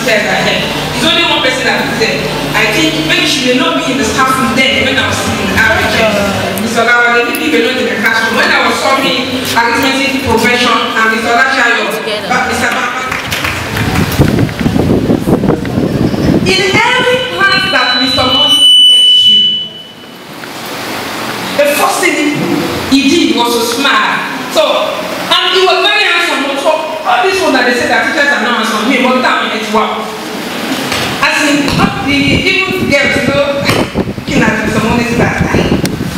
teachers ahead. There's only one person that is there. I think maybe she may not be in the staff room then when I was sitting in Mr. Olawale, maybe they were not in the classroom. When I was solving arithmetic progression and Mr. Olachayo, Mr. in every class that Mr. Money gets you, the first thing he did was to smile. So, and he was very handsome. So, all this one that they say that teachers are not handsome, he was down in it. Wow. As in, the even girls, you know, looking at Mr. Money's back,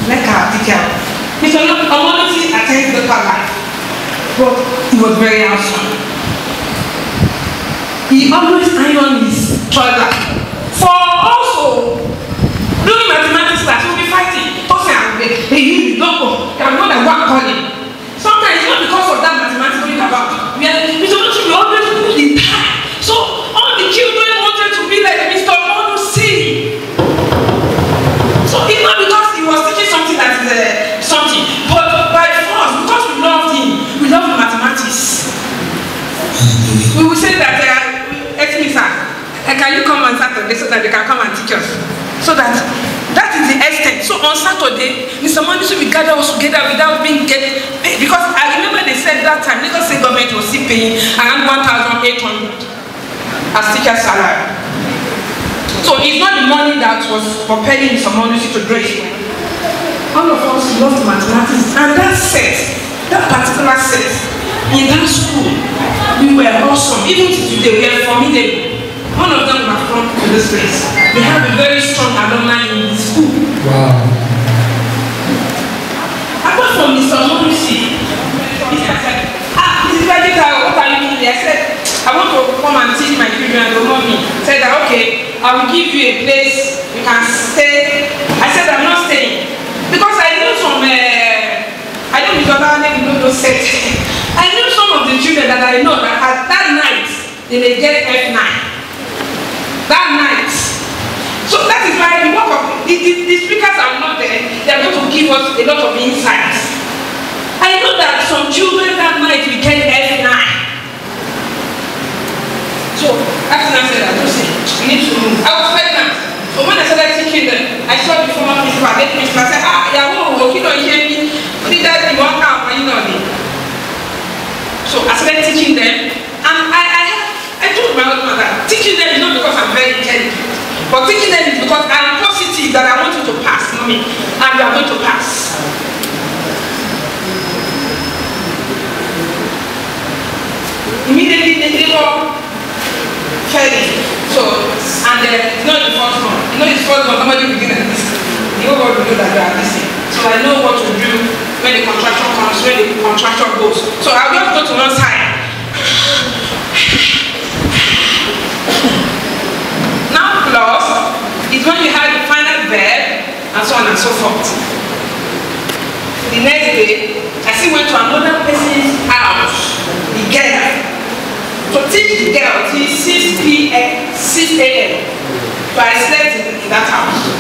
like our teacher. Mr. Money attends the life, but he was very handsome. He always ironed his trouser. For also doing mathematics class, we'll be fighting. They use the logo. I'm not a one calling. Sometimes it's not because of that mathematics going about. We always put the time. So all the children wanted to be like Mr. Monusi. So it's not because he was teaching something that is something, but by force, because we loved him, we loved mathematics. We will say that, can you come on Saturday so that they can come and teach us? So that is the extent. So on Saturday, Mr. Money should be gathered us together without being paid. Because I remember they said that time, Lagos State government was still paying around 1,800 as teacher salary. So it's not the money that was propelling Mr. Money to graduate. All of us loved mathematics, and that set, that particular set, in that school, we were awesome. Even today, we are formidable. One of them were from this place. We have a very strong alumni in the school. Wow. Apart from Mr. Monusi, he said, Mrs. Raji-Taiwo, what are you doing? I said, I want to come and teach my children. And the mommy said, okay, I will give you a place you can stay. I said, I'm not staying. Because I knew some, I don't know those sets. I knew some of the children that I know that at that night, they may get F9. That night. So that is why the work of the speakers are not there. They are going to give us a lot of insights. I know that some children that night we get F9. So after I said, I just said, we need to move. I was pregnant. So when I started teaching them, I saw the former principal, the principal said, you don't hear me. Did that you walk out and you know me. So I started teaching them, and I told my husband that teaching them is not because I'm very intelligent, but teaching them is because I'm positive that I want you to pass, mommy, and you are going to pass. Immediately they were failing. So, and it's not the first one. You know it's first one, somebody begin at this. You know what to do that you are listening. So I know what to do when the contraction comes, when the contraction goes. So I'll just go to one side. Now plus is when you have the final verb and so on and so forth. The next day, I still went to another person's house, the girl, to teach the girl till 6 a.m. So I slept in that house.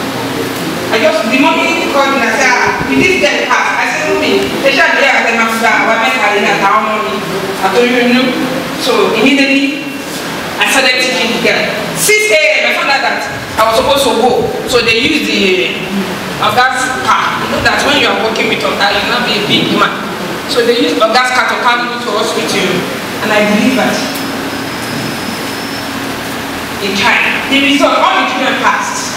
I just, the mommy called me and said, did this girl pass? I said, mommy, they should be at the master, I went to I told you, so immediately, I started teaching the girl. 6 a.m. I found out that I was supposed to go. So they used the gas car. You know that when you are working with Oga, you will not be a big woman. So they used a gas car to carry me to hospital. And I delivered. In time. The result, all the children passed.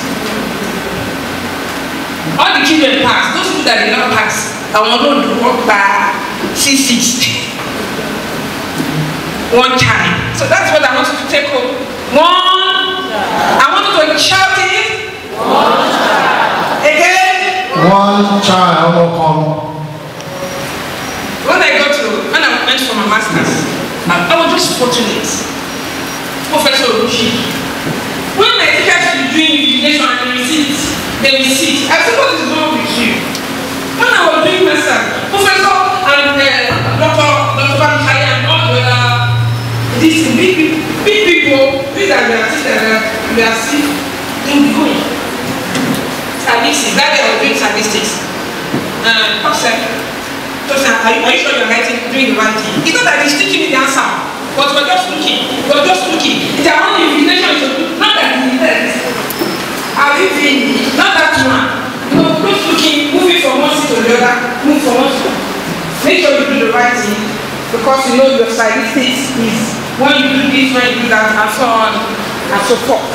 All the children passed. Those people that did not pass, I want to walk by C6. One time. So that's what I want you to take home. One. I want you to shout it. One child. Again. One child. When I went for my master's, I was just fortunate. Professor Rushi. When my teachers were doing invigilation and they will sit. I said, what is wrong with you? When I was doing master's, Professor and Dr. Babatunde and all the other these big people, these are the artists that we are seeing, they will be going. Statistics, that way I was doing statistics. Are you sure you're doing the right thing? It's not that he's teaching me the answer, but we're just looking. They are only Have you finished? Not that one. No, not looking, moving from one seat to the other, move from one to. Make sure you do the right thing, because you know your statistics is when you do this, when you do that, and so on and so forth.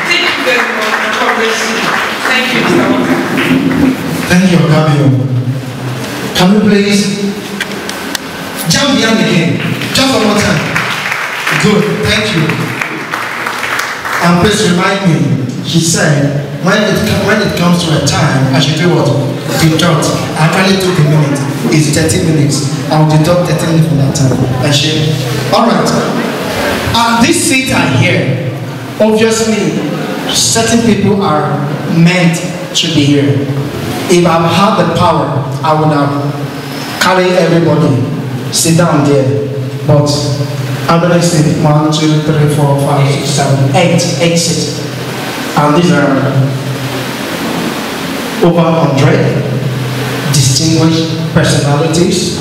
Thank you very much. God bless you. Thank you, Mr. Walker. Thank you, Camille. Can you please jump behind again? Just one more time. Good, thank you. And please remind me, he said, when it comes to a time, I should do what? Deduct. I actually took a minute. It's 30 minutes. I'll deduct 30 minutes from that time. I should. Alright. This seat are here. Obviously, certain people are meant to be here. If I had the power, I would have carried everybody, sit down there. But I'm going to sit 1, 2, 3, 4, 5, 6, 7, 8 seats. And these are over 100 distinguished personalities.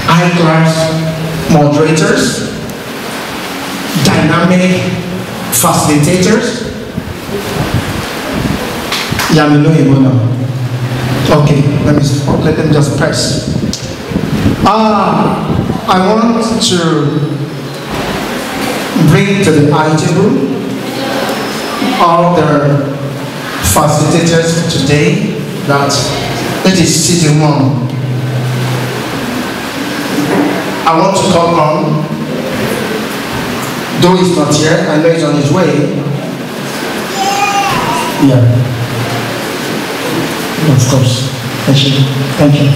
High-class moderators, dynamic facilitators. Okay, let them just press. I want to bring to the eye table all the facilitators today that is season 1. I want to call on, though he's not here, I know he's on his way. Yeah. Of course. Thank you.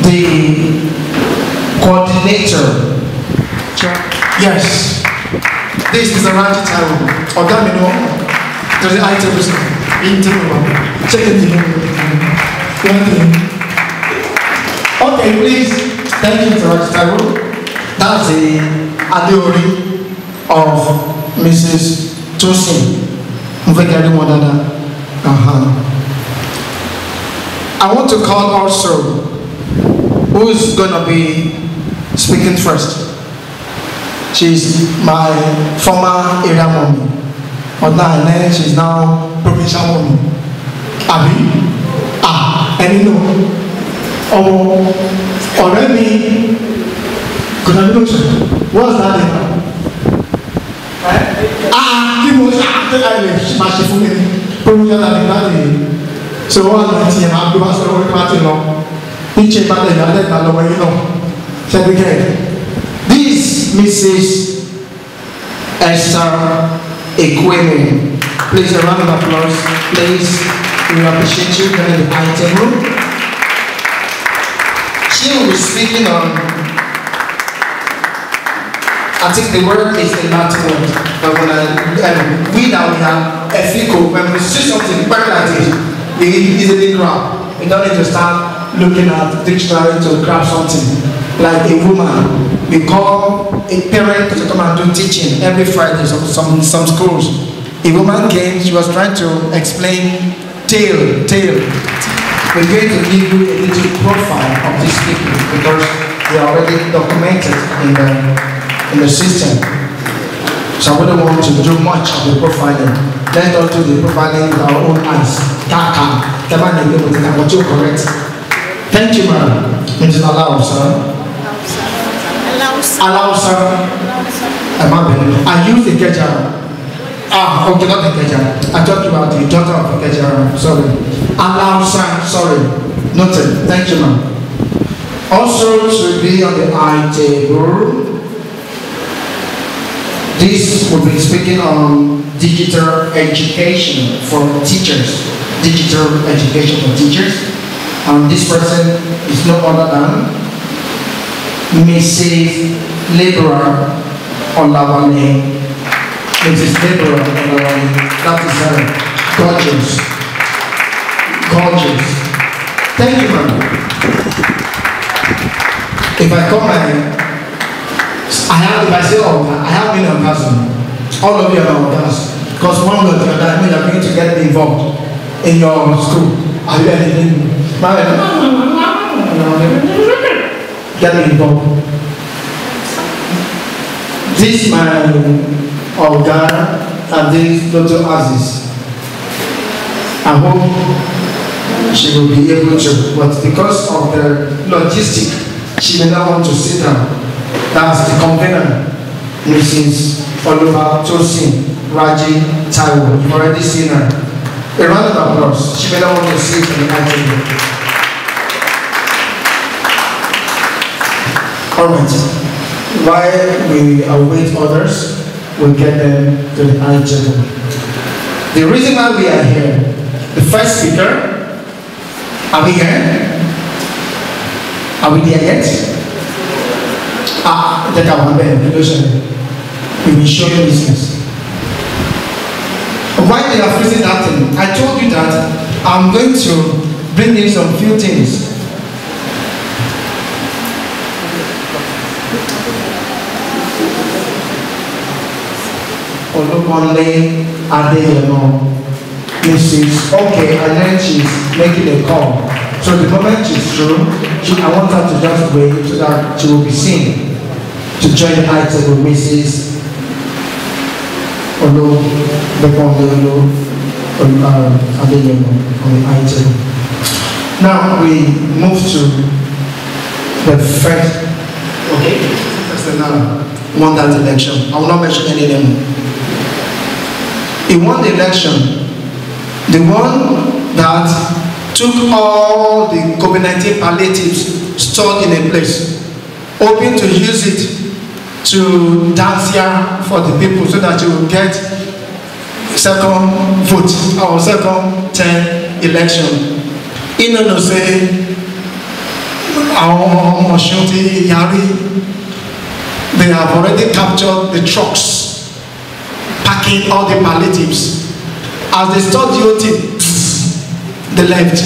The coordinator. Yes. This is Mr. Raji-Taiwo. There's the items in check it. Okay, please. Thank you, Mr. Raji-Taiwo. That's the Adeyemo of Mrs. Tosin. I want to call also who's going to be speaking first. She's my former area mommy. But now she's now provincial mommy. Abi? And you know, already, what's that name? So one team I do as a party no. Each part this Mrs. Esther Ekwueme. Please a round of applause. Please, we appreciate you during the item room. She will be speaking on, I think the word is the Latin word, but when we have a fico, when we see something very like this, we easily grab. We don't need to start looking at dictionary to grab something. Like a woman, we call a parent to come and do teaching every Friday, some schools. A woman came, she was trying to explain tale. We're going to give you a little profile of these people because they are already documented in the system. So I wouldn't want to do much of the profiling. Let's not do the profiling with our own eyes. Correct. Thank you, madam. Mrs. Alausa. I use the Kejara. Okay, not the Kejara. I talked about the daughter of the Kejara. Sorry. Alausa, sorry. Noted. Thank you, ma'am. Also to be on the eye table. This will be speaking on digital education for teachers. Digital education for teachers. And this person is no other than Mrs. Laborer Olawale. Mrs. Laborer Olawale. That is her. Gorgeous. Thank you, ma'am. If I come if I say, I have been on cousin. All of you are on cousin. Because one way or the other, I mean, you're going to get involved in your school. Are you anything? Get involved. This my Olga and this Dr. Aziz. I hope she will be able to, but because of the logistic, she may not want to sit down. That's the convener, Mrs. Oluwatosin Raji-Taiwo. You've already seen her. A round of applause. She may not want to sit in the table. All right. While we await others, we'll get them to the high table. The reason why we are here, the first speaker, are we here? Are we there yet? That I want to we will show you business. Why they are facing that thing? I told you that I'm going to bring in some few things. Olawale, Adeyemo, Mrs. Okay, and then she's making a call. So the moment she's through, I want her to just wait so that she will be seen to join the high table, Mrs. Adeyemo on the high table. Now we move to the first. Okay, that's the won that election. I will not mention any name. He won the election. The one that took all the COVID-19 palliatives stored in a place, hoping to use it to dance here for the people so that you will get second vote or second term election. In order say, they have already captured the trucks packing all the palliatives. As they stored the whole thing, they left.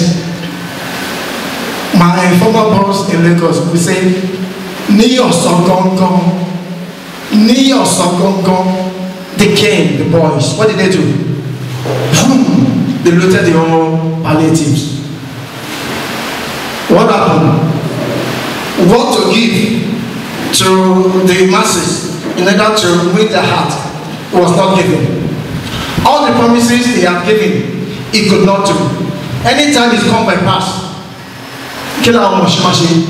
My former boss in Lagos will say, they came, the boys. What did they do? They looted their own palliatives. What happened? What to give to the masses in order to win their heart was not given. All the promises he had given, he could not do. Anytime he's come by pass, kill our Moshimashi,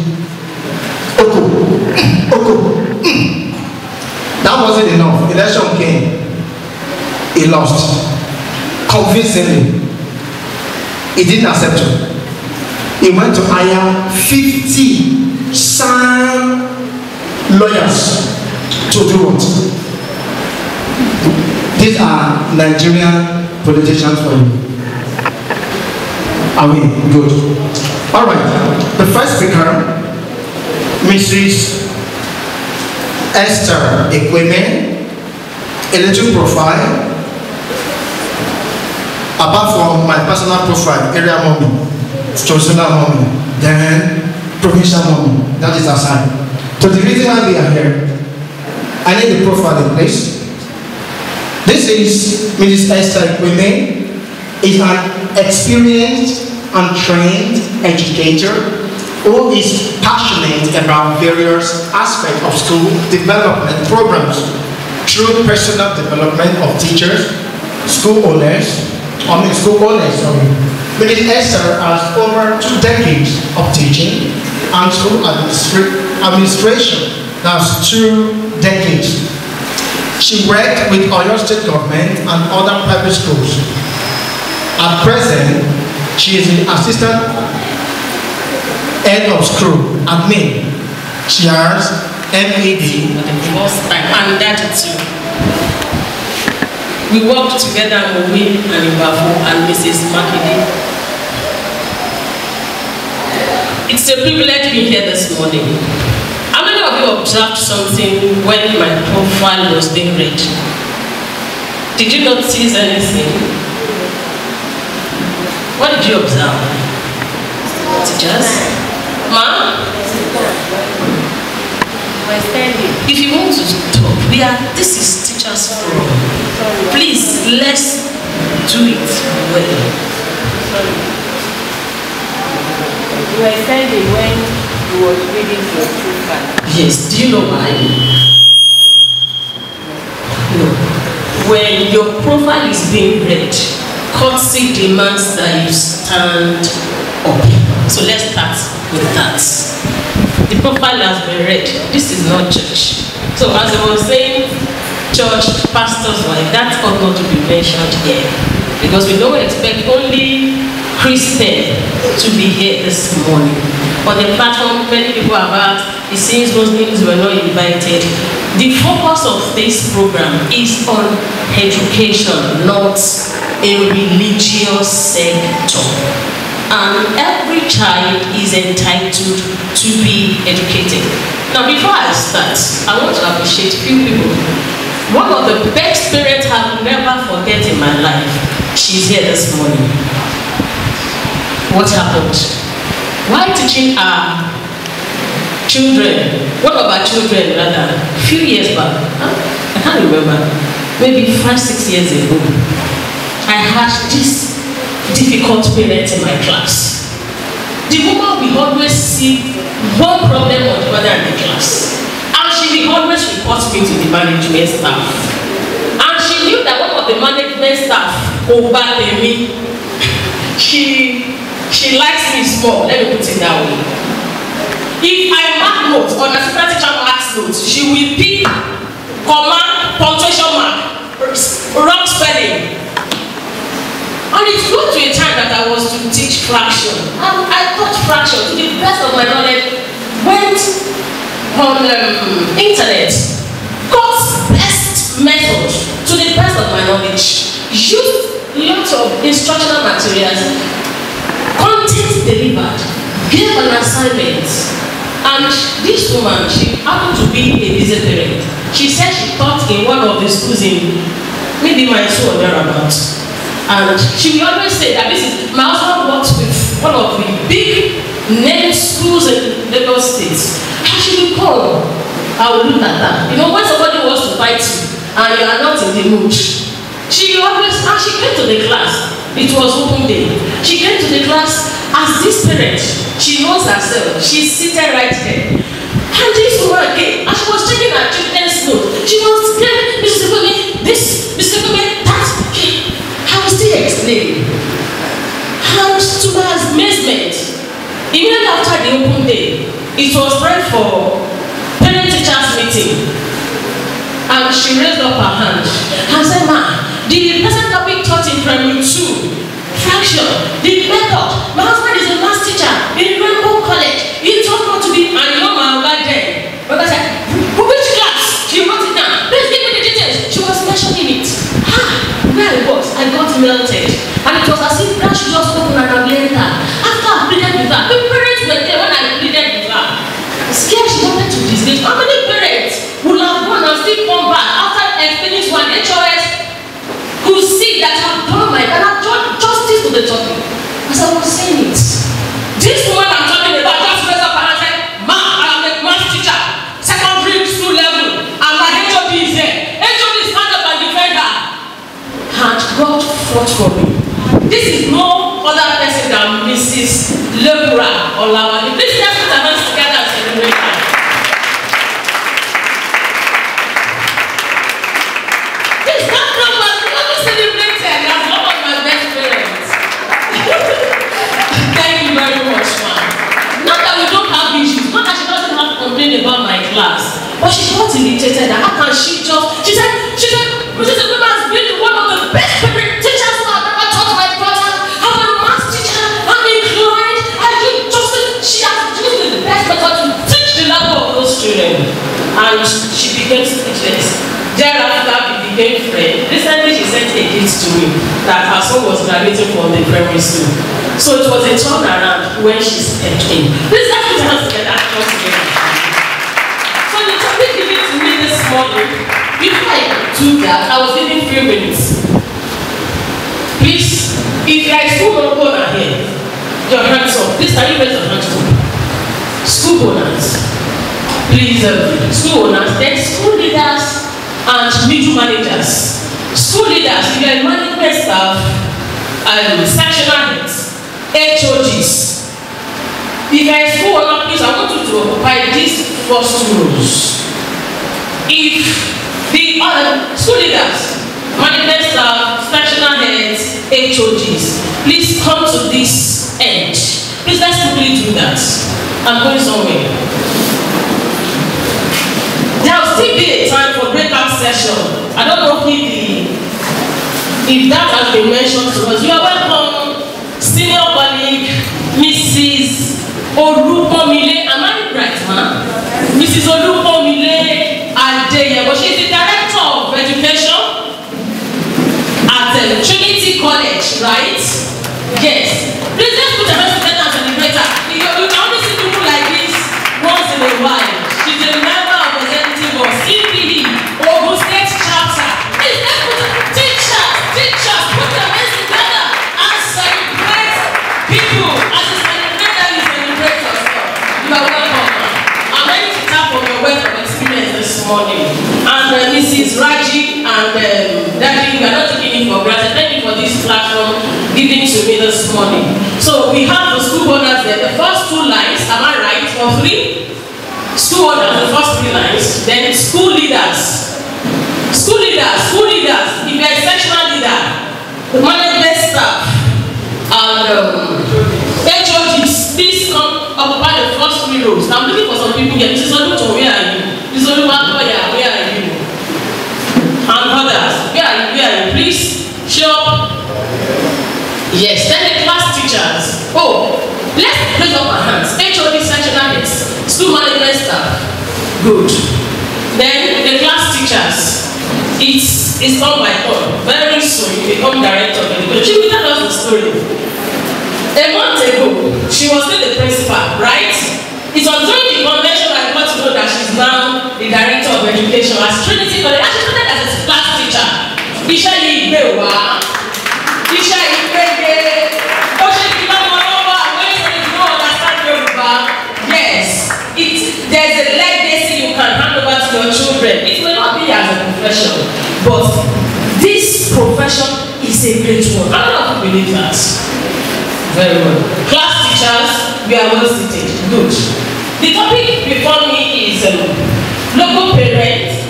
Oko. That wasn't enough. Election came. He lost. Convincingly. He didn't accept it. He went to hire 50 sound lawyers to do what? These are Nigerian politicians for you. Are we good? All right. The first speaker, Mrs. Esther Ekwueme, a little profile. Apart from my personal profile, area mommy, traditional mommy, then provincial mommy. That is aside. So the reason why we are here, I need the profile in place. This is Mrs. Esther Ekwueme, is an experienced and trained educator who is passionate about various aspects of school development programs through personal development of teachers, school owners. Mrs. Esther has over 2 decades of teaching and school administration. That's 2 decades. She worked with Oyo State government and other private schools. At present, she is the assistant head of school admin. She has MED for the first time, and that too. We worked together with and Ibafo and Mrs. Makide. It's a privilege being here this morning. How many of you observed something when my profile was being read? Did you notice anything? What did you observe? Teachers? Ma? If you want to talk, this is teachers forum. Please, let's do it well. You were standing when you were reading your profile. Yes, do you know why? No. When your profile is being read, courtesy demands that you stand up. So let's start with that. The profile has been read. This is not church. So as I was saying, church, pastor's wife, that ought not to be mentioned here. Because we don't expect only Christians to be here this morning. On the platform, many people have asked, it seems Muslims were not invited. The focus of this program is on education, not a religious sector. And every child is entitled to be educated. Now, before I start, I want to appreciate a few people. One of the best parents I will never forget in my life, she's here this morning. What happened? While teaching our children, one of our children rather, a few years back, I can't remember, maybe 5-6 years ago, I had this difficult parent in my class. The woman will always see one problem or the other in the class. And she will always report me to the management staff. And she knew that one of the management staff, Obademi, she likes me small, let me put it that way. If I mark notes or the assistant teacher marks notes, she will pick comma, punctuation mark, wrong spelling. And it got to a time that I was to teach fraction. And I taught fraction to the best of my knowledge, went on internet, got best method to the best of my knowledge, used lots of instructional materials, content delivered, gave an assignment. And this woman, she happened to be a busy parent. She said she taught in one of the schools in maybe my school or thereabouts. And she will always say that this is, my husband works with one of the big named schools in Lagos State. And she will call, I will look at that. You know, when somebody wants to fight you and you are not in the mood, she always, and she came to the class. It was open day. She came to the class as this parent. She knows herself. She's seated right there. And this woman came, and she was checking her children's notes. She was saying, Mrs. Ekwueme, this, Mrs. Ekwueme, that. I was still explaining. And to my amazement, immediately after the open day, it was time for parent-teachers meeting. And she raised up her hand and said, Ma, the present topic taught in primary 2, fraction, the method. My husband is a math teacher in Rainbow College. He taught not to be, and you know my back then. But I said, which class? She wrote it down. Please give me the details. She was mentioning it. Where I was, I got melted. And it was as if that she just opened and I blamed her. After I pleaded with her, the parents were there when I pleaded with her. Scared she wanted to disgrace. How many parents would have gone and still come back after explaining one HOS could see that I've done my, and I've done justice to the topic. As I was saying it, this woman I'm talking about just raised up and I said, Ma, I am a math teacher, secondary school level, and my HOD is here. HOD stand up and defend her. And God fought for me. This is no other person than Mrs. Olawale. Please let's put our hands together and celebrate her. Please come from us. We want to celebrate her as one of my best parents. Thank you very much, ma'am. Not that we don't have issues, not that she doesn't have to complain about my class, but she got irritated that how can she just, she said, Mrs. Ekwueme has been one of the best teachers who have ever taught my daughter. I'm a math teacher, I'm inclined, she has used the best method to teach the level of those children. And she became speechless. Thereafter, we became friends. Recently, she sent a gift to me that her son was graduating from the primary school. So it was a turnaround when she stepped in. Please let's put our hands together. So the topic given to me this morning, before I do that, I was given 3 minutes. Please, if you are a school owner here, your hands up. Please, can you raise your hands up? School owners. Please, school owners, then school leaders and middle managers. School leaders, if you are management staff, sectional heads, HODs. If you're a school owner, please, I want you to occupy these first 2 rows. If the other school leaders, management staff, sectional heads, HODs, please come to this end. Please, let's quickly do that. I'm going somewhere. There will still be a time for breakout session. I don't know if that has been mentioned to us. You are welcome, senior colleague, Mrs. Oluwakemi. Am I right, ma'am? Mrs. Oluwakemi Adeyemo. She's the director of education at Trinity College, right? Yes. Please let's put a hands together and celebrate her. You can only see people like this once in a while. She's a member of the executive of CPE, Ogun State Chapter. Please let's put teachers, put your hands together and celebrate people. As you celebrate them, you celebrate yourself. You are welcome. I'm ready to tap on your wealth of experience this morning. And Mrs. Raji and Daddy, we are not taking it for granted. Thank you for this platform given to me this morning. So we have the school owners there. The first 2 lines, am I right? Or 3? School owners, the first 3 lines. Then school leaders. School leaders. If you're a sectional leader, the management staff, and HODs, please come occupy the first 3 rows. I'm looking for some people here. Mrs. Oluwatosin, where are you? Mrs. Oluwakemi, where are you? And others, where are you? Please show up. Yes, then the class teachers. Oh, let's raise up our hands. HOD, sectional heads, school management staff. Good. Then the class teachers. It's on my own. Very soon you become director of education. She will tell us the story. A month ago, she was still the principal, right? It was during the convention I got to know that she's now the director of education at Trinity College. She started as a class teacher. Isha Ibewa. Isha Ibege. Oshé Kibamonoba. When you don't understand Yoruba, yes, there's a legacy you can hand over to your children. It may not be as a profession, but this profession is a great one. I don't know if you believe that. Very well. Class teachers, we are well seated. Good. The topic before me is local parents,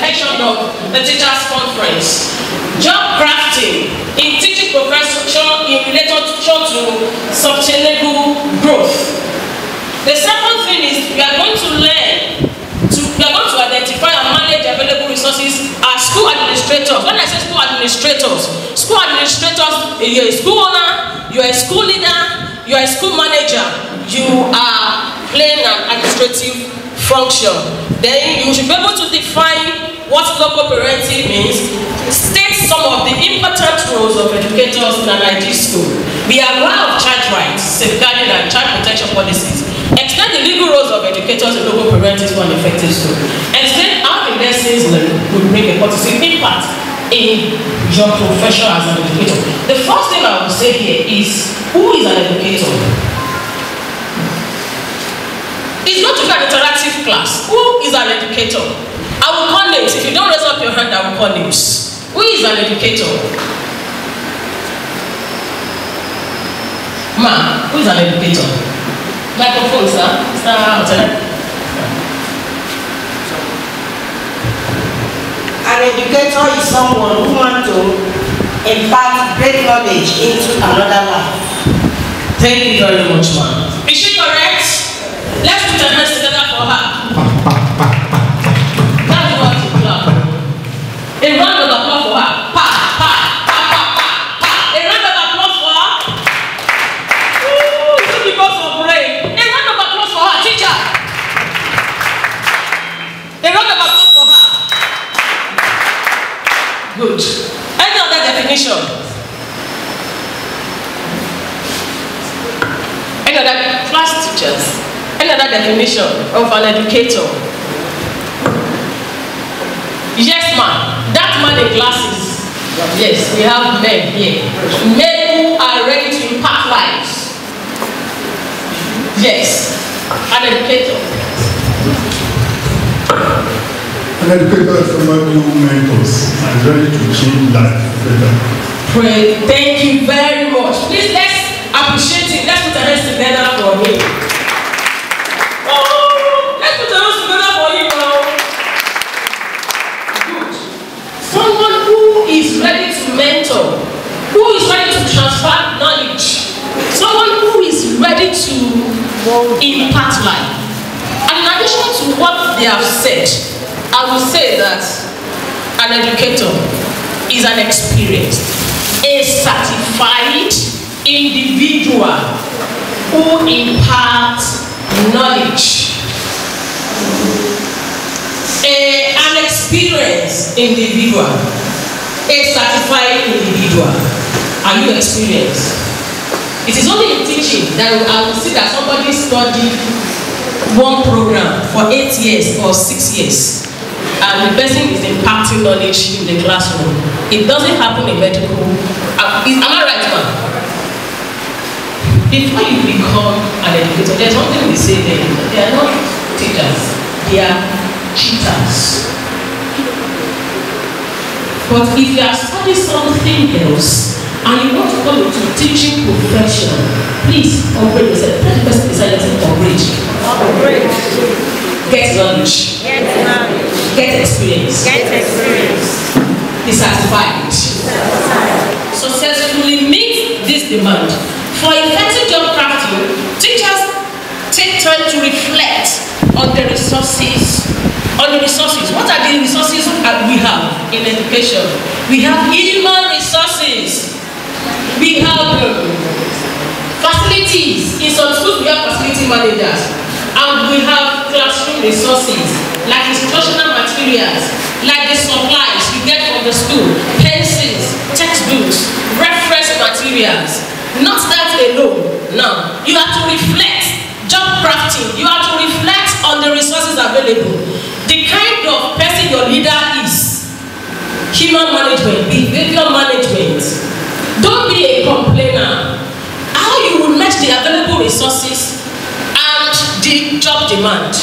action of the teachers' conference, job crafting in teaching profession in relation to sustainable growth. The second thing is we are going to identify and manage available resources as school administrators. When I say school administrators, you're a school owner, you're a school leader, you're a school manager, you are playing an administrative function. Then you should be able to define what local parenting means, state some of the important roles of educators in an ideal school, be aware of child rights, safeguarding and child protection policies, explain the legal roles of educators in local parenting for an effective school, explain how the lessons learned would make a positive impact in your profession as an educator. The first thing I will say here is, who is an educator? It's going to be an interactive class. Who is an educator? I will call names. If you don't raise up your hand, I will call names. Who is an educator? Ma, who is an educator? Microphone, sir. An educator is someone who wants to impart great knowledge into another life. Thank you very much, ma'am. Is she correct? Let's put our hands together for her. That's what you clap. A round of applause for her. Pa, pa, pa, pa, pa, pa. A round of applause for her. Ooh, it's because of rain. A round of applause for her, teacher. A round of applause for her. Good. Any other definition? Any other class teachers? Any other definition of an educator? Yes, ma'am. That man in glasses. Yes, we have men here. Men who are ready to impact lives. Yes, an educator. An educator is somebody who mentors and is ready to change life better. Thank you very much. Please, let's appreciate it. Let's put our hands together for impact life. And in addition to what they have said, I will say that an educator is an experienced, a certified individual who imparts knowledge. An experienced individual, a certified individual. Are you experienced? It is only in teaching that I will see that somebody studied one program for 8 years or 6 years, and the person is imparting knowledge in the classroom. It doesn't happen in medical. Am I right, ma'am? Before you become an educator, there's something we say there. They are not teachers, they are cheaters. But if you are studying something else and you want to go into teaching profession, please upgrade yourself. Let the person decide to upgrade. Get knowledge. Get experience. Be satisfied. Successfully meet this demand. For effective job crafting, teachers take time to reflect on the resources. What are the resources that we have in education? We have human resources. We have facilities. In some schools, we have facility managers. And we have classroom resources, like instructional materials, like the supplies you get from the school, pencils, textbooks, reference materials. Not that alone. Now, you have to reflect. Job crafting, you have to reflect on the resources available. The kind of person your leader is. Human management, behavior management. Don't be a complainer. How you will match the available resources and the job demand.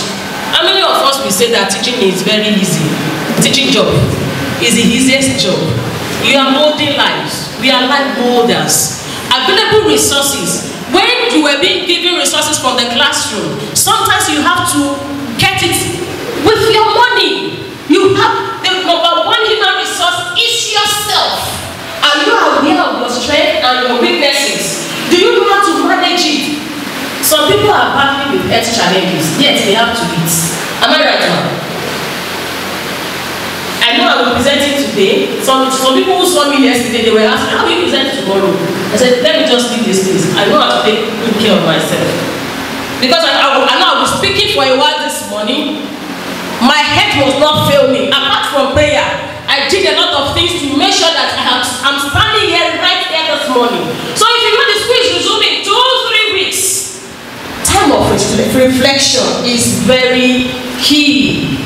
How many of us will say that teaching is very easy? Teaching job is the easiest job. You are molding lives. We are life molders. Available resources. When you were being given resources from the classroom, sometimes you have to get it with your money. You have the number one human resource is yourself. And you are aware of your strengths and your weaknesses. Do you know how to manage it? Some people are battling with health challenges, yet they have to eat. Am I right, ma'am? I know I'm presenting today. Some people who saw me yesterday, they were asking, how will you present tomorrow? I said, let me just leave these things. I know how to take good care of myself. Because I know I was speaking for a while this morning. My head was not failing. Apart from prayer, I did a lot of things to make sure that I'm standing here right here this morning. So if you know the school is resuming 2-3 weeks, time of reflection is very key.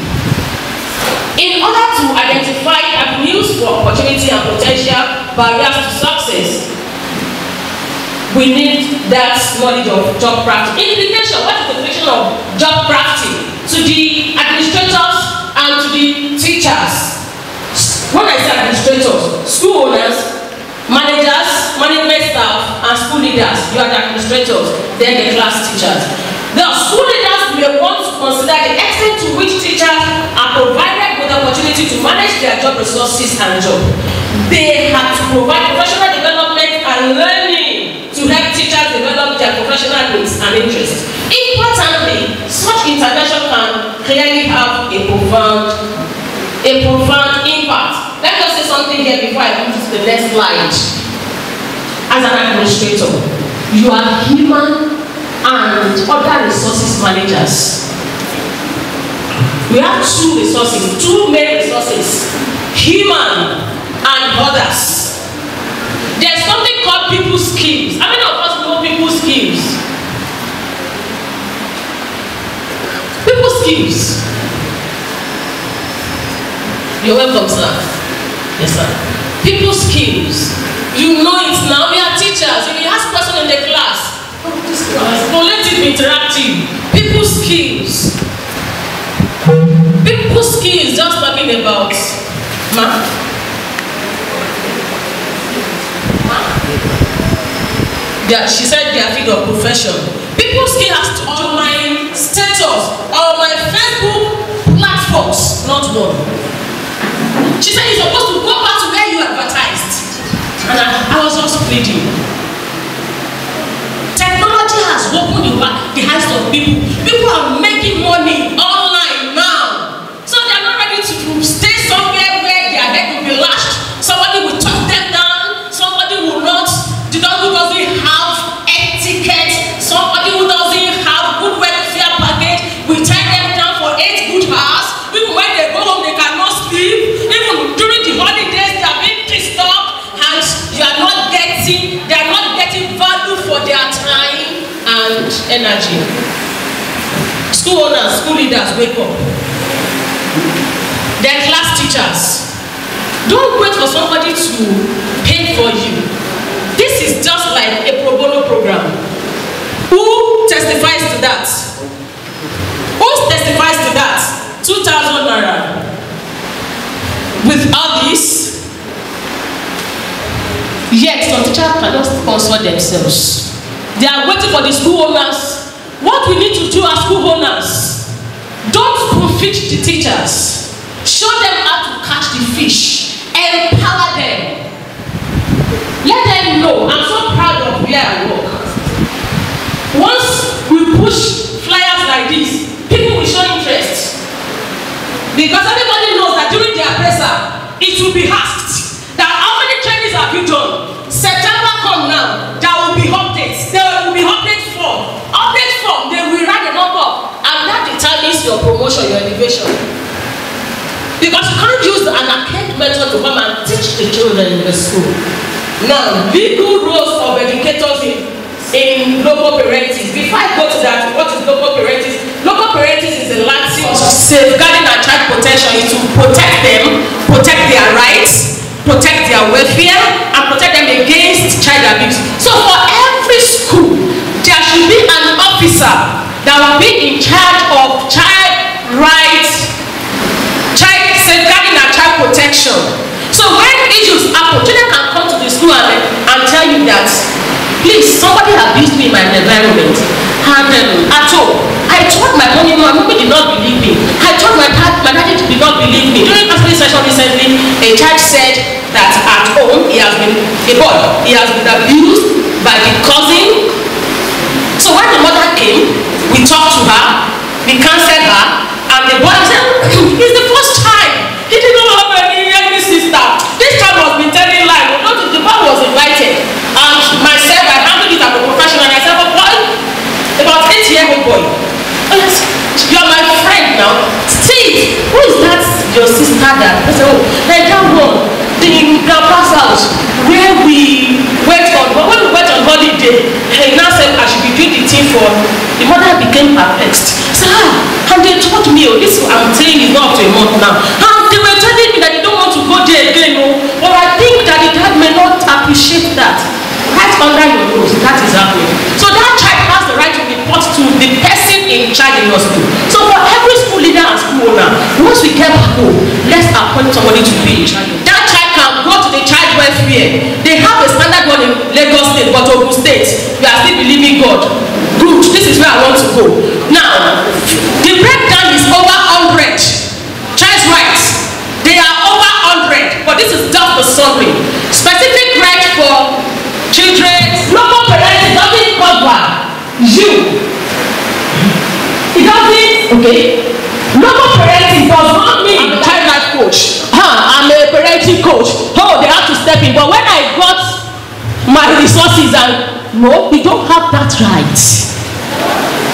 In order to identify avenues for opportunity and potential barriers to success, we need that knowledge of job crafting. Implication, what is the definition of job crafting? To the administrators and to the teachers. When I say administrators, school owners, managers, management staff, and school leaders, you are the administrators, then the class teachers. The school leaders may want to consider the extent to which teachers are provided with the opportunity to manage their job resources and job. They have to provide professional development and learning to help teachers develop their professional needs and interests. Importantly, such intervention can clearly have a profound impact. Let me just say something here before I move to the next slide. As an administrator, you are human and other resources managers. We have two resources, two main resources, human and others. There's something called people skills. How many of us know people skills? People skills. You're welcome, sir. Yes, sir. People skills. You know it now. We are teachers. If you ask a person in the class, well, let it be interactive. People skills. People skills, just talking about she said their field of profession. People skills has to on my status or my Facebook platforms, not one. She said you're supposed to go back to where you advertised. And I was just pleading. Technology has opened the the hands of people. People are making money online now. So they are not ready to stay somewhere where their head will be lashed. Somebody will talk them down. Somebody will not. The dog who doesn't have etiquette. Somebody who doesn't have good welfare package. We tie them down for 8 good hours. Even when they go home, they cannot sleep. Even during the holidays, they are being disturbed, and they are not getting value for their time and energy. School owners, school leaders, wake up. Then class teachers, don't wait for somebody to pay for you. This is just like a pro bono program. Who testifies to that? Who testifies to that? 2,000 naira. With all this, yet some teachers cannot sponsor themselves. They are waiting for the school owners. What we need to do as school owners, don't spoon-feed the teachers. Show them how to catch the fish. Empower them. Let them know, I'm so proud of where I work. Once we push flyers like this, people will show interest. Because everybody knows that during their presser, it will be asked that how many trainings have you done? September come now, there will be updates. There will be update form. Update form, they will write a number, and that determines your promotion, your elevation. Because you can't use an archaic method to come and teach the children in the school. Now, legal roles of educators in local parentis. Before I go to that, what is local parentis? Local parentis is a Latin safeguarding and child protection. Is to protect them, protect their rights, protect their welfare, and protect them against child abuse. So for every school, there should be an officer that will be in charge of child rights, child safeguarding and child protection. So when issues happen, children can come to the school and tell you that, please, somebody abused me in my environment. And at home, I told my mommy did not believe me. I told my daddy did not believe me. During counseling session recently, a child said that at home, he has been abused by the cousin. So when the mother came, we talked to her, we counseled her, and the boy said, it's the first time. He didn't have any sister. This child was been telling lies. The boy was invited. And myself, I handled it as a professional. And I said, oh boy, about 8-year-old boy. You are my friend now. Steve, who is that your sister that? I said, oh, like that one, the grandpa's house, where we went on holiday. He now said I should be doing the thing for. The mother became perplexed. So, and they told me, oh, this I'm saying is not up to a month now. And they were telling me that they don't want to go there again, oh. But I think that the dad may not appreciate that. Right under your nose, that is happening. So that child has the right to report to the person in charge in your school. So for every school leader and school owner, once we get back home, let's appoint somebody to be in charge. That child can go to the child welfare. They have a standard one in Lagos State, but Ogun State, we are still believing God. Good, this is where I want to go. Now, the breakdown is over 100. Child's rights, they are over 100, but this is just the summary. Specific rights for children, local parents doesn't cover you. It doesn't, okay? Local parenting does not mean child life coach. I'm a parenting coach. Oh, they have to step in. But when I got my resources and no, we don't have that right.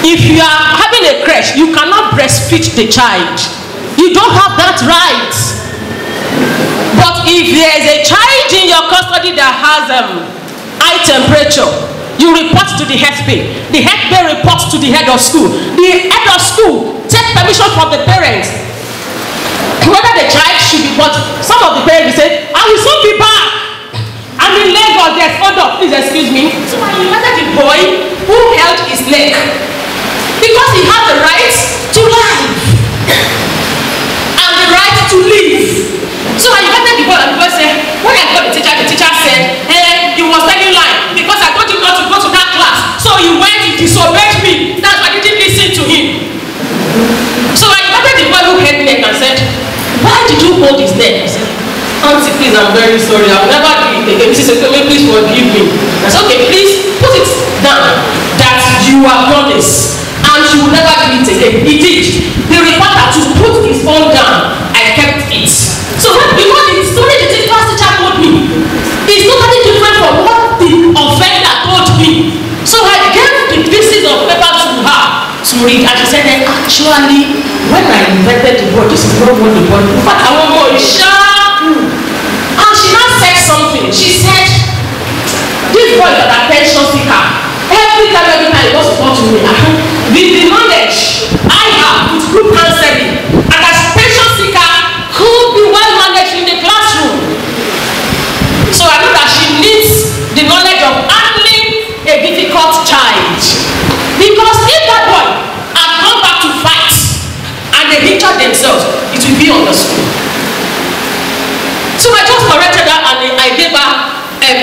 If you are having a creche, you cannot breastfeed the child. You don't have that right. But if there is a child in your custody that has high temperature, you report to the head. The head reports to the head of school. The head of school takes permission from the parents whether the child should be. But some of the parents say, I will soon be back. I'm in Lagos, there's order, please excuse me. So I invited the boy who held his leg because he had the right to live and the right to live. So I invited the boy and the boy said, when I got the teacher said, hey, he was telling lie because I told him not to go to that class. So he went, he disobeyed me. That's why I didn't listen to him. So I invited the boy who held his neck and said, why did you hold his neck? He said, Auntie, please, I'm very sorry. I'll never do it again. Mrs. Ekwueme, please forgive me. I said, okay, please put it down that you have done this, and you will never do it again. He did. The reporter to put his phone down, I kept it. So because the story the class teacher told me is totally different from what the offender told me. So I gave the pieces of paper to her to read, and she said, actually, when I invented the word, this is not what the word. In fact, I want more sharp. And she now said something. She said, this boy is an attention seeker. Every time he wants to talk to me, the knowledge I have with group counseling and as attention seeker could be well managed in the classroom. So I know that she needs the knowledge of handling a difficult child. Because if that boy had come back to fight and they injured themselves, it will be on the school. So I just corrected her and I gave her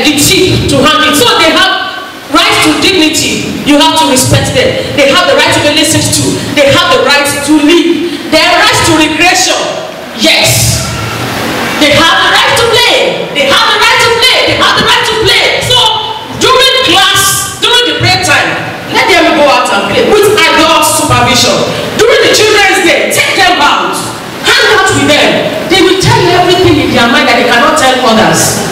the tip to hand it. So they have rights to dignity. You have to respect them. They have the right to be listened to. They have the right to live. They have rights to recreation. Yes. They have the right to play. They have the right to play. They have the right to play. So during class, during the break time, let them go out and play with adult supervision. During the children's day, take them out. Hang out with them. They will tell you everything in their mind that they cannot tell others.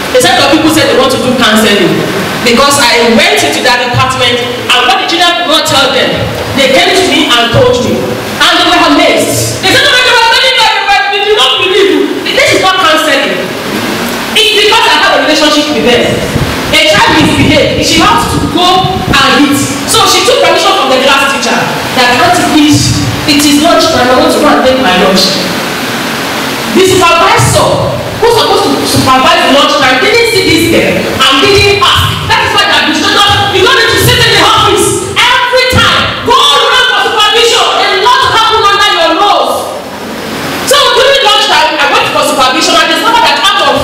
A set of people said they want to do counseling because I went into that department and what the children could not tell them, they came to me and told me, and they were amazed. They said, "No, they were telling me, but we do not believe you. This is not counseling. It's because I have a relationship with them. A child misbehaved. She has to go and eat. So she took permission from the class teacher that Auntie, please, it is lunch time. I want to go and take my lunch." The supervisor who's supposed to supervise the lunch time didn't see this girl and didn't ask. That is why the administrator, you don't need to sit in the office every time. Go around for supervision. A lot happen under your nose. So during lunch time, I went for supervision and discovered that out of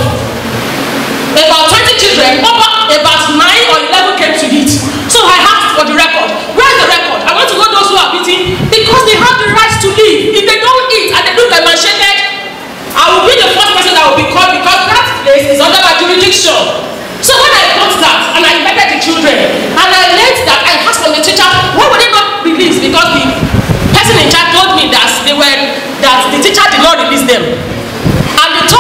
about 20 children, about 9 or 11 came to eat. So I asked for the record. Where's the record? I want to know those who are eating because they have the right to live. If they don't eat and they look emancipated, I will be the first person that will be called because that place is under my jurisdiction. So when I got that and I invited the children and I learned that I asked from the teacher, why would they not release? Because the person in charge told me that the teacher did not release them. And the two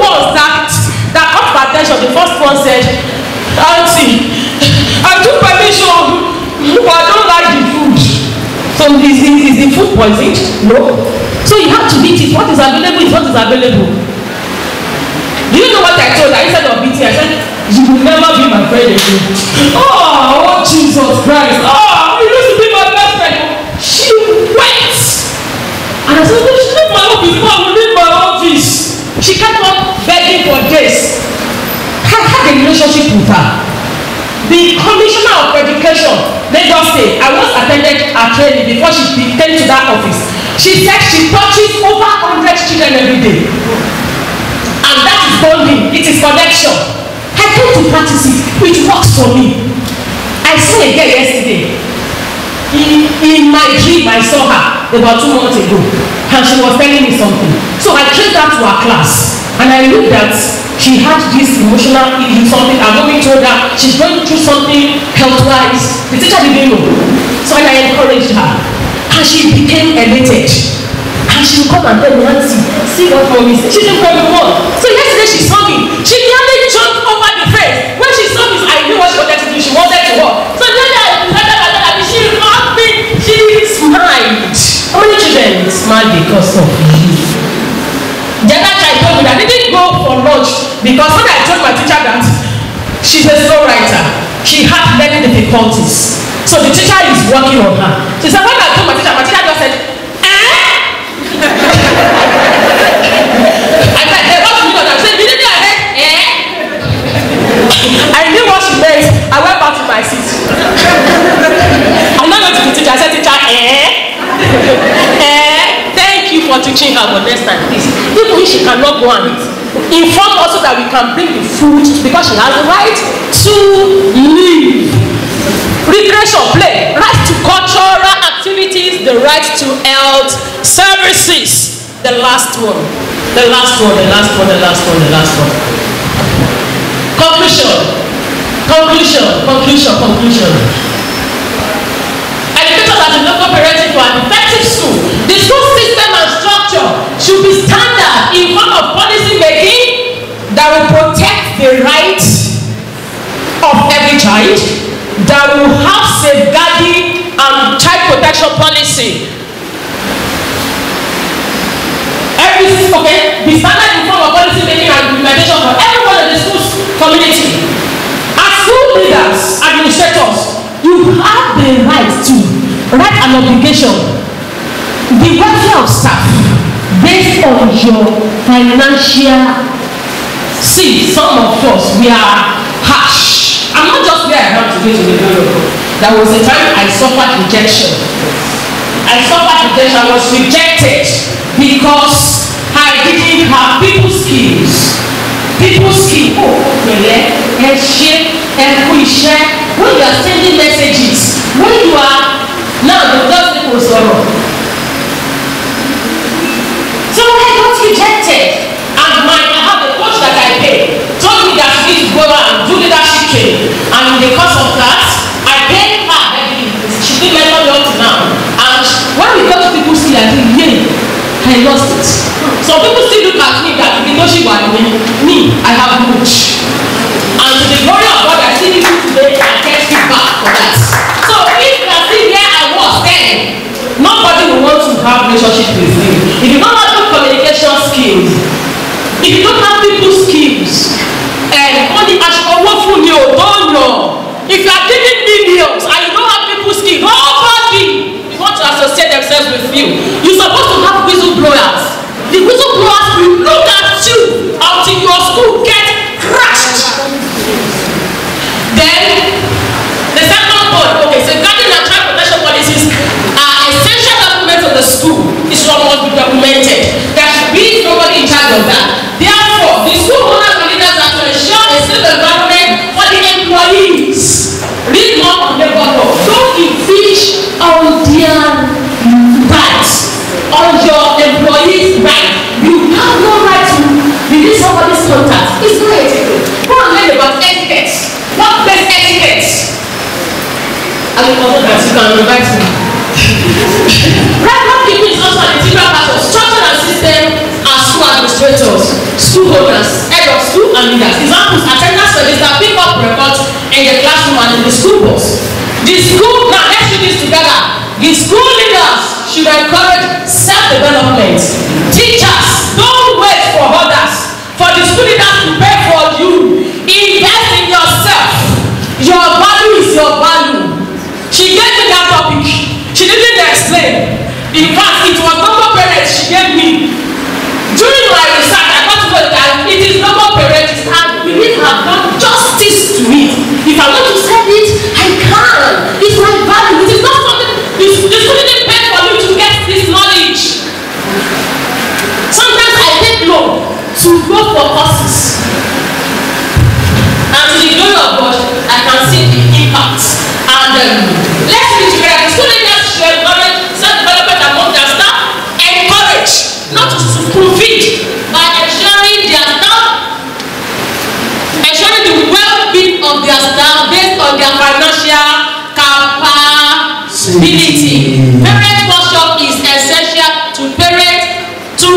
ones that caught my attention, the first one said, "Auntie, I took permission, but I don't like the food." So is the food poisoned? No. So you have to eat it. What is available is what is available. Do you know what I told her? Instead of eating, I said, "You will never be my friend again." Oh, Jesus Christ. Oh, you used to be my best friend. She went. And I said, "No, she leave my office. No, I will leave my office." She kept on begging for this. I had a relationship with her. The commissioner of education, Lagos State, I once attended her training before she came to that office. She said she touches over 100 children every day. And that is bonding. It is connection. I came to practice it. It works for me. I saw a girl yesterday. In my dream, I saw her about 2 months ago. And she was telling me something. So I traced her to her class. And I knew that she had this emotional issue, something. Her mommy told her she's going through something health-wise. The teacher didn't know. So I encouraged her. And she became elated. And she would come and tell me, "Auntie, see what mommy said." She didn't call me more. So yesterday she saw me. She nearly jumped over the fence. When she saw me, I knew what she wanted to do. She wanted to walk. So then she hugged me. She smiled. How many children smiled because of you? The other child told me that I didn't go for lunch because when I told my teacher that she's a slow writer, she had many difficulties. So the teacher is working on her. She said, when I told my teacher just said, "Eh?" I said, "Hey, what's going on?" She said, "Didn't you hear? Eh?" I knew what she meant. I went back to my seat. I'm not going to the teacher. I said, "Teacher, eh?" Eh? Thank you for teaching her, but next time, please. Even if she cannot go and eat, inform us so that we can bring the food because she has the right to live. Recreation, play, right to cultural activities, the right to health services. The last one. Conclusion. parenting to an effective school, the school system and structure should be standard in form of policy making that will protect the rights of every child, that will have safeguarding and child protection policy. Be standard in form of policy making and implementation for everyone in the school community. As school leaders, administrators, you have the right to write an obligation, the welfare of staff, based on your financial. See, some of us, we are harsh. I'm not just where I am today to the bureau. There was a time I suffered rejection. I was rejected because I didn't have people skills. Oh, when you are sending messages, when you are now the first people sorrow. So I got rejected, and I have a coach that I pay told me that she needs to go and do leadership training, and in the course of that, I paid her heavily. She didn't mention me up to now, and when we go to people see that I lost it. Some people still look at me that because she was me, I have much. And to the glory of God, I see people today and get feedback for that. So if you can see where I was then, nobody will want to have relationship with you. If you don't have good communication skills, if you don't have people skills, and only if you are giving millions and you don't have people skills, nobody want to associate themselves with you. You're supposed to have whistleblowers. The whistleblowers will look at you until your school gets crashed. Then the second point, okay, safeguarding and child protection policies are essential documents of the school. This one must be documented. There should be somebody in charge of that. Therefore, the school owners and leaders are to ensure a safe environment for the employees. Read more on the bottom. Don't infringe on their rights, on your employees' rights. You have no right to release somebody's contact. It's not ethical. Go and learn about etiquette. Workplace etiquette. I will also that you can invite me. Record keeping is also an integral part of structure and system as school administrators, school owners, head of school and leaders. Examples: attendance register, pick up records in the classroom and in the school bus. The school, now let's do this together. The school leaders should encourage self-development. Teachers, don't wait for others, for the school leaders to pay for you. Invest in yourself. Your value is your value. She gave me that topic. She didn't explain. In fact, it was number parents she gave me. During my research, I got to know that it is number parents, and we need to have done justice to it. If I want to send it, I can. It's my value. It is not something. The school didn't pay for me to get this knowledge. Sometimes I take loan to go for courses. And to the glory of God, I can see the impact. And let's be together. The school leaders should encourage self-development among their staff. Encourage, not to supervise, by ensuring their staff, ensuring the well-being of their staff based on their financial capability. Parent workshop is essential to parents to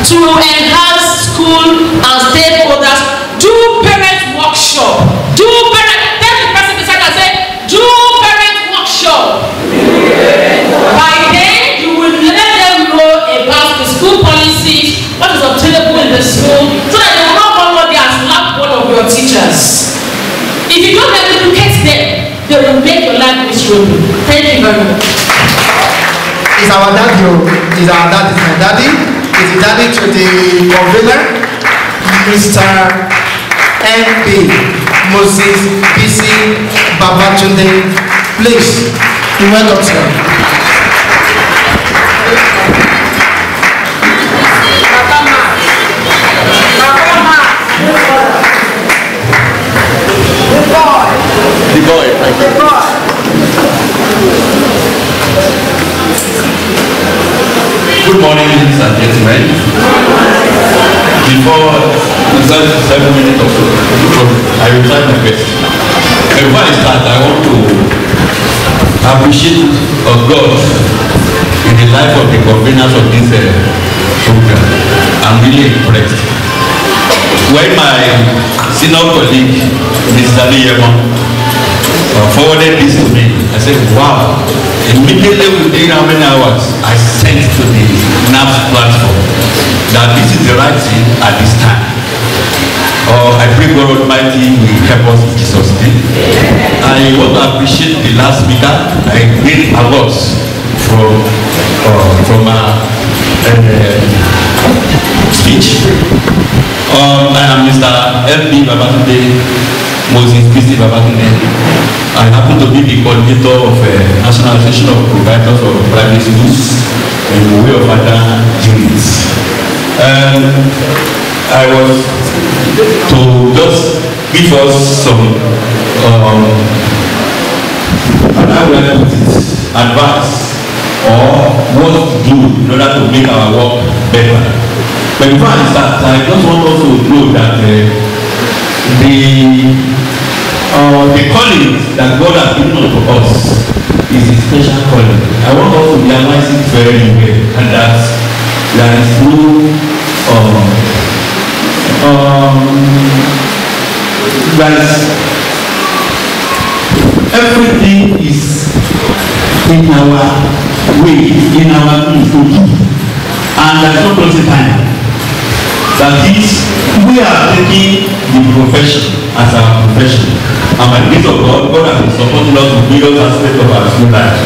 enhance school and stakeholders. Do parent workshop. Do parent. Tell the person beside and say, do parent workshop. By then, you will let them know about the school policies, what is obtainable in the school, so that they will not come one day and slap one of your teachers. If you don't educate them, they will make your life miserable. Thank you very much. It's our daddy. It's our daddy. It's my daddy. It's the daddy to the convener, Mr. M.B. Moses B.C. Babatunde. Please, you welcome, sir. The boy, thank you. Good morning, ladies and gentlemen. Before the 7 minutes or so, I will try my best. Before I start, I want to appreciate of God in the life of the conveners of this program. I'm really impressed. When my senior colleague, Mrs. Adeyemo, forwarded this to me, I said, wow. Immediately within how many hours, I sent to the NAPS platform that this is the right thing at this time. I pray God Almighty will help us in Jesus' name. I want to appreciate the last speaker. I gained a lot from speech. I am Mr. F.B. Babatunde, Mrs. Babatunde. I happen to be the coordinator of National Association of Providers of Private Schools in the way of other units. I was to just give us some advice or what to do in order to make our work better. But before I start, I just want us to know that the calling that God has given unto us is a special calling. I want us to realize it very well, and that there is no everything is in our way, in our means, and there's no closing time. That is, we are taking the profession as our profession, and by the grace of God, God has been supporting us with various aspects of our school life,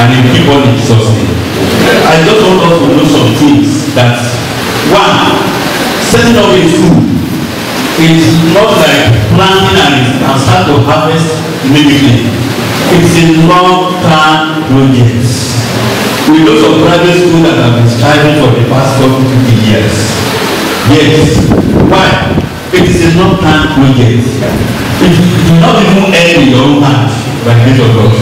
and He keep on in Jesus' name. I just want us to know some things. That one, setting up a school is not like planting and start to harvest immediately. It's a long-term project. We know some private schools that have been striving for the past 40-50 years. Yes. Why? It is a long-term project. It will not even end in your own hand by the grace of God.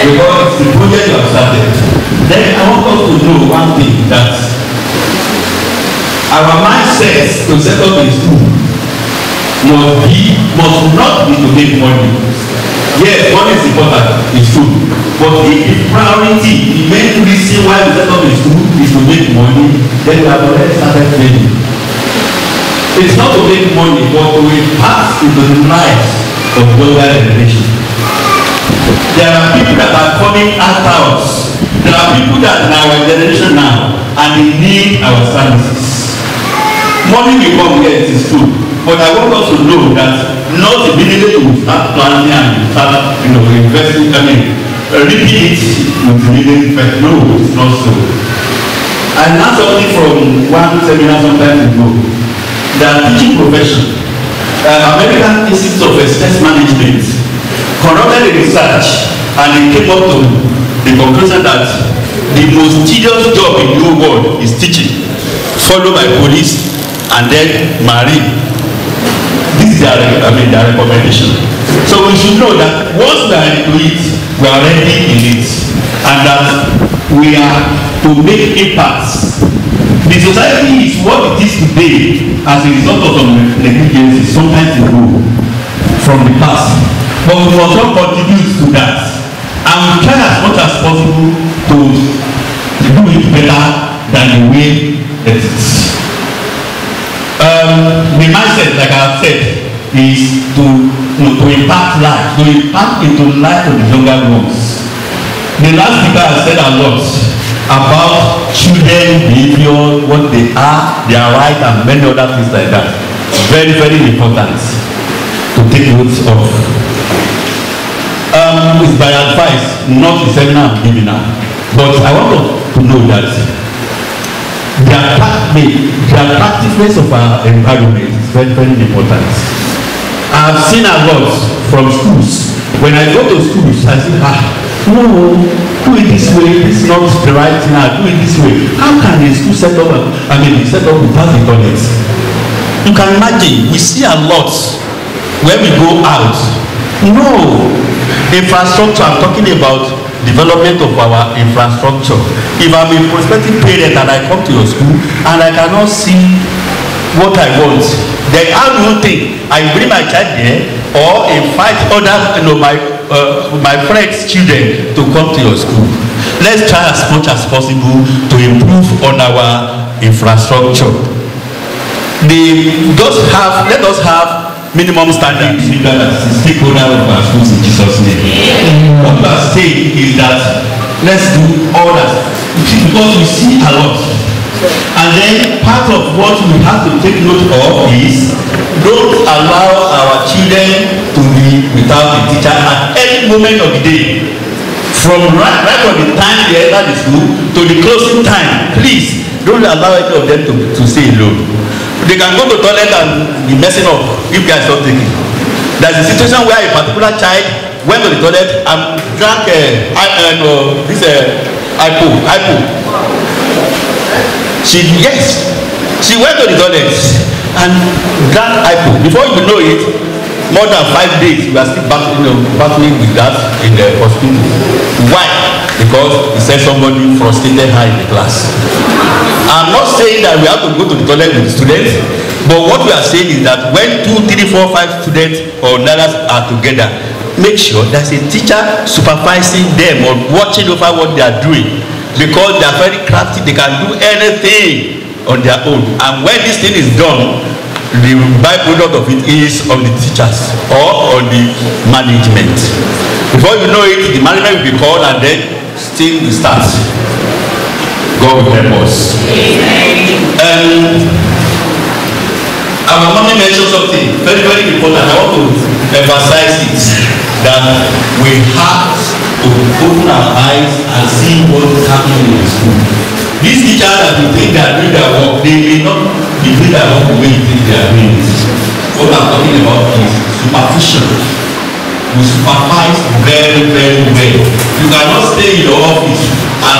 Because it's the project you have started. Then I want us to know one thing, that our mindset to set up a school must not be to make money. Yes, money is important, it's true. But if the priority, the main reason why we set up a school is to make money, then we have already started failing. It's not to make money, but to impact into the lives of younger generation. There are people that are coming after us. There are people that in our generation now, and they need our services. Money will come here, it is true. But I want us to know that not immediately we start planning and start, investing, repeat it with immediate effect. No, it's not so. I learned something from one seminar some time ago. The teaching profession, American Institute of Stress Management, conducted a research and they came up to the conclusion that the most tedious job in the whole world is teaching, followed by police and then marine. This is their recommendation. So we should know that once we are into it, we are already in it, and that we are to make impacts. The society is what it is today as a result of some negligence sometimes ago from the past. But we must not contribute to that, and we try as much as possible to do it better than the way it is. The mindset, like I have said, is to impact life, to impact into life of the younger ones. The last speaker has said a lot about children behavior, what they are, their right, and many other things like that. Very, very important to take note of. It's by advice, not the seminar I'm giving now. But I want to know that the attractiveness of our environment is very, very important. I've seen a lot from schools. When I go to schools, I say, no, do it this way, this is not the right thing, do it this way. How can a school set up without the toilet? You can imagine, we see a lot when we go out. No, infrastructure, I'm talking about development of our infrastructure. If I'm a prospective parent and I come to your school and I cannot see what I want, then how do you think I bring my child there or invite other, my friends' children to come to your school. Let's try as much as possible to improve on our infrastructure. Let us have minimum standards. Stakeholder of our schools in Jesus' name. What we are saying is that let's do all that, because we see a lot. And then part of what we have to take note of is don't allow our children to be without a teacher at any moment of the day. From right from the time they enter the school to the closing time, please don't allow any of them to stay alone. They can go to the toilet and be messing up if they are not taking. There's a situation where a particular child went to the toilet and drank IPO. She went to the toilet and drank IPO. Before you know it, more than 5 days we are still battling with that in the hospital. Why? Because he said somebody frustrated her in the class. I'm not saying that we have to go to the toilet with the students, but what we are saying is that when 2, 3, 4, 5 students or learners are together, make sure there's a teacher supervising them or watching over what they are doing, because they are very crafty. They can do anything on their own, and when this thing is done, the byproduct of it is on the teachers or on the management. Before you know it, the management will be called and then still will start. God will help us. Our mommy mentioned something very, very important. I want to emphasize it, that we have to open our eyes and see what is happening in the school. These teachers that you think they are doing their work, they may not be doing their work the way you think they are doing it. What I'm talking about is supervision. We supervise very, very well. You cannot stay in your office and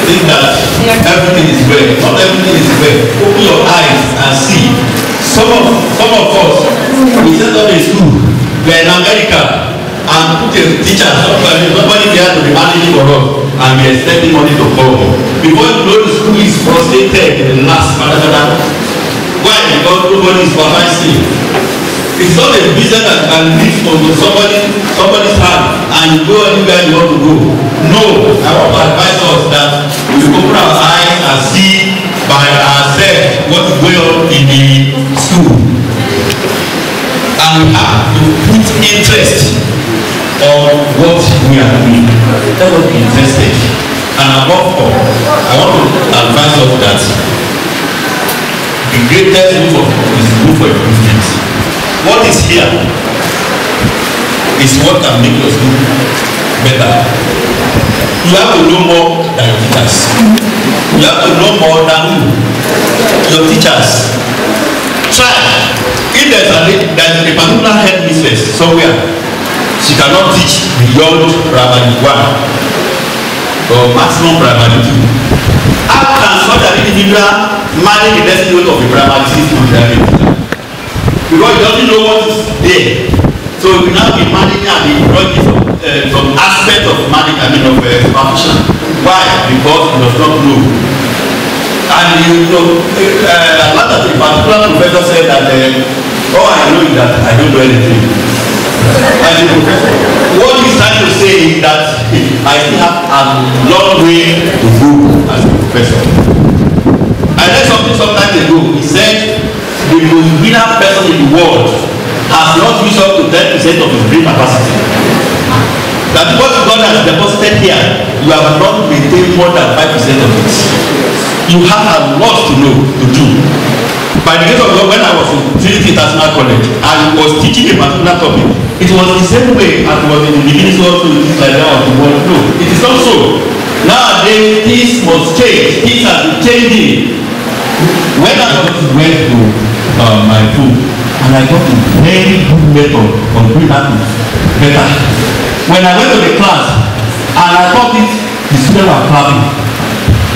think that everything is well. Not everything is well. Open your eyes and see. Some of us, we set up a school. We are in America and put a teacher, somebody there to be managing for us, and we are expecting money to come. Before you know, the school is frustrated in the last management. Why? Because nobody is supervising. It's not a business that can live from somebody's hand and you go anywhere you want to go. No, I want to advise us that we open our eyes and see by ourselves what is going on in the school. And we have to put interest on what we are doing. Let us be interested. And above all, I want to advise us that the greatest move is move for improvement. What is here is what can make your school better. You have to know more than your teachers. You have to know more than who? Your teachers. Try. If there's a particular head mistress somewhere, she cannot teach beyond primary 1 or maximum primary 2. How can such an individual manage the destiny of a primary 6 to graduate? Because he doesn't know what is there. So he will now be managing and be brought some aspect of management of supervision. Why? Because he does not know. And a lot of the particular professor said that all I know is that I don't know anything. And the professor, what he's trying to say is that I still have a long way to go as a professor. I read something sometime ago. He said the most brilliant person in the world has not used up to 10% of his brain capacity. That what God has deposited here, you have not maintained more than 5% of it. You have a lot to know, to do. By the grace of God, when I was in Trinity International College, I was teaching a particular topic. It was the same way as it was in the beginning also like that of the world. No, it is not so. Nowadays, things must change. Things are changing. When I went to my book, and I got a very good method of doing that better. When I went to the class, and I taught it, the students were clapping.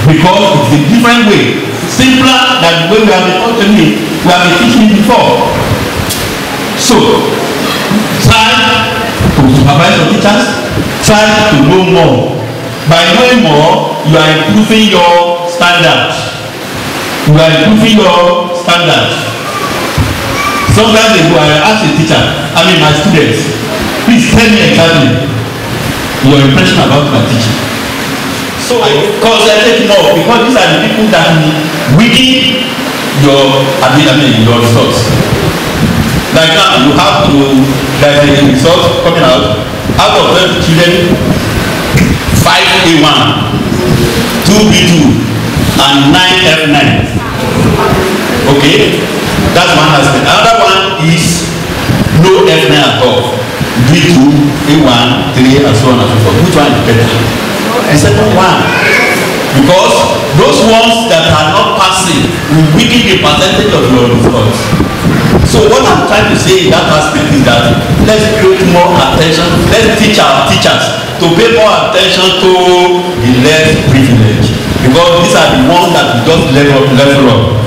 Because it's a different way, simpler than the way we have been teaching before. So, try to supervise your teachers, try to know more. By knowing more, you are improving your standards. You are improving your standards. Sometimes they go, I ask a teacher, my students, please tell me exactly your impression about my teaching. So I concentrate more because these are the people that weaken your your results. Like now, you have to, there's a result coming out of 20 children, 5A1, 2B2, and 9F9. Okay, that's one aspect. Another one is no F9 at all. B2, A1, 3, and so on and so forth. Which one is better? The second one. Because those ones that are not passing will weaken the percentage of your results. So what I'm trying to say in that aspect is that let's create more attention, let's teach our teachers to pay more attention to the less privileged. Because these are the ones that we just level up.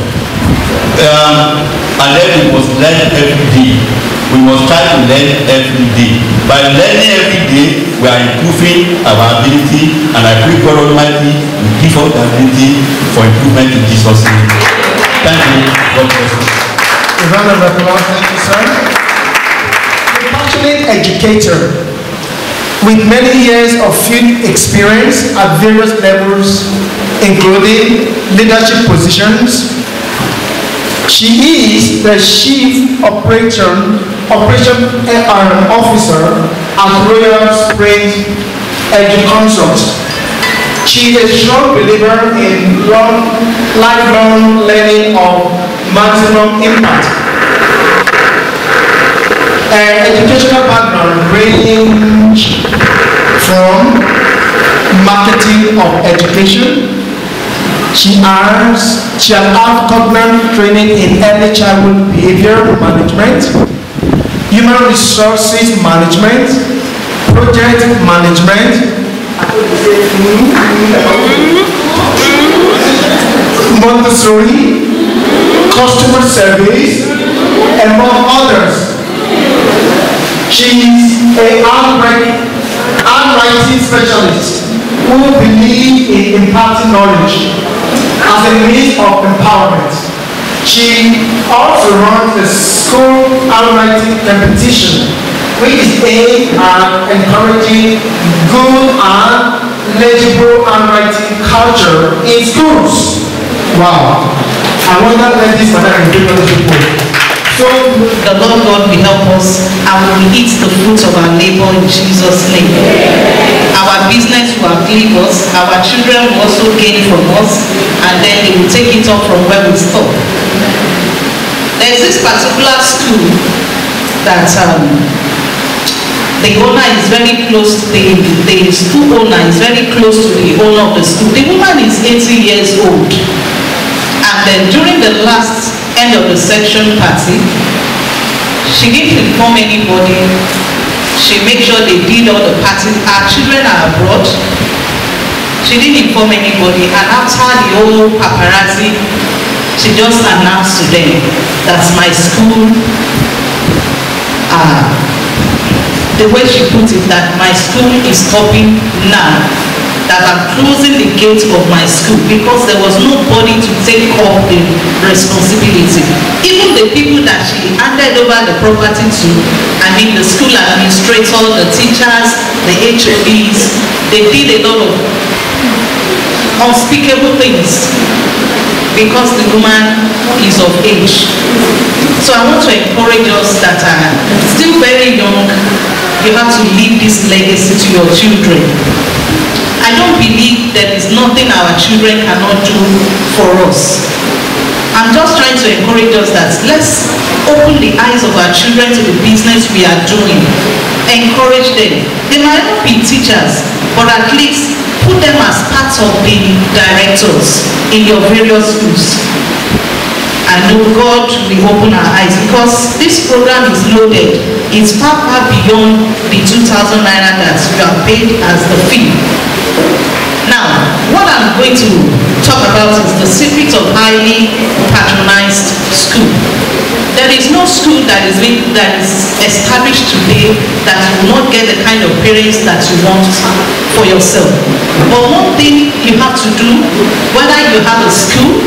And then we must learn every day. We must try to learn every day. By learning every day, we are improving our ability, and I pray God Almighty will give us the ability for improvement in Jesus' name. Thank you. God bless you. A round of applause. Thank you, sir. A passionate educator with many years of field experience at various levels, including leadership positions. She is the Chief Operation Officer at Royal Springs Edu-Consult. She is a strong believer in lifelong learning of maximum impact. Her educational background ranges from marketing of education. She has cognate training in early childhood behavior management, human resources management, project management, Montessori, customer service, and more others. She is a handwriting specialist who believes in imparting knowledge as a means of empowerment. She also runs a school handwriting competition, which is aimed at encouraging good and legible handwriting culture in schools. Wow. I wonder where this man can bring other people. So the Lord God will help us and we will eat the fruits of our labor in Jesus' name. Our business will outlive us, our children will also gain from us, and then they will take it up from where we stop. There's this particular school that the owner is very close to the school owner is very close to the owner of the school. The woman is 80 years old. And then during the last end of the section party, she didn't inform anybody. She made sure they did all the parties. Our children are abroad. She didn't inform anybody. And after the whole paparazzi, she just announced to them that my school, the way she put it, that my school is stopping now. That I'm closing the gate of my school because there was nobody to take up the responsibility. Even the people that she handed over the property to, the school administrator, the teachers, the HODs, they did a lot of unspeakable things because the woman is of age. So I want to encourage us that are still very young, you have to leave this legacy to your children. I don't believe there is nothing our children cannot do for us. I'm just trying to encourage us that let's open the eyes of our children to the business we are doing. Encourage them. They might not be teachers, but at least put them as part of the directors in your various schools. I know God will open our eyes because this program is loaded. It's far beyond the 2,000 naira that you are paid as the fee. Now, what I'm I'm going to talk about is the secret of highly patronized school. There is no school that is established today that will not get the kind of parents that you want for yourself. But one thing you have to do, whether you have a school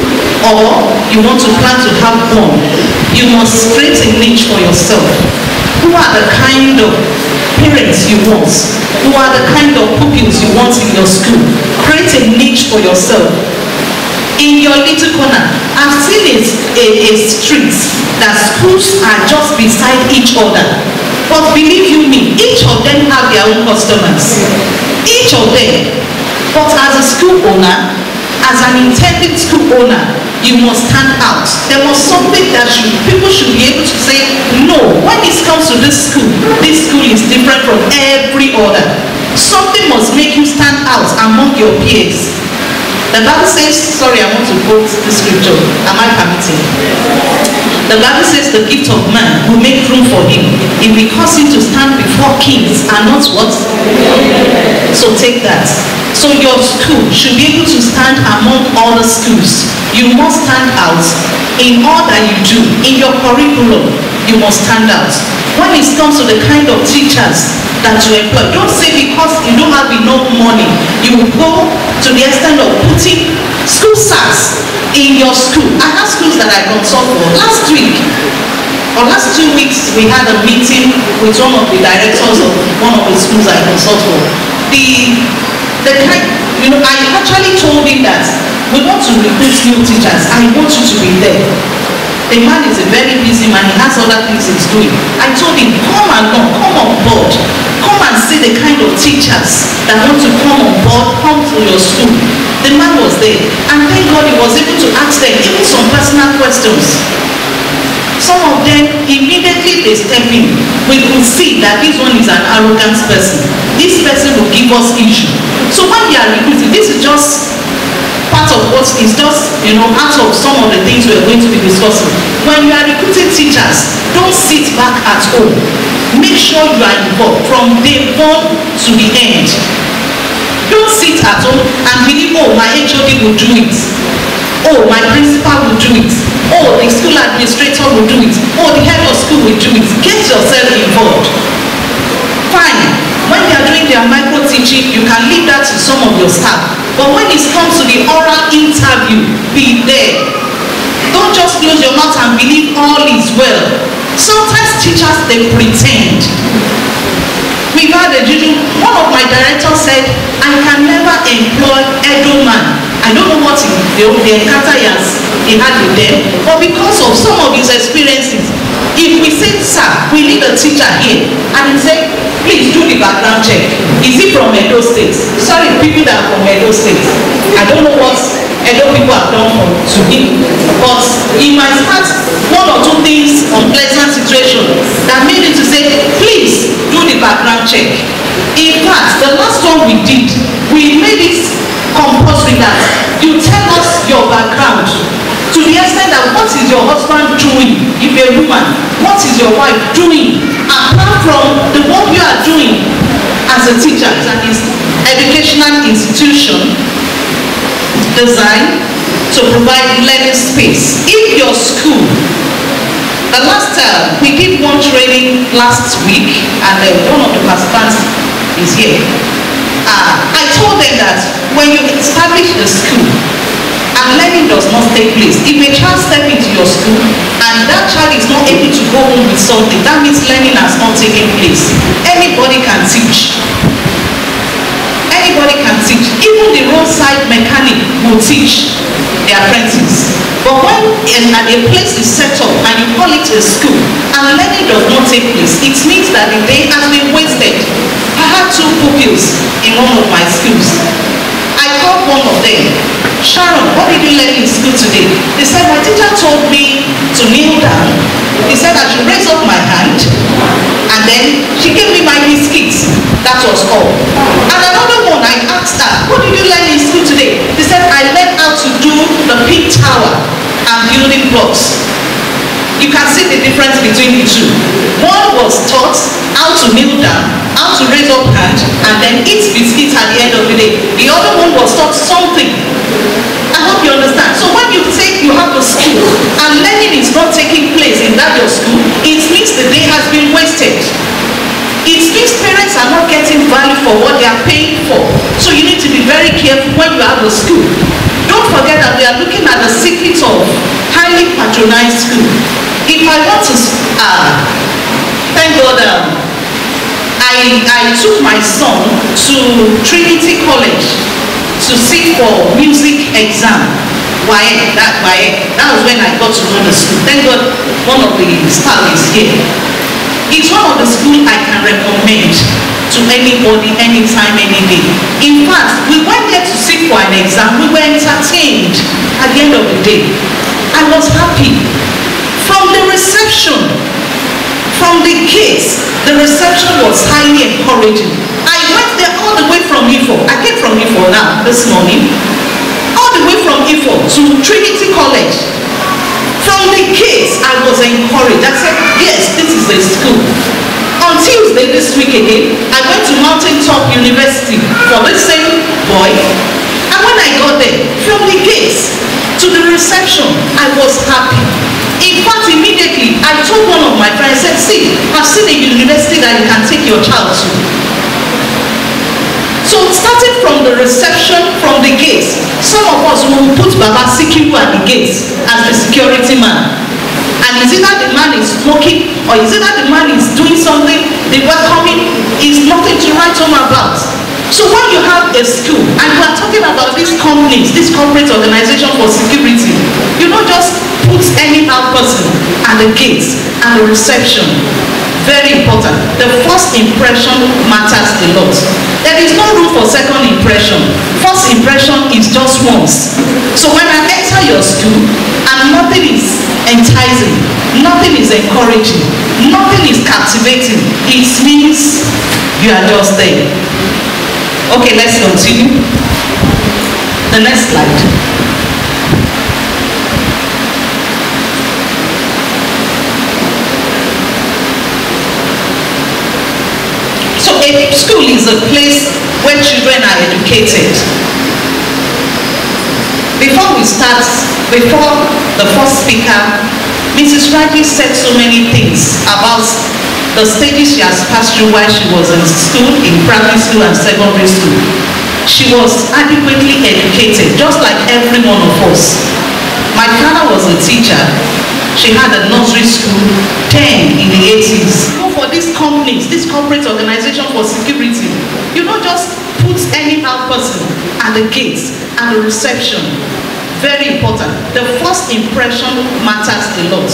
or you want to plan to have one, you must create a niche for yourself. Who are the kind of parents you want? Who are the kind of pupils you want in your school? Create a niche for yourself. In your little corner, I've seen a street that schools are just beside each other. But believe you me, each of them have their own customers. Each of them. But as a school owner, as an intended school owner, you must stand out. There was something that people should be able to say, no, when it comes to this school is different from every other. Something must make you stand out among your peers. The Bible says, sorry, I want to quote the scripture. Am I permitting? The Bible says the gift of man will make room for him. It will cause him to stand before kings and not what? So take that. So your school should be able to stand among other schools. You must stand out in all that you do. In your curriculum, you must stand out. When it comes to the kind of teachers that you employ, don't say because you don't have enough money, you will go to the extent of putting school sacks in your school. I have schools that I consult for. Last week, or last 2 weeks, we had a meeting with one of the directors of one of the schools I consult for. I actually told him that we want to recruit new teachers. I want you to be there. The man is a very busy man. He has other things he's doing. I told him, come on board. Come and see the kind of teachers that want to come on board, come to your school. The man was there. And thank God he was able to ask them even some personal questions. Some of them, immediately they step in. We could see that this one is an arrogant person. This person will give us issue. So when you are recruiting, this is just part of what is just, out of some of the things we are going to be discussing. When you are recruiting teachers, don't sit back at home. Make sure you are involved from day one to the end. Don't sit at home and believe, oh, my HOD will do it. Oh, my principal will do it. Oh, the school administrator will do it. Oh, the head of school will do it. Get yourself involved. Fine. When they are doing their micro teaching, you can leave that to some of your staff. But when it comes to the oral interview, be there. Don't just close your mouth and believe all is well. Sometimes teachers, they pretend. We've had a judgment. One of my directors said, I can never employ Edo man. I don't know what the encounter he had with them, but because of some of his experiences, if we say, sir, we need a teacher here, and he said, please do the background check. Is he from Edo State? Sorry, people that are from Edo State. I don't know what Edo people have done to him, but he might start one or two things, unpleasant situation that made him to say, please do the background check. In fact, the last one we did, we made it compulsory that you tell us your background to the extent that what is your husband doing if a woman, what is your wife doing apart from the work you are doing as a teacher. It's an educational institution designed to provide learning space. If your school, the last time we did one training last week and one of the participants is here. I told them that when you establish a school and learning does not take place, if a child steps into your school and that child is not able to go home with something, that means learning has not taken place. Anybody can teach. Anybody can teach. Even the roadside mechanic will teach their apprentice. But when a place is set up and you call it a school and learning does not take place, it means that the day has been wasted. I had 2 pupils in one of my schools. I called one of them, Sharon, what did you learn in school today? They said, my teacher told me to kneel down. He said I should raise up my hand, and then she gave me my biscuits. That was all. And another one, I asked her, what did you learn in school today? They said, I learned how to do the pin tower and building blocks. You can see the difference between the two. One was taught how to kneel down, how to raise up hand and then eat biscuits at the end of the day. The other one was taught something. I hope you understand. So when you have a school and learning is not taking place in that your school, it means the day has been wasted. It means parents are not getting value for what they are paying for. So you need to be very careful when you have a school. Don't forget that we are looking at the secrets of highly patronized school. If I want to, thank God, I took my son to Trinity College to sit for music exam. That was when I got to know the school. Thank God, one of the staff is here. It's one of the schools I can recommend to anybody, anytime, any day. In fact, we went there to sit for an exam. We were entertained at the end of the day. I was happy. From the reception, from the kids, the reception was highly encouraging. I went there all the way from Ifo. I came from Ifo now, this morning. All the way from Ifo to Trinity College. From the kids, I was encouraged. I said, yes, this is a school. On Tuesday this week again, I went to Mountain Top University for the same boy. And when I got there, from the gates to the reception, I was happy. In fact, immediately, I told one of my friends, I said, see, I've seen a university that you can take your child to. So starting from the reception, from the gates, some of us will put Baba Sikiru at the gates as the security man. And is it that the man is smoking, or is it that the man is doing something, the welcoming is nothing to write home about. So when you have a school, and we are talking about these companies, this corporate organization for security, you don't just put any person at the gates and the reception. Very important. The first impression matters a lot. There is no room for second impression. First impression is just once. So when I enter your school and nothing is enticing, nothing is encouraging, nothing is captivating, it means you are just there. Okay, let's continue. The next slide. So a school is a place where children are educated. Before we start, before the first speaker, Mrs. Raji said so many things about the stages she has passed through while she was in school, in primary school and secondary school. She was adequately educated, just like every one of us. My father was a teacher. She had a nursery school, 10 in the 80s. For these companies, this corporate organization for security, you don't just put any person at the gates and the reception. Very important. The first impression matters a lot.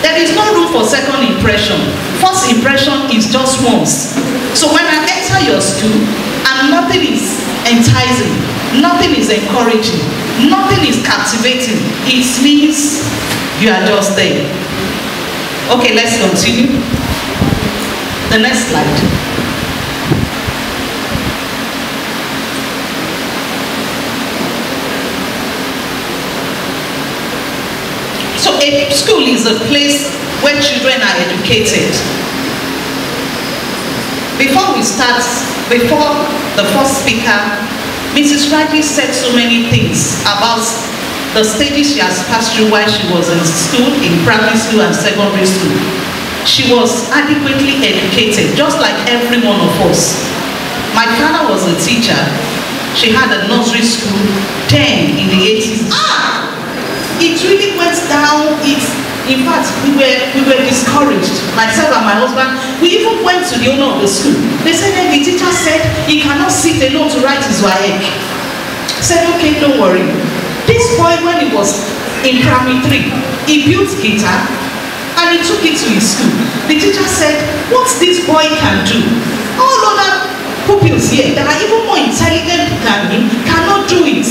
There is no room for second impression. First impression is just once. So when I enter your school and nothing is enticing, nothing is encouraging, nothing is captivating, it means you are just there. Okay, let's continue. The next slide. So a school is a place where children are educated. Before we start, before the first speaker, Mrs. Raji said so many things about the stages she has passed through while she was in school, in primary school and secondary school. She was adequately educated, just like every one of us. My father was a teacher. She had a nursery school, 10 in the 80s. It really went down. In fact, we were discouraged. Myself and my husband, we even went to the owner of the school. They said that the teacher said he cannot sit alone to write his WAEC. I said, okay, don't worry. This boy, when he was in primary 3, he built guitar and he took it to his school. The teacher said, what this boy can do, all other pupils here that are even more intelligent than him cannot do it.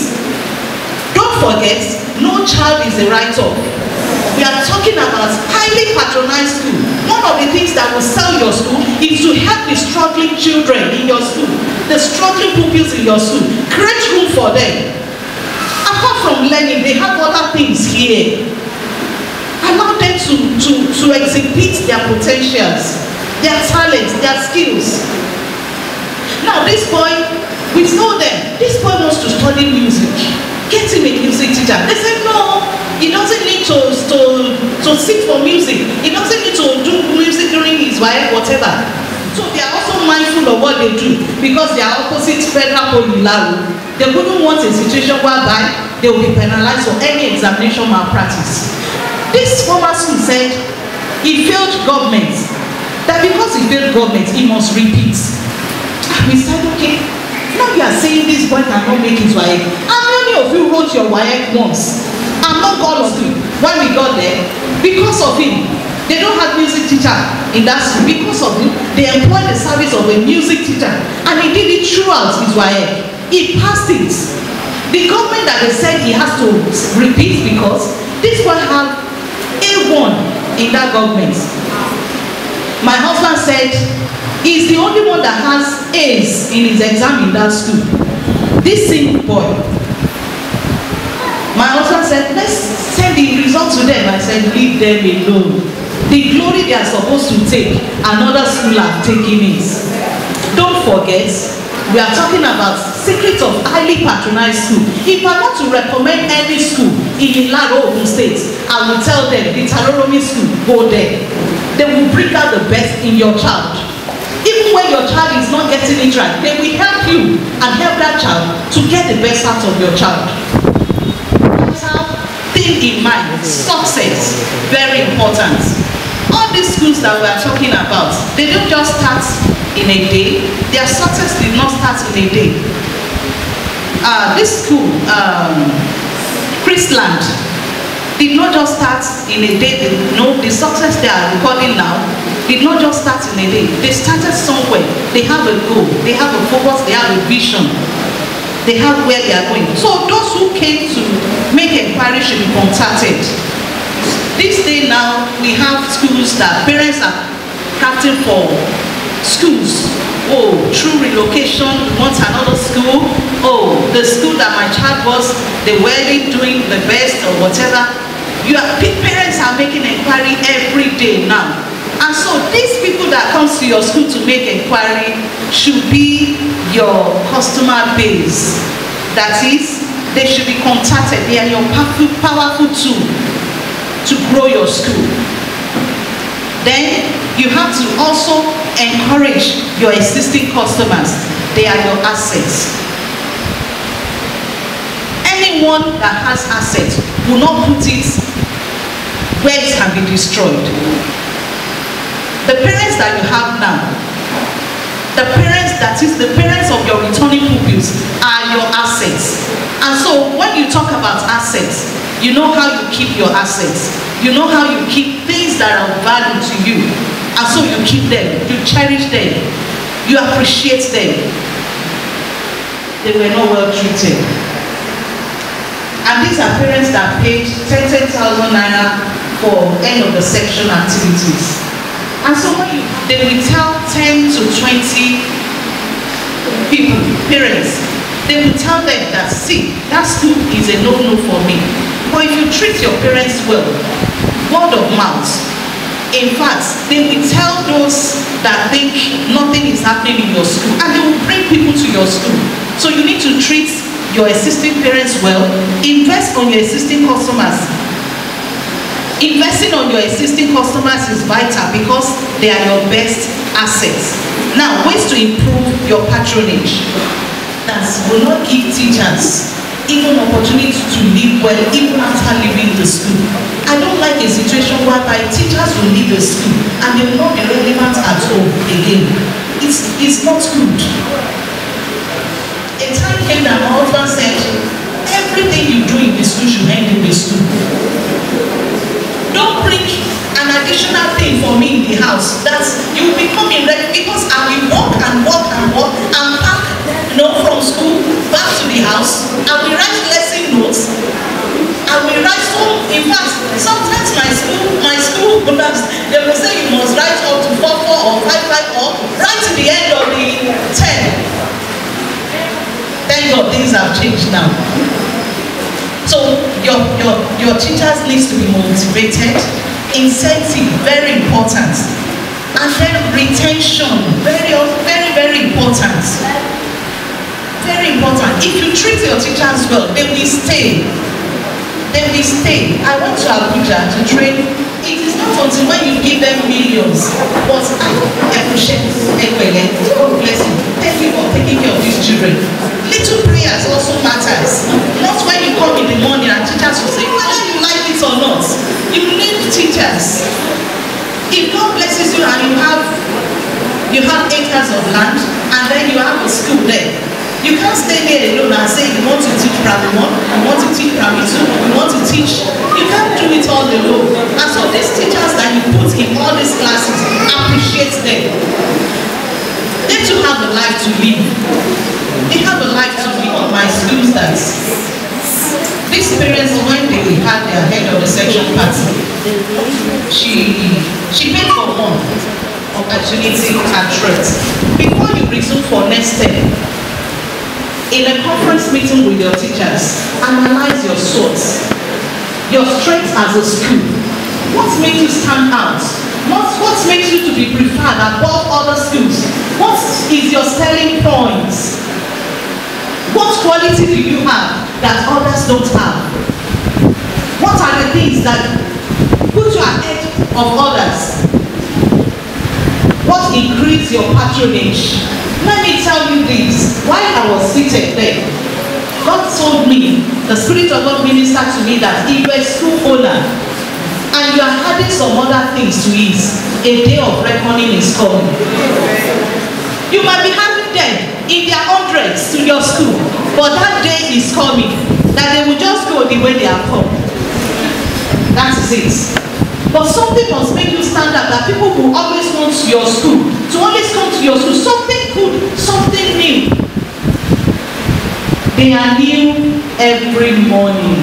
Don't forget, no child is a write-off. We are talking about highly patronized school. One of the things that will sell your school is to help the struggling children in your school, the struggling pupils in your school. Create room for them. Apart from learning, they have other things here. Allow them to exhibit their potentials, their talents, their skills. Now this boy, we told them, this boy wants to study music. Get him a music teacher. They said no, he doesn't need to sit for music. He doesn't need to do music during his wife, whatever. So they are also mindful of what they do because they are opposite federal police. They wouldn't want a situation whereby they will be penalized for any examination malpractice. This former school said he failed government. That because he failed government, he must repeat. We said, okay, now you are saying this boy cannot make his WAEC. How many of you wrote your WAEC once? Among all of you, when we got there, because of him, they don't have music teacher in that school. Because of him, they employed the service of a music teacher, and he did it throughout his WAEC. He passed it. The government that they said he has to repeat because this boy had A1 in that government. My husband said he's the only one that has A's in his exam in that school. This same boy. My husband said, let's send the results to them. I said, leave them alone. The glory they are supposed to take, another school have taken it. Don't forget, we are talking about secrets of highly patronized school. If I want to recommend any school in Ilaro, Ogun State, I will tell them the Taroromi school, go there. They will bring out the best in your child. Even when your child is not getting it right, they will help you and help that child to get the best out of your child. Thing in mind, success, very important. All these schools that we are talking about, they don't just start in a day. Their success did not start in a day. This school, Christland, did not just start in a day. The success they are recording now did not just start in a day. They started somewhere. They have a goal. They have a focus. They have a vision. They have where they are going. So those who came to make inquiry should be contacted. This day now, we have schools that parents are crafting for schools. Oh, through relocation, want another school. Oh, the school that my child was, they weren't doing the best or whatever. Parents are making inquiry every day now. And so these people that comes to your school to make inquiry should be your customer base. That is, they should be contacted. They are your powerful tool to grow your school. Then you have to also encourage your existing customers. They are your assets. Anyone that has assets will not put it where it can be destroyed. The parents that you have now, the parents of your returning pupils are your assets. And so when you talk about assets, you know how you keep your assets. You know how you keep things that are of value to you. And so you keep them, you cherish them, you appreciate them. They were not well treated. And these are parents that paid 10,000 naira for end of the section activities. And so when they will tell 10 to 20 people, parents, they will tell them that, see, that school is a no-no for me. But if you treat your parents well, word of mouth, in fact, they will tell those that think nothing is happening in your school, and they will bring people to your school. So you need to treat your existing parents well, invest on your existing customers. Investing on your existing customers is vital because they are your best assets. Now, ways to improve your patronage. That will not give teachers even opportunity to live well even after leaving the school. I don't like a situation whereby teachers will leave the school and they will not be relevant at all again. It's not good. A time came that my husband said, everything you do in the school should end in the school. Don't bring an additional thing for me in the house that you will become irregular, because I will walk and pack, from school back to the house. I will write lesson notes. I will write home. In fact, sometimes my school they will say you must write up to 4 or 5 or right to the end of the term. Thank God things have changed now. So your teachers needs to be motivated. Incentive, very important. And then retention, very, very, very important. important. Very important. If you treat your teachers well, they will stay. They will stay. I went to Abuja to train. It is not until when you give them millions. But I appreciate Ekwueme. God bless you. Thank you for taking care of these children. Little prayers also matters. Not when you come in the morning and teachers will say, whether you like it or not, you need teachers. If God blesses you and you have acres of land and then you have a school there, you can't stay there alone and say you want to teach primary 1, you want to teach primary 2, you want to teach. You can't do it all alone. And so these teachers that you put in all these classes, appreciate them. They too have a life to live. They have a life to live. On my schools that these parents, when they had their head of the section party, she paid for one opportunity and threat. Before you resume for next step, in a conference meeting with your teachers, analyze your source, your strengths as a school. What makes you stand out? What makes you to be preferred above other schools? What is your selling points? What quality do you have that others don't have? What are the things that put you ahead of others? What increase your patronage? Let me tell you this. While I was seated there, God told me, the Spirit of God ministered to me that if you're a school owner and you are adding some other things to it, a day of reckoning is coming. You might be having them in their hundreds to your school, but that day is coming that they will just go the way they have come. That is it. But something must make you stand out, that people will always want your school, to always come to your school. Something good, something new. They are new every morning.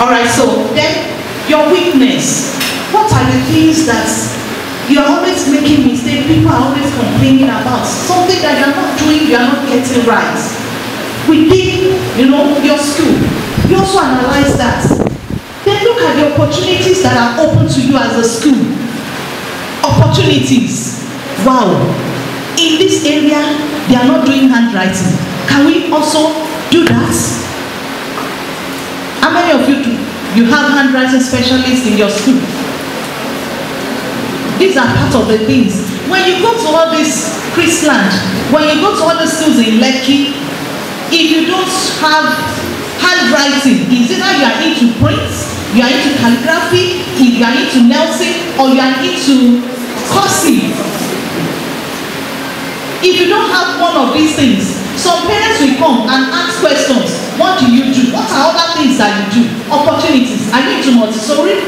Alright, so then your weakness. What are the things that you are always making mistakes, people are always complaining about? Something that you are not doing, you are not getting right. Within, your school. You also analyze that. Then look at the opportunities that are open to you as a school. Opportunities. Wow. In this area, they are not doing handwriting. Can we also do that? How many of you have handwriting specialists in your school? These are part of the things. When you go to all this Chrisland, when you go to all the schools in Lekki, if you don't have handwriting, is either you are into print, you are into calligraphy, you are into Nelson, or you are into cursive. If you don't have one of these things, some parents will come and ask questions. What do you do? What are other things that you do? Opportunities. Are you into Montessori?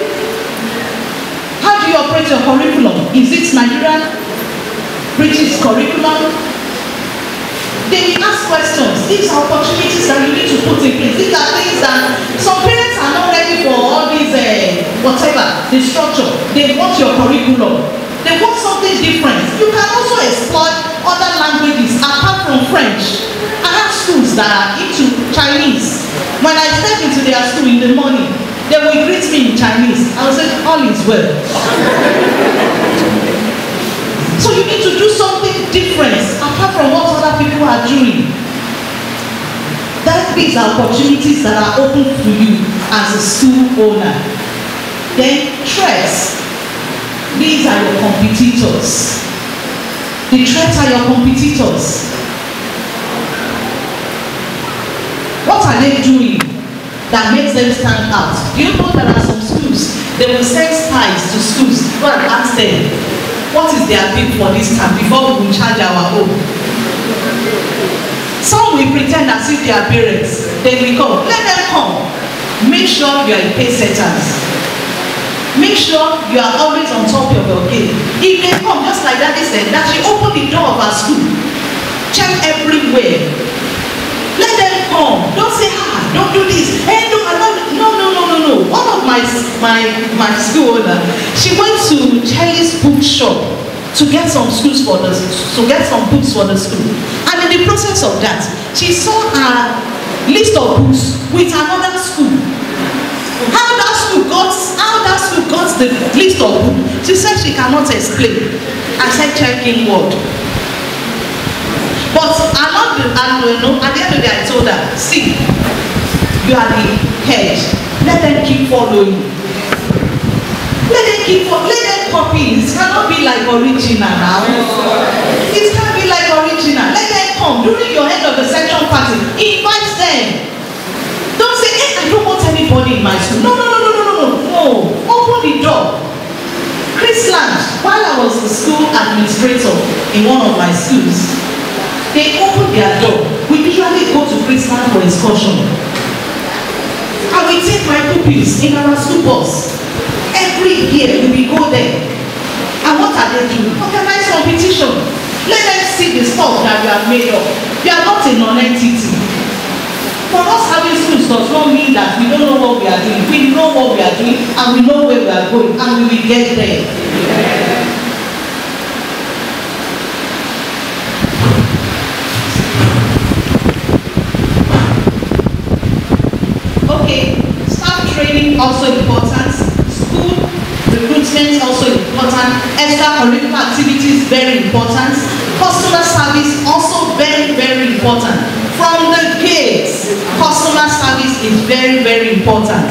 How do you operate your curriculum? Is it Nigerian, British curriculum? They will ask questions. These are opportunities that you need to put in place. These are things that some parents are not ready for all these, whatever, the structure. They want your curriculum. They want something different. You can also explore other languages apart from French. I have schools that are into Chinese. When I step into their school in the morning, they will greet me in Chinese. I will say, all is well. So you need to do something different apart from what other people are doing. These are opportunities that are open to you as a school owner. Then threats. These are your competitors. The threats are your competitors. What are they doing that makes them stand out? Do you know there are some schools, they will send spies to schools, go and ask them, what is their bid for this time before we will charge our own? Some will pretend as if they are parents. They will come. Let them come. Make sure you are a pace setters. Make sure you are always on top of your game. If they come, just like Daddy said, that she opened the door of her school. Check everywhere. Let them come. Don't say, don't do this. Hey, no. One of my school owner, she went to Charlie's bookshop to get some books for the school. And in the process of that, she saw a list of books with another school. How that school got the list of books, she said she cannot explain. I said checking word. But at the end of the day, I told her, see, you are the head. Let them keep following. Let them copy. It cannot be like original now. It can't be like original. Let them come during your end of the section party. Invite them. Don't say, hey, I don't want anybody in my school. No. Open the door. Chrisland, while I was the school administrator in one of my schools, they opened their door. We usually go to Chrisland for excursion. And we take my pupils in our school bus. Every year we go there. And what are they doing? Organize competition. Let them see the stuff that we have made up. We are not a non-entity. For us having schools does not mean that we don't know what we are doing. We know what we are doing and we know where we are going and we will get there. Okay, staff training also important. School recruitment also important. Extracurricular activities very important. Customer service also very, very important. From the gates, customer service is very, very important.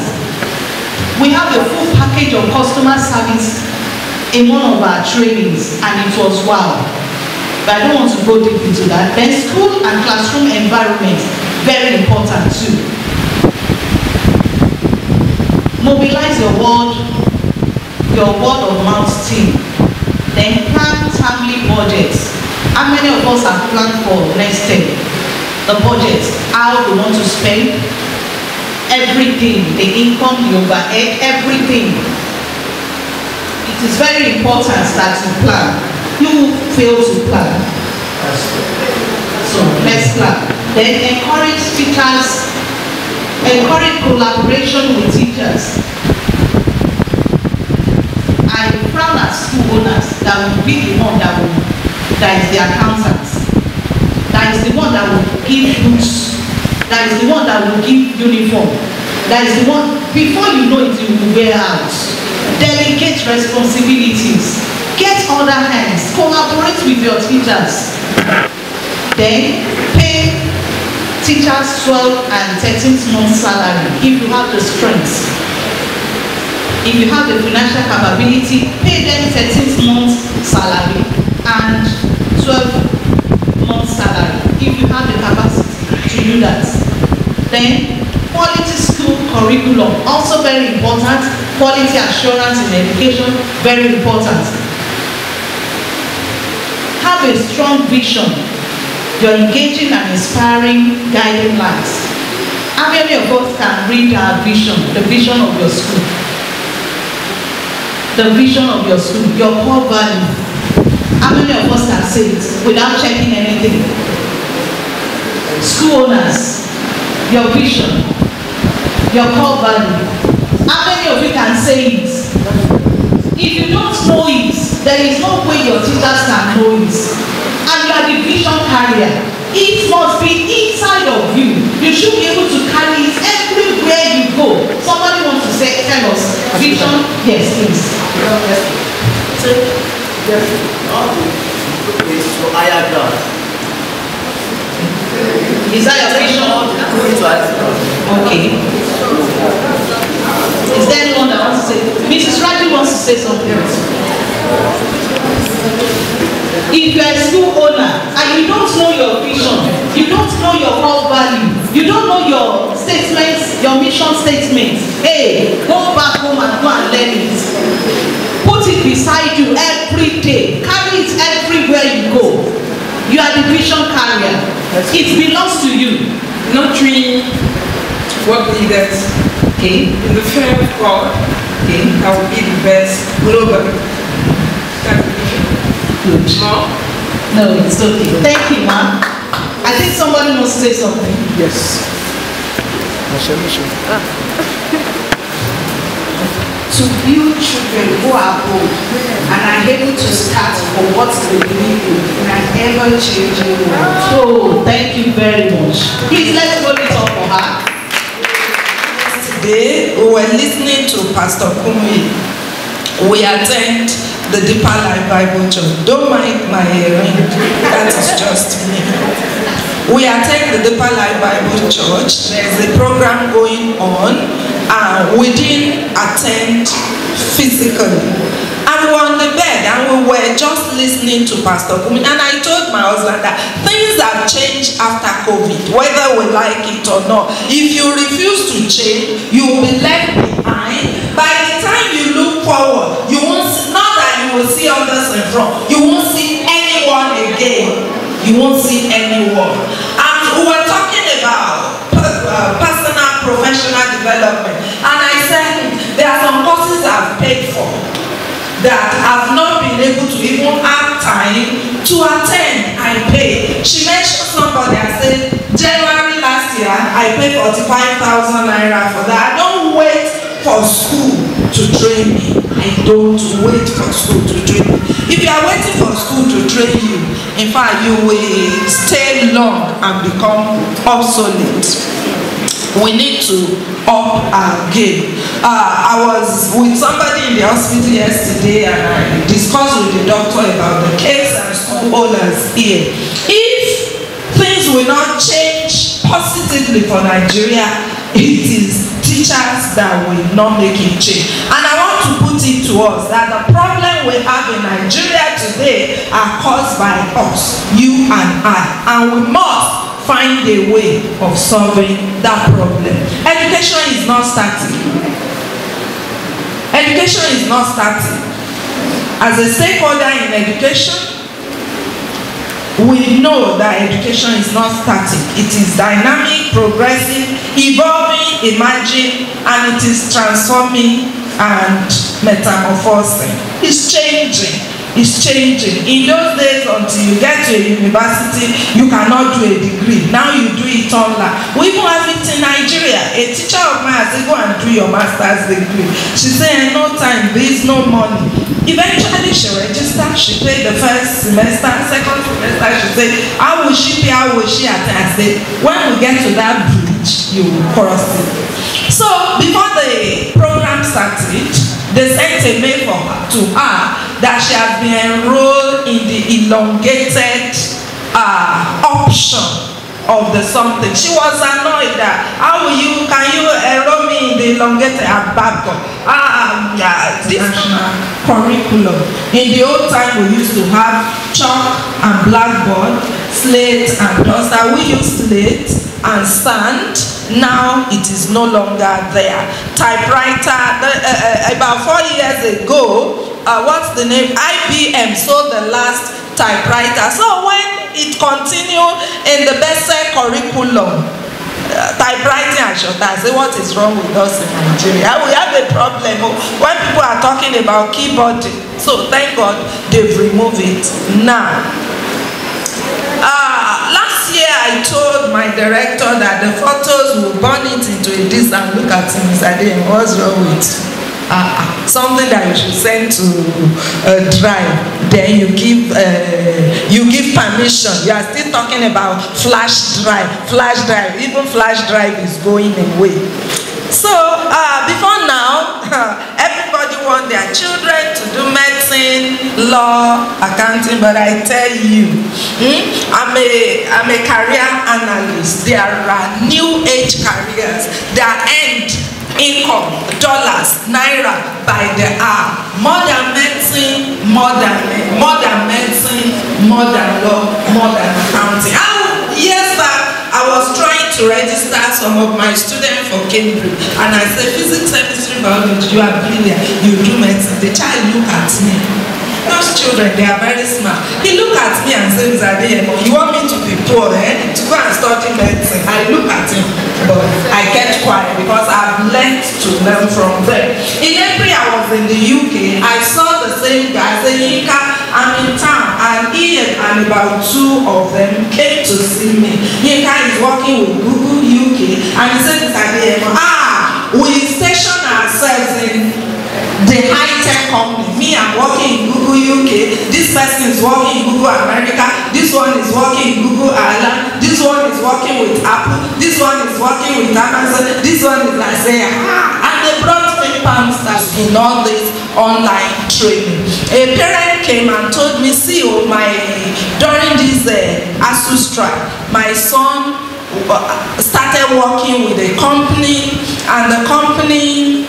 We have a full package of customer service in one of our trainings and it was wow. But I don't want to go deep into that. Then school and classroom environment, very important too. Mobilize your word of mouth team. Then plan family budgets. How many of us have planned for next term? The budget, how we want to spend everything, the income, the overhead, everything. It is very important that you plan. You fail to plan. So let's plan. Then encourage teachers, encourage collaboration with teachers. I frown at school owners that will be the one that is the accountants. That is the one that will give books. That is the one that will give uniform. That is the one, before you know it, you will wear out. Delegate responsibilities. Get other hands. Collaborate with your teachers. Then pay teachers 12 and 13 months salary if you have the strength. If you have the financial capability, pay them 13 months salary and 12 months salary if you have the capacity to do that. Then quality school curriculum, also very important. Quality assurance in education, very important. Have a strong vision. You're engaging and inspiring guiding lights. How many of us can read our vision, the vision of your school? The vision of your school, your core value. How many of us can say it without checking anything? School owners, your vision, your core value. How many of you can say it? If you don't know it, there is no way your teachers can know it. And you are the vision carrier. It must be inside of you. You should be able to carry it everywhere you go. Somebody wants to say, tell us, vision? Yes, please. So, all the is to higher ground. Is that your vision? Okay. Is there anyone that wants to say? Mrs. Raji wants to say something else. If you are a school owner and you don't know your vision, you don't know your core value, you don't know your statements, your mission statements, hey, go back home and go and learn it. Put it beside you every day. Carry it everywhere you go. You are the vision carrier. It belongs to you. Nurturing work leaders, Okay. in the fear of God, Okay. that will be the best globally. That's the vision. Good. No? No, it's okay. Thank you, ma'am. I think somebody wants to say something. Yes. To build children who are bold and are able to start for what they believe in an ever-changing world. Oh, thank you very much. Please, let's hold it up for her. Yesterday, we were listening to Pastor Kumi. We attend the Deeper Life Bible Church. Don't mind my ring, that is just me. We attend the Deeper Life Bible Church. There's a program going on. We didn't attend physically. And we were on the bed and we were just listening to Pastor Kumi. And I told my husband that things have changed after COVID, whether we like it or not. If you refuse to change, you will be left behind. By the time you look forward, you won't see, not that you will see others in front, you won't see anyone again. You won't see anyone. And we were talking about personal, professional development. And I said, there are some courses I've paid for that I've not been able to even have time to attend. I paid. She mentioned somebody, I said, January last year, I paid 45,000 naira for that. I don't wait for school to train me. I don't wait for school to train me. If you are waiting for school to train you, in fact, you will stay long and become obsolete. We need to up our game. I was with somebody in the hospital yesterday and I discussed with the doctor about the case and school owners here. If things will not change positively for Nigeria, it is teachers that will not make it change. And I want to put it to us that the problem we have in Nigeria today are caused by us, you and I, and we must find a way of solving that problem. Education is not static. Education is not static. As a stakeholder in education, we know that education is not static. It is dynamic, progressive, evolving, emerging, and it is transforming and metamorphosing. It's changing. It's changing. In those days, until you get to a university, you cannot do a degree. Now you do it online. We even have it in Nigeria. A teacher of mine said, go and do your master's degree. She said, no time, there is no money. Eventually, she registered. She paid the first semester, second semester. She said, how will she pay? How will she attend? I said, when we get to that bridge, you will cross it. So, before the program started, they sent a mail to her that she has been enrolled in the elongated option of the something. She was annoyed that, can you enroll me in the elongated this curriculum. In the old time, we used to have chalk and blackboard, slate and duster. We use slate and sand. Now it is no longer there. Typewriter, about 4 years ago, what's the name? IBM sold the last typewriter. So when it continued in the best curriculum, typewriting and shorter, I say, what is wrong with us in Nigeria? We have a problem when people are talking about keyboarding. So thank God they've removed it now. Last year I told my director that the photos will burn it into a disk and look at him. He said, what's wrong with something that you should send to drive? Then you give permission. You are still talking about flash drive. Flash drive, even flash drive is going away. So before now, everybody wants their children to do medicine, law, accounting, but I tell you, I'm a career analyst. There are new age careers that end income, dollars, naira by the hour. Modern medicine, modern medicine, modern law, modern accounting. Years back, I was trying to register some of my students for Cambridge, and I said, physics, chemistry, biology, you are brilliant, you do medicine. The child looked at me. Those children, they are very smart. He looked at me and said, Adeyemo, you want me to be poor, to go and study medicine? I look at him, but I kept quiet because I've learned to learn from them. In April, I was in the UK. I saw the same guy. I said, Yinka, I'm in town. And he and about 2 of them came to see me. Yinka is working with Google UK. And he said, Adeyemo, we station ourselves in the high-tech company. Me, I'm working in Google UK. This person is working in Google America. This one is working in Google Ireland. This one is working with Apple. This one is working with Amazon. This one is like saying, and they brought me doing masters in all this online training. A parent came and told me, see, during this ASU strike, my son started working with a company, and the company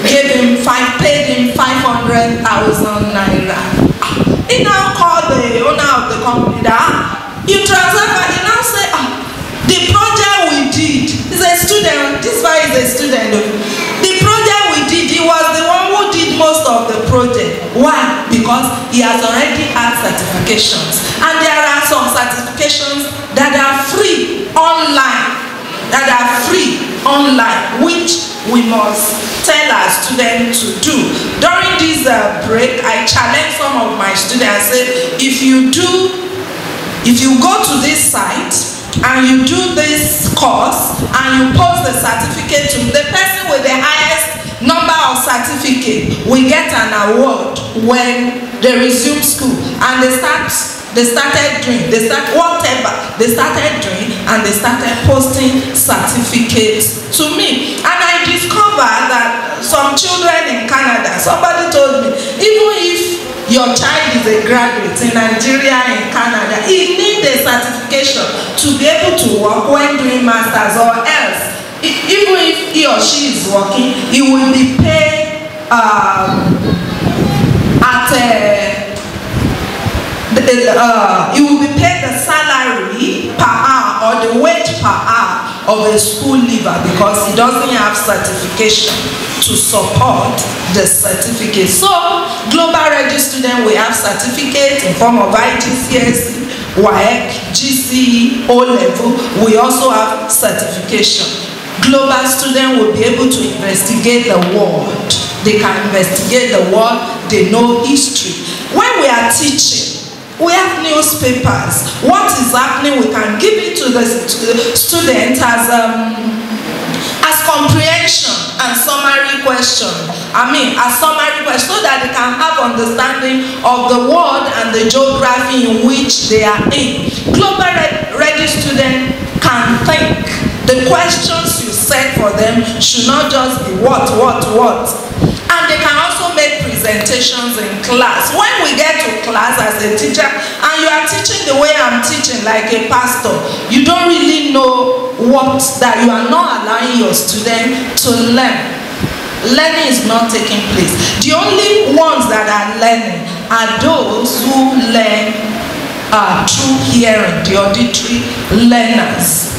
paid him 500,000 naira. He now called the owner of the company that you transfer. He now said, the project we did, he's a student, this guy is a student. The project we did, he was the one who did most of the project. Why? Because he has already had certifications. And there are some certifications that are free online. Which we must tell our students to do. During this break, I challenge some of my students. I said, if you go to this site and you do this course and you post the certificate to the person with the highest number of certificate, we get an award when they resume school. And they started doing and they started posting certificates to me. And I discovered that some children in Canada, somebody told me, even if your child is a graduate in Nigeria and Canada, he needs a certification to be able to work when doing masters, or else, even if he or she is working, he will be paid he will be paid the salary per hour or the wage per hour of a school leaver, because he doesn't have certification to support the certificate. So, Global Ready student, we have certificates in form of IGCSE, WAEC, GCE, O-level. We also have certification. Global student will be able to investigate the world. They can investigate the world. They know history. When we are teaching, we have newspapers. What is happening, we can give it to the student as comprehension and summary question. So that they can have understanding of the world and the geography in which they are in. Global Ready student can think. The questions you set for them should not just be what. And they can also make presentations in class. When we get to class as a teacher, and you are teaching the way I'm teaching, like a pastor, you don't really know that you are not allowing your student to learn. Learning is not taking place. The only ones that are learning are those who learn through hearing, the auditory learners.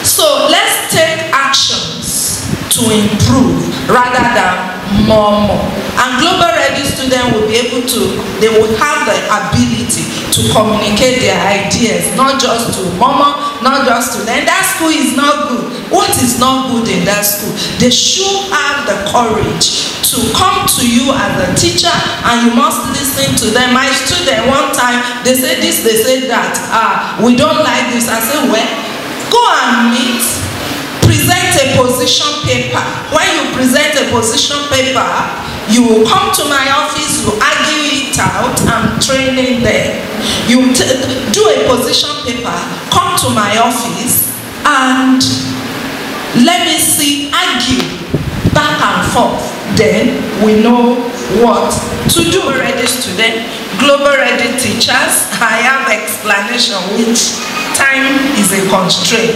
So let's take actions to improve rather than more. And Global Ready students will be able to, they will have the ability to communicate their ideas, not just to mama, not just to them. That school is not good. What is not good in that school? They should have the courage to come to you as a teacher, and you must listen to them. My student, one time, they said this, they said that, we don't like this. I said, well, go and meet. Present a position paper. When you present a position paper, you will come to my office, you argue it out. I'm training there. You do a position paper, come to my office, and let me see, argue back and forth. Then we know what to do. Ready student, Global Ready teachers, I have explanation, which time is a constraint.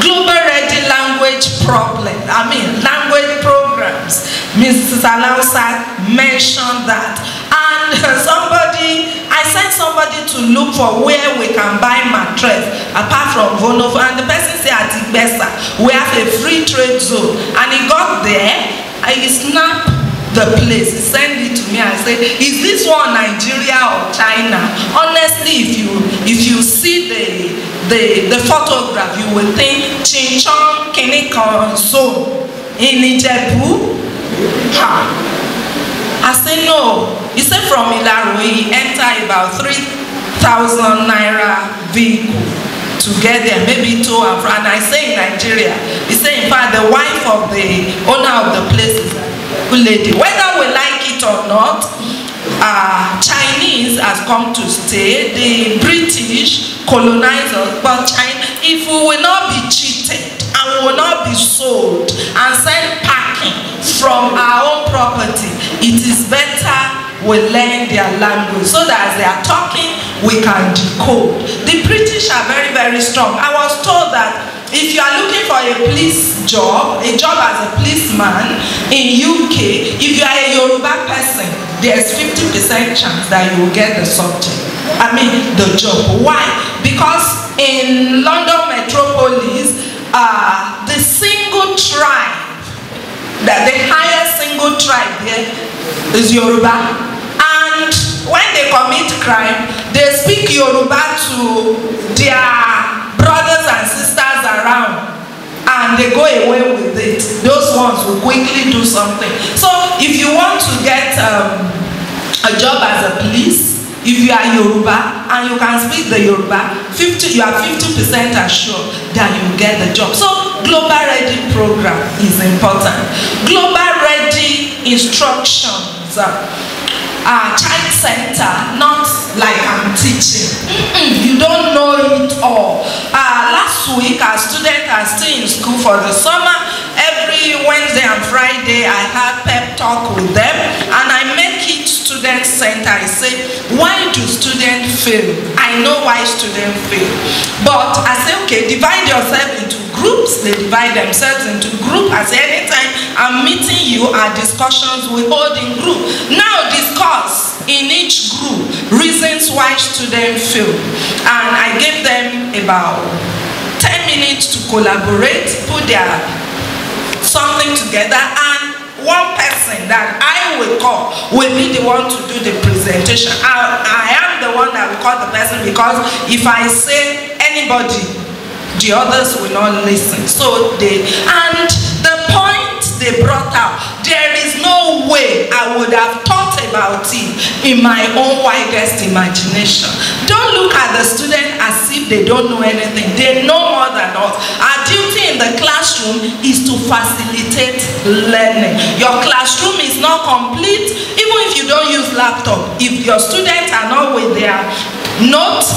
Global Ready language language programs. Mrs. Alausa mentioned that. And I sent somebody to look for where we can buy mattress apart from Vonovo, and the person said at Igbesa, we have a free trade zone. And he got there, he snapped the place, he sent it to me. I said, is this one Nigeria or China? Honestly, if you see the photograph, you will think Chinchon Kenikon Zone in Ijebu. I said no. He said from Ilaro he entered about 3,000 naira vehicle to get there, maybe to and from. And I say in Nigeria, he said in fact the wife of the owner of the place is a good lady. Whether we like it or not, Chinese has come to stay. The British colonized us, but China, if we will not be cheated and we will not be sold and sent packing from our own property, it is better we learn their language so that as they are talking, we can decode. The British are very, very strong. I was told that if you are looking for a police job, a job as a policeman in UK, if you are a Yoruba person, there's 50% chance that you will get the subject. I mean, the job. Why? Because in London metropolis, the single tribe, the highest single tribe here is Yoruba. And when they commit crime, they speak Yoruba to their brothers and sisters around, and they go away with it. Those ones will quickly do something. So if you want to get a job as a police, if you are Yoruba and you can speak the Yoruba, you are 50% assured that you will get the job. So Global Ready program is important. Global Ready instructions. Child center, not like I'm teaching. You don't know it all. Last week, our students are still in school for the summer. Every Wednesday and Friday, I had pep talk with them, and I make it student center. I say, why do students fail? I know why students fail, but I say, okay, divide yourself into groups. They divide themselves into groups. I say, anytime I'm meeting you, our discussions we hold in group. Now discuss in each group reasons why students fail, and I gave them about 10 minutes to collaborate, put their something together, and one person that I will call will be the one to do the presentation. I am the one that will call the person, because if I say anybody, the others will not listen. So and the point they brought out, there is no way I would have thought about it in my own widest imagination. Don't look at the student as if they don't know anything. They know more than us. Our duty in the classroom is to facilitate learning. Your classroom is not complete even if you don't use laptop. If your students are not with their notes,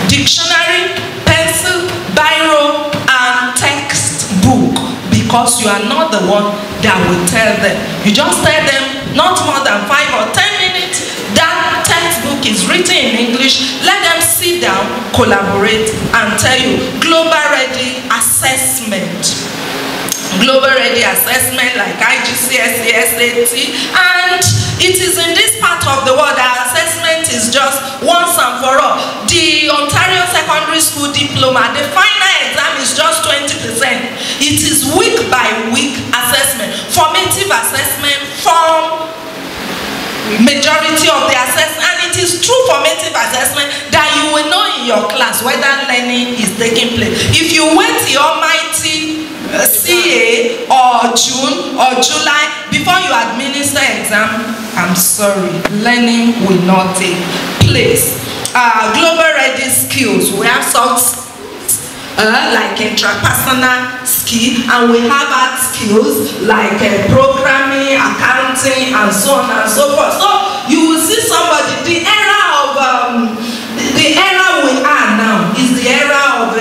dictionary, pencil, biro, and textbook, because you are not the one that will tell them. You just tell them not more than 5 or 10 minutes. That textbook is written in English. Let them sit down, collaborate, and tell you. Global Ready assessment. Global Ready assessment like IGCSE, SAT, and it is in this part of the world that assessment is just once and for all. The Ontario Secondary School Diploma, the final exam is just 20%. It is week by week assessment, formative assessment, form majority of the assessment, and it is through formative assessment that you will know in your class whether learning is taking place. If you wait the almighty CA or June or July before you administer exam, I'm sorry, learning will not take place. Global Ready skills, we have soft like intrapersonal skill, and we have hard skills like programming, accounting, and so on and so forth. So you will see somebody, the era we are now is the era of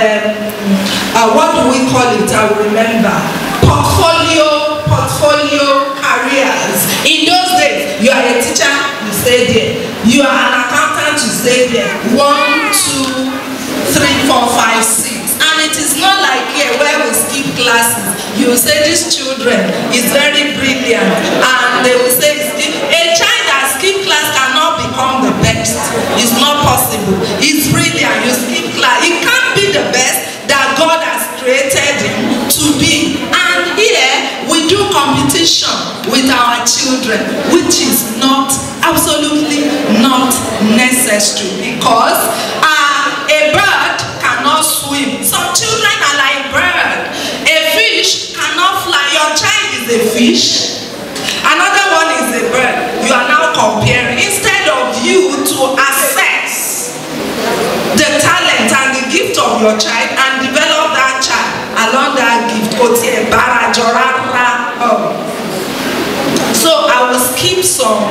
what do we call it? I will remember. Portfolio careers. In those days, you are a teacher, you stay there. You are an accountant, you stay there. 1, 2, 3, 4, 5, 6. And it is not like here where we skip classes. You will say this children is very brilliant, and they will say a child that skip class cannot become the best. It's not possible. It's brilliant. You skip class. It can't be the best that God has created him to be. And here we do competition with our children, which is not, absolutely not necessary, because a bird cannot swim. Some children are like bird. A fish cannot fly. Your child is a fish. Another one is a bird. You are now comparing. Instead of you to assess the talent and the gift of your child and develop that child along that gift. So I will skip some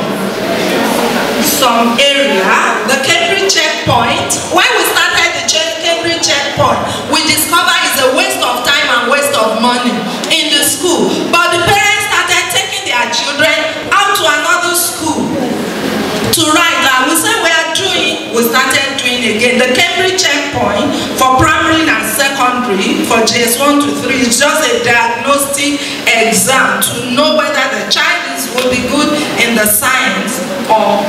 area. The Cambridge checkpoint. When we started the Cambridge checkpoint, we discovered it's a waste of time and waste of money in the school. But the parents started taking their saying again, the Cambridge checkpoint for primary and secondary for JS1 to 3 is just a diagnostic exam to know whether the child will be good in the science or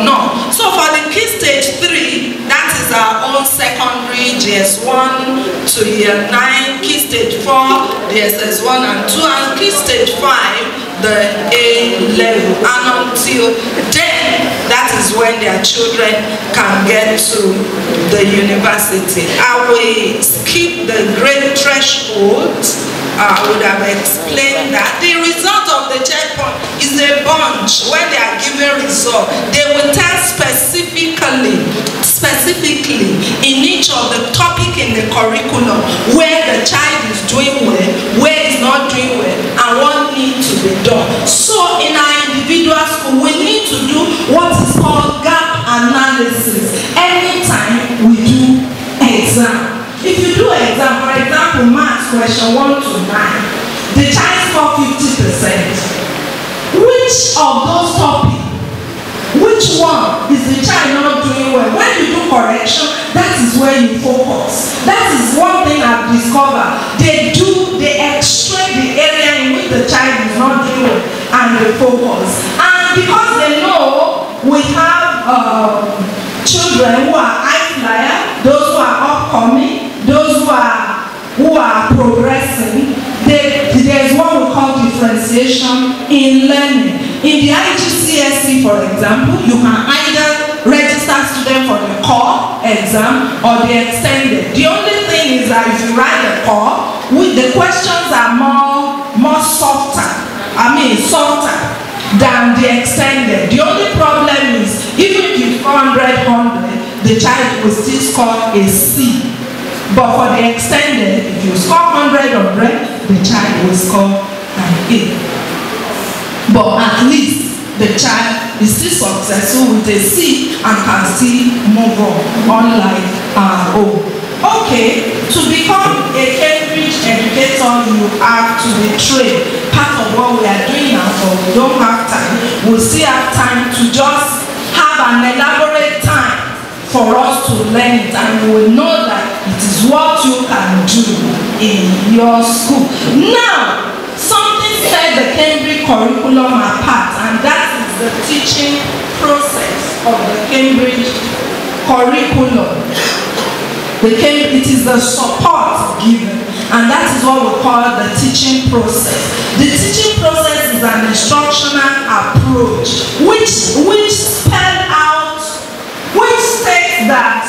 not. So for the key stage 3, that is our own secondary, JS1 to year 9, key stage 4, JSS1 and 2, and key stage 5, the A level. And until then, that is when their children can get to the university. I will skip the grade threshold. I would have explained that. The result of the checkpoint is a bunch. When they are giving result, they will tell specifically in each of the topic in the curriculum where the child is doing well, where is not doing well, and what needs to be done. So in our individual school, we need to do what is called gap analysis anytime we do exam. If you do exam, for example, maths question 1 to 9, the child score 50%. Which of those topics, which one is the child not doing well? When you do correction, that is where you focus. That is one thing I've discovered. They extract the area in which the child is not doing well and they focus. And because they know we have children who are high flyer, those who are upcoming, those who are progressing, there's what we call differentiation in learning. In the IGCSE, for example, you can either register students for the core exam or the extended. The only thing is that if you write the core, the questions are more softer than the extended. The only problem is, even if you score 100, the child will still score a C. But for the extended, if you score 100, the child will score an A. But at least the child is still successful with a C and can still move on, unlike O. Okay, to become a Cambridge educator, you have to be trained. Part of what we are doing now, but we don't have time. We'll still have time to just have an elaborate time for us to learn it, and we will know that it is what you can do in your school. Now, something set the Cambridge curriculum apart, and that is the teaching process of the Cambridge curriculum. It is the support given, and that is what we call the teaching process. The teaching process is an instructional approach which states that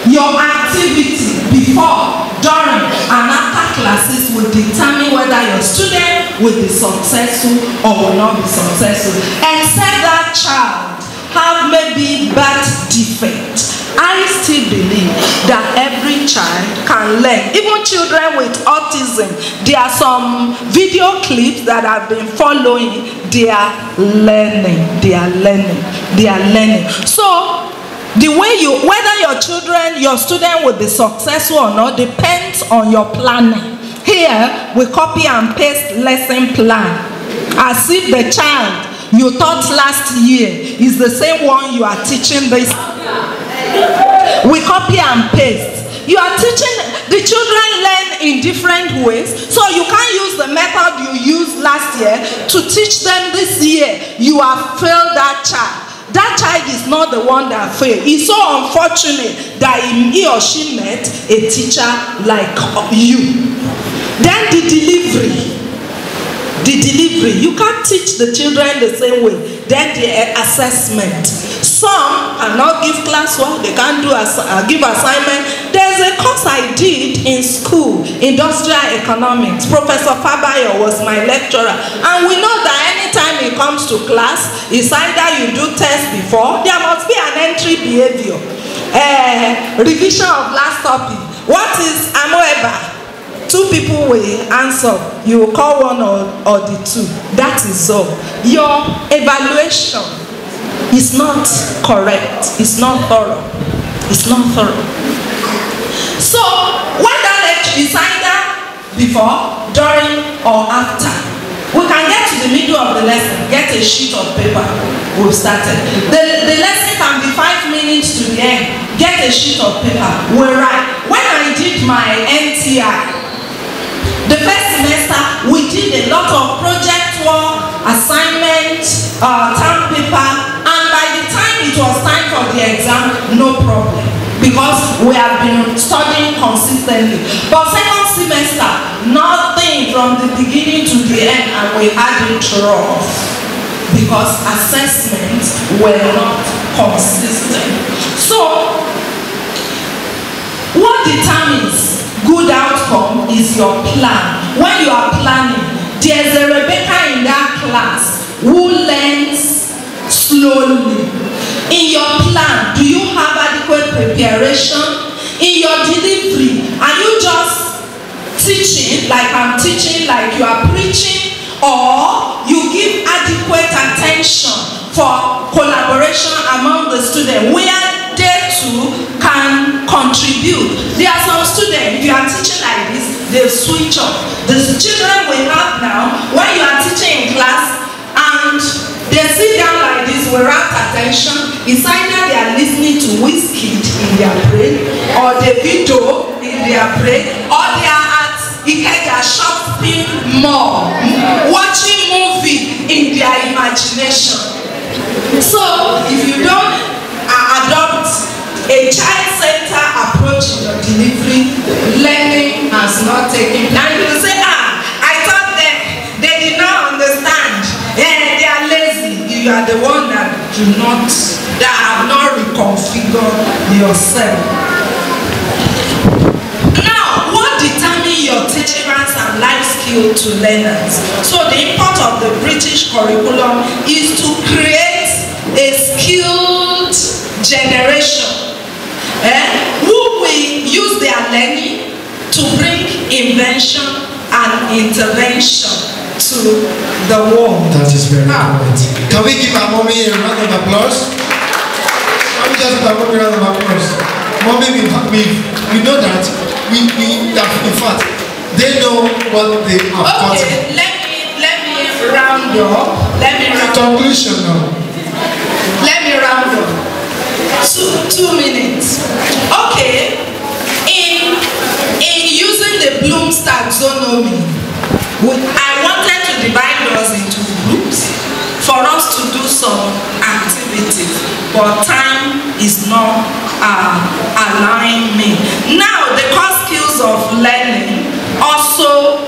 your activity before, during, and after classes will determine whether your student will be successful or will not be successful. Except that child have maybe birth defect, I still believe that every child can learn. Even children with autism, there are some video clips that I've been following. They are learning. So the way whether your student will be successful or not depends on your planning. Here we copy and paste lesson plan as if the child you taught last year is the same one you are teaching this. We copy and paste. You are teaching, the children learn in different ways, so you can't use the method you used last year to teach them this year. You have failed that child. That child is not the one that failed. It's so unfortunate that he or she met a teacher like you. Then the delivery. You can't teach the children the same way. Then the assessment. Some cannot give classwork, they can't give assignment. There's a course I did in school, industrial economics. Professor Fabayo was my lecturer. And we know that anytime he comes to class, it's either you do test before, there must be an entry behavior. Revision of last topic. What is amoeba? 2 people will answer. You will call one or the 2. That is all. Your evaluation is not correct. It's not thorough. So when that lecture is either before, during, or after, we can get to the middle of the lesson, get a sheet of paper. We've started. The lesson can be 5 minutes to the end. get a sheet of paper, we write. When I did my NTI, the first semester, we did a lot of project work, assignment, term paper, and by the time it was time for the exam, no problem, because we have been studying consistently. But second semester, nothing from the beginning to the end, and we had it rough, because assessments were not consistent. So, what determines good outcome is your plan. When you are planning, there's a Rebecca in that class who learns slowly. In your plan, do you have adequate preparation? In your delivery, are you just teaching like I'm teaching, like you are preaching, or you give adequate attention for collaboration among the students where they too can contribute? There are some students, if you are teaching like this, they switch off. The children we have now, when you are teaching in class and they sit down like this without attention, it's either they are listening to Wizkid in their brain, or the video in their brain, or they are at Ikeja shopping mall, watching movie in their imagination. So, if you don't adopt a child-centered approach in your delivery, learning has not taken. And you will say, I thought they did not understand. They are lazy. You are the one that have not reconfigured yourself. Now, what determines your teachings and life skill to learners? So the import of the British curriculum is to create a skilled generation who will use their learning to bring invention and intervention to the world. That is very correct. Can we give our mommy a round of applause? Can we just give our mommy a round of applause? Mommy, we know that in fact, they know what they have gotten. Okay, let me round up. Conclusion now. Let me round up. 2 minutes. Okay. In using the Bloom's taxonomy, I wanted to divide us into groups for us to do some activities, but time is not allowing me. Now, the core skills of learning also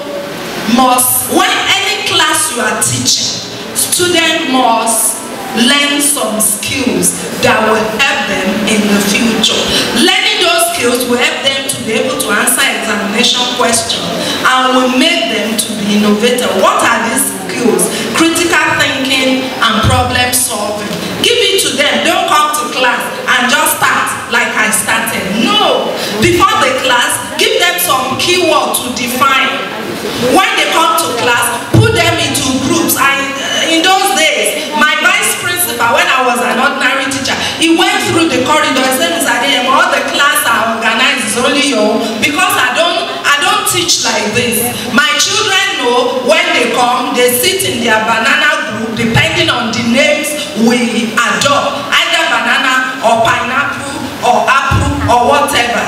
must, when any class you are teaching, student must learn some skills that will help them in the future. Learning those skills will help them to be able to answer examination questions and will make them to be innovative. What are these skills? Critical thinking and problem solving. Give it to them. Don't come to class and just start like I started. No. Before the class, give them some keywords to define. When they come to class, put them into groups. In those days, my vice principal, when I was an ordinary teacher, he went through the corridor and said, Mr. Adeyemo, all the class are organized, it's only your, because I don't teach like this. My children know when they come, they sit in their banana group, depending on the names we adopt, either banana or pineapple or apple or whatever.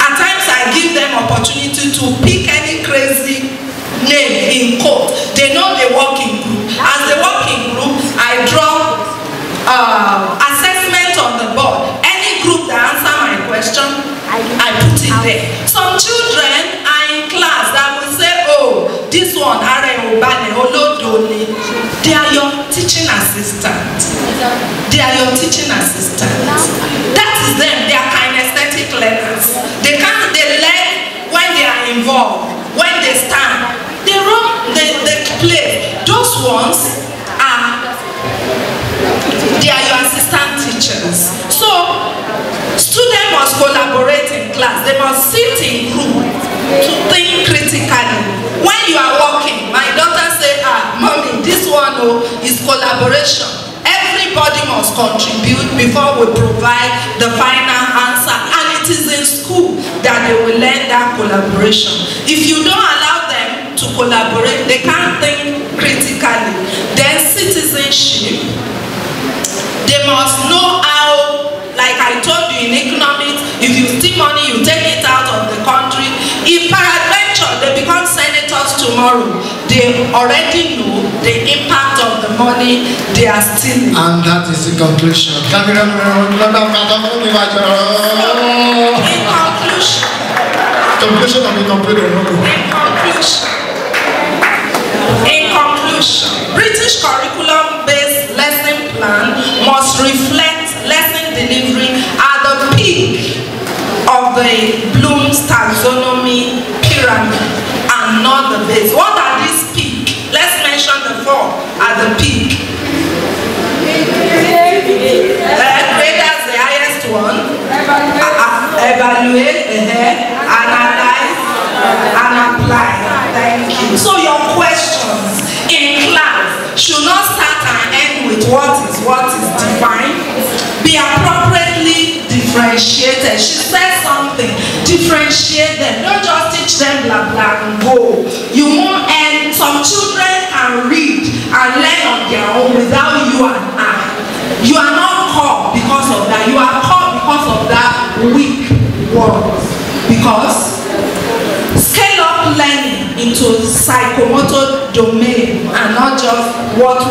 At times I give them opportunity to pick any crazy name in code. They know they work in group. As they work in group, I draw assessment on the board. Any group that answer my question, I put it there. Some children are in class that will say, oh, this one, they are your teaching assistants. They are your teaching assistants. That is them. They are kinesthetic learners. They learn when they are involved, when they stand. They run, they play. Those ones they are your assistant teachers. So, students must collaborate in class. They must sit in group to think critically. When you are working, my daughter said, Mommy, this one is collaboration. Everybody must contribute before we provide the final answer. And it is in school that they will learn that collaboration. If you don't allow them to collaborate, they can't think critically. Then citizenship, they must know how, like like I told you in economics, if you steal money, you take it out of the country. If peradventure they become senators tomorrow, they already know the impact of the money they are stealing. And that is the conclusion. In conclusion, British curriculum-based lesson plan must reflect lesson delivery at the peak of the Bloom's taxonomy pyramid and not the base. What are these peaks? Let's mention the four at the peak. Graders, the highest one. Evaluate, analyze, and apply. Thank you. So your questions in class should not start and end with what is defined. Be appropriately differentiated. She said something. Differentiate them. Don't just teach them blah blah and go. You won't end. Some children can read and learn on their own without you and I. You are not called because of that. You are called because of that weak word. Because scale up learning into psychomotor domain and not just what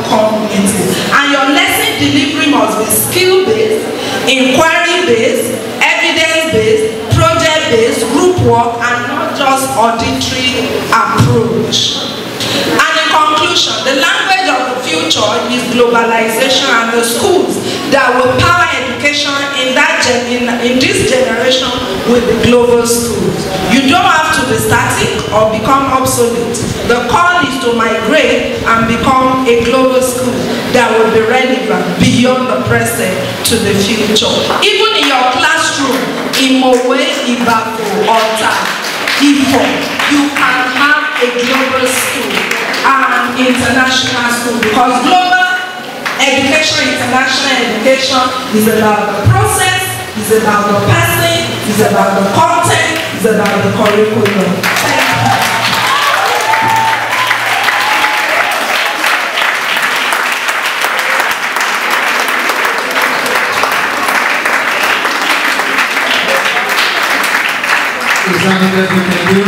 come into. And your lesson delivery must be skill-based, inquiry-based, evidence-based, project-based, group work, and not just auditory approach. And in conclusion, the language of the future is globalization, and the schools that will power education in this generation will be global schools. You don't have to be static or become obsolete. The call is to migrate and become a global school that will be relevant beyond the present to the future. Even in your classroom, in Mowe, Ibapo, Ota, Ifo, you can have a global school and international school, because global education, international education is about the process, is about the person, is about the content, is about the curriculum. Is that what we can do?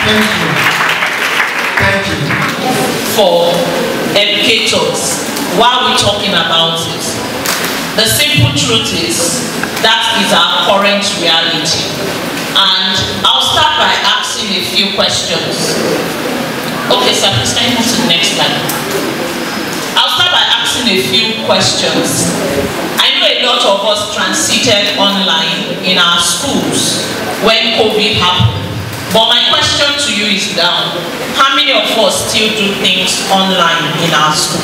Thank you. Thank you. For educators, while we're talking about it, the simple truth is that is our current reality. And I'll start by asking a few questions. Okay, sir, please can you move to the next slide? I'll start by asking a few questions. I know a lot of us transited online in our schools when COVID happened. But my question to you is now, how many of us still do things online in our school?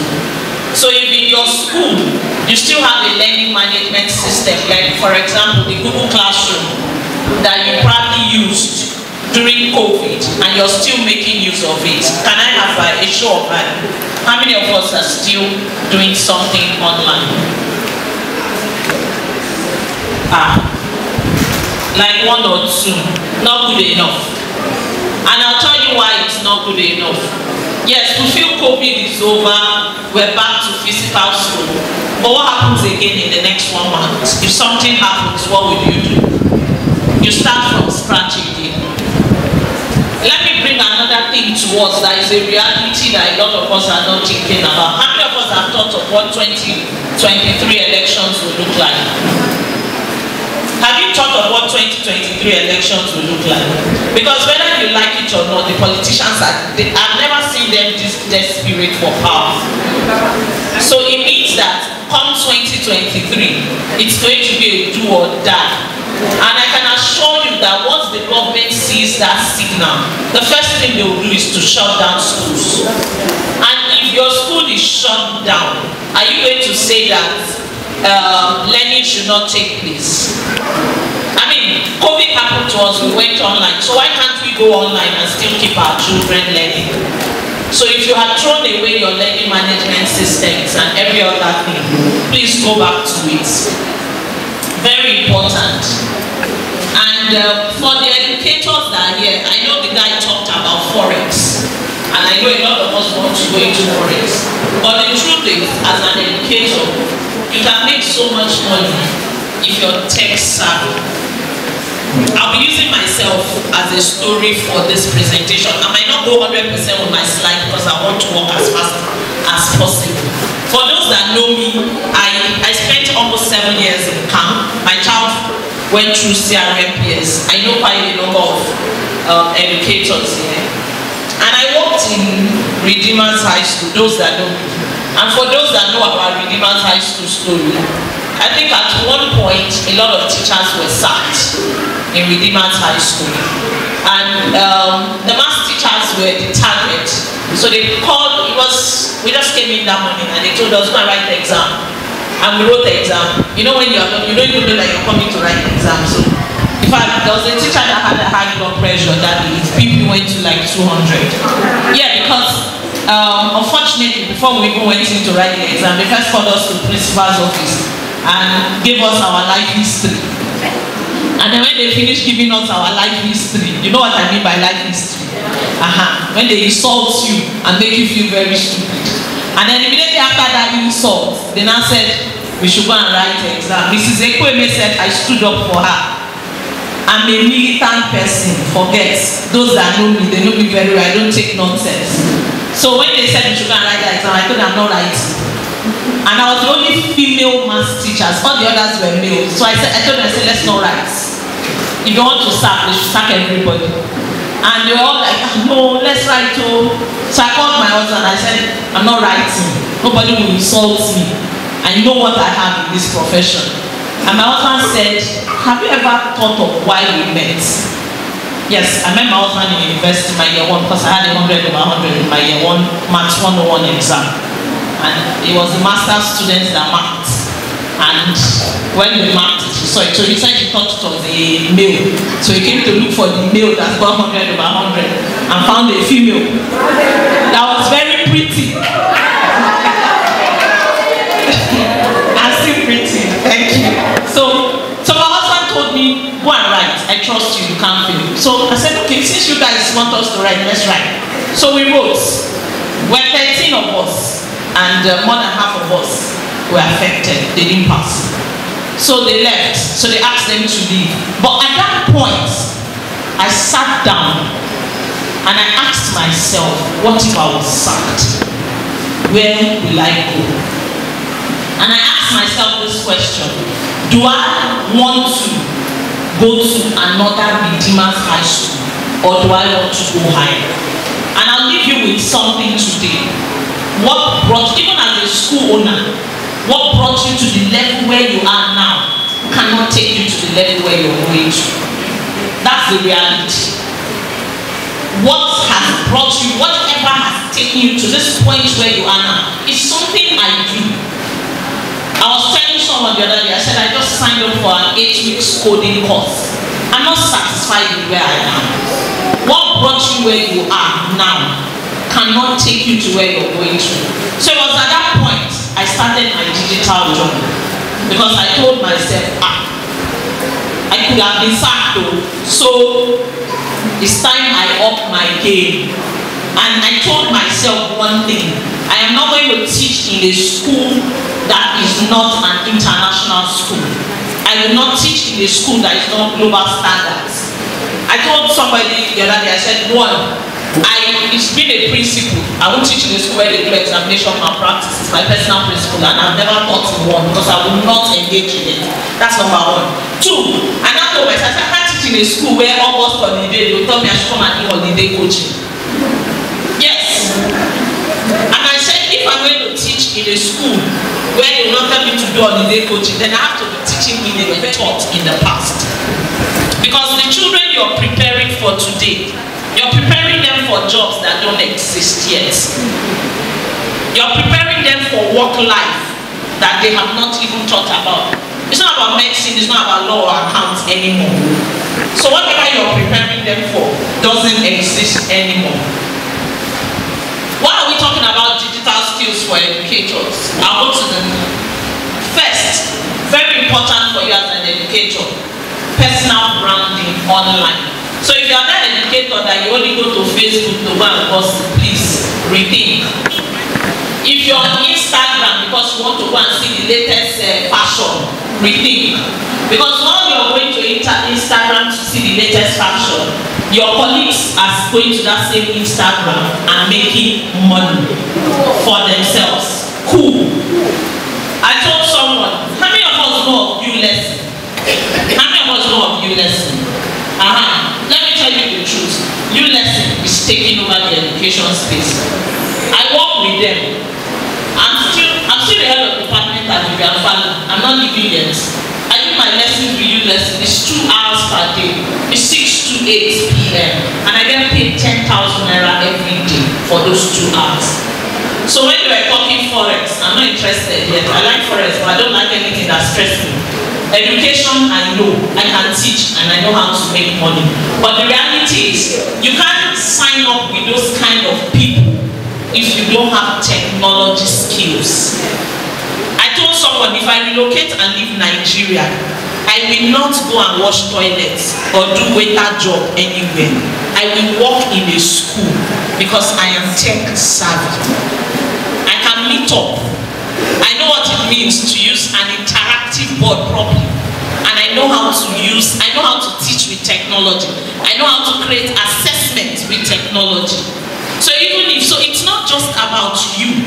So if in your school, you still have a learning management system, like for example, the Google Classroom that you probably used during COVID and you're still making use of it, can I have a show of hands? How many of us are still doing something online? Like one or two, not good enough. And I'll tell you why it's not good enough. Yes, we feel COVID is over, we're back to physical school. But what happens again in the next 1 month? If something happens, what will you do? You start from scratch again. Let me bring another thing to us that is a reality that a lot of us are not thinking about. How many of us have thought of what 2023 elections will look like? Have you thought of what 2023 elections will look like? Because whether you like it or not, the politicians I've never seen them this desperate for power. So it means that come 2023, it's going to be a do or die. And I can assure you that once the government sees that signal, the first thing they will do is to shut down schools. And if your school is shut down, are you going to say that learning should not take place? I mean, COVID happened to us, we went online. So why can't we go online and still keep our children learning? So if you have thrown away your learning management systems and every other thing, please go back to it. Very important. And for the educators that are here, I know the guy talked about Forex. and I know a lot of us want to go into forex. But the truth is, as an educator, you can make so much money if you're tech savvy. I'll be using myself as a story for this presentation. I might not go 100% on my slide because I want to work as fast as possible. For those that know me, I spent almost 7 years in camp. My child went through CRMPS. I know quite a number of educators here. And I worked in Redeemers High School, those that know me. And for those that know about Redeemers High School story, I think at one point, a lot of teachers were sacked in Redeemers High School. And the math teachers were the target. So they called, we just came in that morning and they told us, go and write the exam. And we wrote the exam. You know when you are done, you don't even know that you're coming to write the exam. So, in fact, there was a teacher that had a high blood pressure that day. His BP went to like 200. Yeah, because unfortunately, before we even went in to write the exam, they first called us to the principal's office and gave us our life history. And then when they finished giving us our life history, you know what I mean by life history? When they insult you and make you feel very stupid. And then immediately after that insult, they now said, we should go and write the exam. Mrs. Ekwueme said, I stood up for her. I'm a militant person, forget. Those that know me, they know me very well, I don't take nonsense. So when they said we should go and write the exam, I told them I'm not writing. And I was the only female maths teachers, all the others were male. So I told them, let's not write. If you want to sack, they should sack everybody. And they were all like, no, let's write too. So I called my husband and I said, I'm not writing. Nobody will insult me. I know what I have in this profession. And my husband said, have you ever thought of why we met? Yes, I met my husband in university my year 1 because I had 100 over 100 in my year 1 Maths 101 exam. And it was the master's students that marked. And when we marked it, so he said he thought it was a male. So he came to look for the male that got 100 over 100 and found a female. That was very pretty. And still pretty. Thank you. So my husband told me, go and write. I trust you, you can't fail. So I said, okay, since you guys want us to write, let's write. So we wrote. We're 13 of us, and more than half of us were affected. They didn't pass. So they left. So they asked them to leave. But at that point, I sat down and I asked myself, what if I was sacked? Where will I go? And I asked myself this question. Do I want to go to another Redeemers High School, or do I want to go higher? And I'll leave you with something today. What brought, even as a school owner, what brought you to the level where you are now cannot take you to the level where you're going to. That's the reality. What has brought you, whatever has taken you to this point where you are now, is something I do. I was telling someone the other day, I said I just signed up for an 8-week coding course. I'm not satisfied with where I am. What brought you where you are now cannot take you to where you're going to. So it was at that point I started my digital journey, because I told myself, I could have been sacked though, so it's time I up my game. And I told myself one thing: I am not going to teach in a school that is not an international school. I will not teach in a school that is not global standards. I told somebody the other day, I said, it's been a principle. I won't teach in a school where they do examination malpractice. It's my personal principle, and I've never taught in one because I will not engage in it. That's number 1. 2, and I told myself, I can't teach in a school where almost holiday, they will tell me I should come and do holiday coaching. Yes. And I said, if I'm going to teach in a school where they will not tell me to do holiday coaching, then I have to be teaching in a taught in the past. Because the children you're preparing for today, you're preparing them for jobs that don't exist yet. You're preparing them for work life that they have not even thought about. It's not about medicine, it's not about law or accounts anymore. So whatever you're preparing them for doesn't exist anymore. Why are we talking about digital skills for educators? I'll go to them. First, very important for you as an educator, personal branding online. So if you are that educator that you only go to Facebook to go and gossip, please rethink. If you're on Instagram because you want to go and see the latest fashion, rethink. Because while you're going to Instagram to see the latest fashion, your colleagues are going to that same Instagram and making money for themselves. Cool. I told someone, how many of us know of you lesson? How many of us know of you lesson? Let me tell you the truth. You lesson is taking over the education space. I work with them. I'm still the head of department at the Family. I'm not leaving yet. I do my lessons with you lesson. It's 2 hours per day. It's 6 to 8 p.m. and I get paid 10,000 naira every day for those 2 hours. So when you were talking forex, I'm not interested yet. I like forex, but I don't like anything that stresses me. Education, I know, I can teach, and I know how to make money. But the reality is, you can't sign up with those kind of people if you don't have technology skills. I told someone, if I relocate and leave Nigeria, I will not go and wash toilets or do waiter job anywhere. I will work in a school because I am tech savvy. I can meet up. I know what it means to use an interactive board properly. And I know how to teach with technology. I know how to create assessments with technology. So it's not just about you.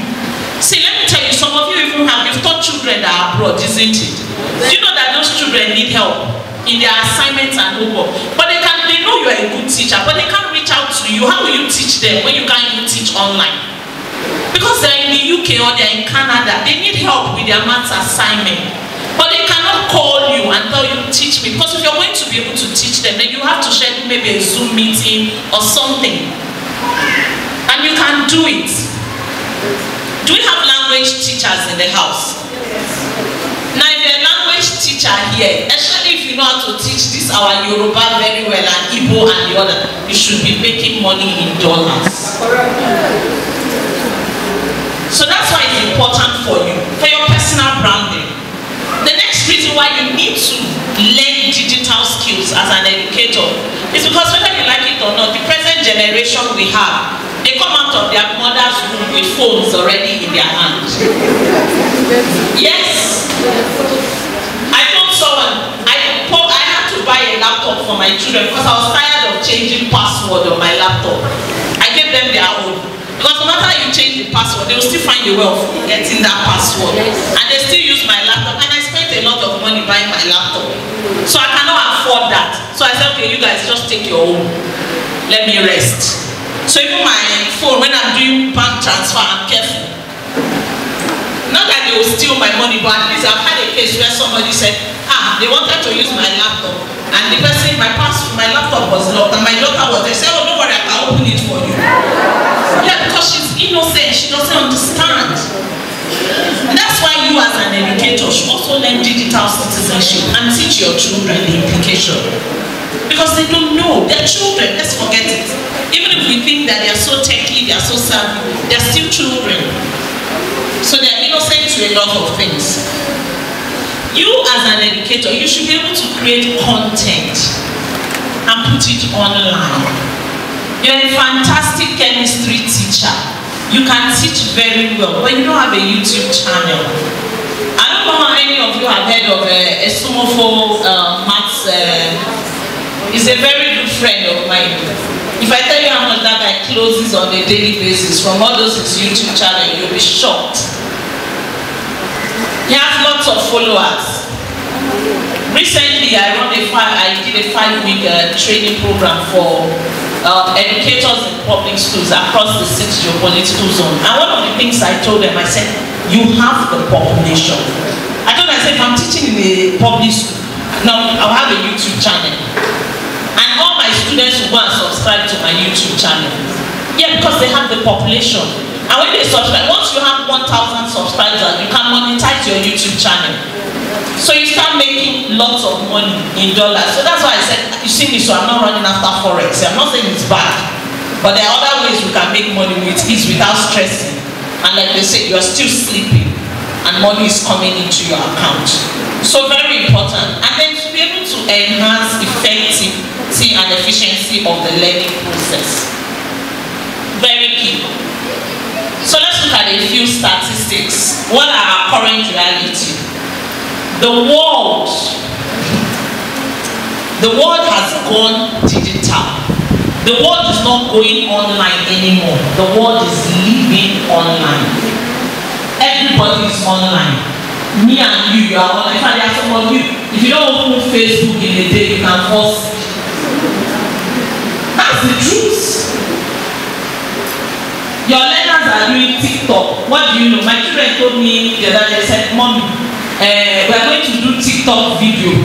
See, let me tell you, some of you you've taught children that are abroad, isn't it? Do you know that those children need help in their assignments and homework? But they know you're a good teacher, but they can't reach out to you. How will you teach them when you can't even teach online? Because they're in the UK or they're in Canada, they need help with their maths assignment. But they cannot call you and tell you, teach me. Because if you're going to be able to teach them, then you have to schedule maybe a Zoom meeting or something. And you can do it. Do we have language teachers in the house? Now, if you're a language teacher here, especially if you know how to teach this our Yoruba very well and Igbo and the other, you should be making money in dollars. So that's why it's important for you, for your personal branding. The next reason why you need to learn digital skills as an educator is because whether you like it or not, the present generation we have, they come out of their mother's womb with phones already in their hands. Yes. I told someone, I had to buy a laptop for my children because I was tired of changing password on my laptop. I gave them their own. Because no matter how you change the password, they will still find a way of getting that password. And they still use my laptop. And I spent a lot of money buying my laptop. So I cannot afford that. So I said, okay, you guys just take your own. Let me rest. So even my phone, when I'm doing bank transfer, I'm careful. Not that they will steal my money, but at least I've had a case where somebody said, they wanted to use my laptop. And the person, my laptop was locked. And my daughter was there. They said, oh, don't worry, I can open it for you. Yeah, because she's innocent, she doesn't understand. And that's why you as an educator should also learn digital citizenship and teach your children the implication. Because they don't know, they're children, let's forget it. Even if we think that they're so techy, they're so savvy, they're still children. So they're innocent to a lot of things. You as an educator, you should be able to create content and put it online. You're a fantastic chemistry teacher. You can teach very well, but you don't have a YouTube channel. I don't know how many of you have heard of Esumofo Max. He's a very good friend of mine. If I tell you how much that guy closes on a daily basis from all those his YouTube channel, you'll be shocked. He has lots of followers. Recently, I did a 5-week training program for educators in public schools across the 6 geopolitical zone. And one of the things I told them, I said, you have the population. I said, if I'm teaching in a public school, now I'll have a YouTube channel. And all my students will go and subscribe to my YouTube channel. Yeah, because they have the population. And when they subscribe, once you have 1,000 subscribers, you can monetize your YouTube channel. So you start making lots of money in dollars. So that's why I said, you see me, so I'm not running after forex. I'm not saying it's bad. But there are other ways you can make money with ease without stressing. And like they say, you're still sleeping and money is coming into your account. So very important. And then to be able to enhance effectiveness quality and efficiency of the learning process. Very key. So let's look at a few statistics. What are our current reality? The world has gone digital. The world is not going online anymore. The world is living online. Everybody is online. Me and you are online. In fact, there are some of you, if you don't open Facebook in a day, you can fall sick. That's the truth. Your learners are doing TikTok. What do you know? My children told me the other day, said, Mommy, we are going to do TikTok video.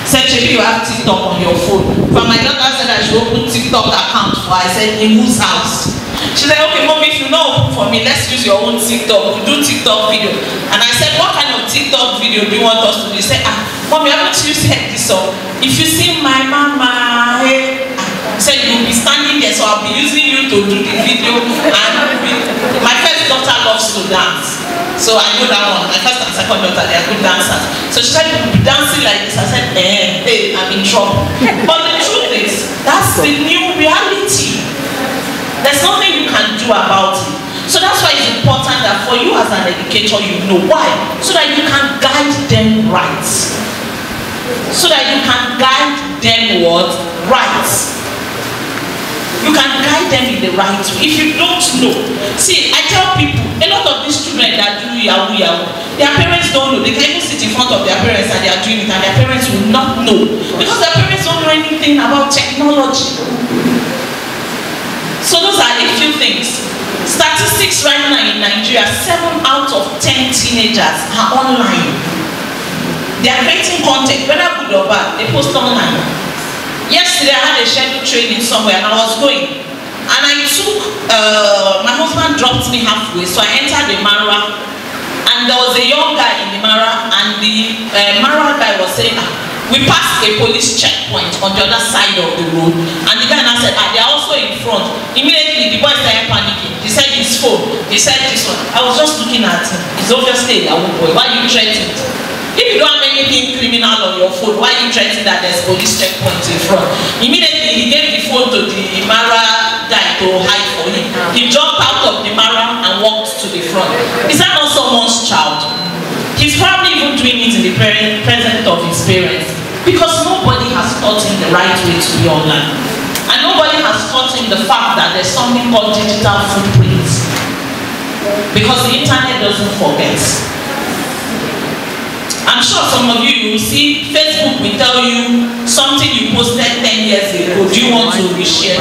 Said, maybe you have TikTok on your phone. But my daughter said I should open TikTok account for her. I said, in whose house? She said, okay, Mommy, if you know for me, let's use your own TikTok. We'll do TikTok video. And I said, what kind of TikTok video do you want us to do? She said, Mommy, haven't you said this song? If you see my mama, hey, I said, you'll be standing there, so I'll be using you to do the video. And my first daughter loves to dance. So I know that one. My first and second daughter, they are good dancers. So she said, you'll be dancing like this. I said, hey, I'm in trouble. But the truth is, that's the new reality. There's nothing you can do about it. So that's why it's important that for you as an educator, you know why. So that you can guide them right. So that you can guide them what? Right. You can guide them in the right way. If you don't know, see, I tell people, a lot of these children that do yahoo, their parents don't know. They can even sit in front of their parents and they are doing it, and their parents will not know because their parents don't know anything about technology. So those are a few things. Statistics right now in Nigeria, 7 out of 10 teenagers are online. They are creating content, whether good or bad, they post online. Yesterday I had a scheduled training somewhere and I was going. And I took, my husband dropped me halfway, so I entered the Mara. And there was a young guy in the Mara, and the Mara guy was saying, we passed a police checkpoint on the other side of the road. And the guy now said, they are also in front. Immediately the boy started panicking. He said his phone, he said this one. I was just looking at him. He's obviously a young boy. Why are you threatening? If you don't have anything criminal on your phone, why are you threatening that there's police checkpoints in front? Immediately he gave the phone to the Mara guy to hide for him. He jumped out of the Mara and walked to the front. Is that not someone's child? He's probably even doing it in the presence of his parents because nobody has taught him the right way to be online. And nobody has taught him the fact that there's something called digital footprints. Because the internet doesn't forget. I'm sure some of you will see Facebook will tell you something you posted 10 years ago. Do you want to reshare?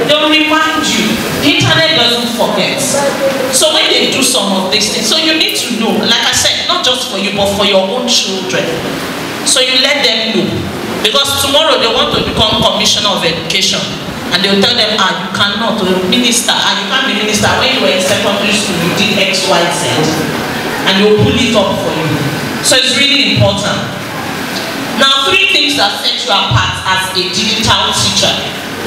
They'll remind you. The internet doesn't forget. So when they do some of these things, so you need to know, like I said, not just for you, but for your own children. So you let them know. Because tomorrow they want to become Commissioner of Education. And they'll tell them, you cannot, or minister, you can't be minister. When you were in secondary school, you did X, Y, Z. And they'll pull it up for you. So it's really important. Now, 3 things that set you apart as a digital teacher.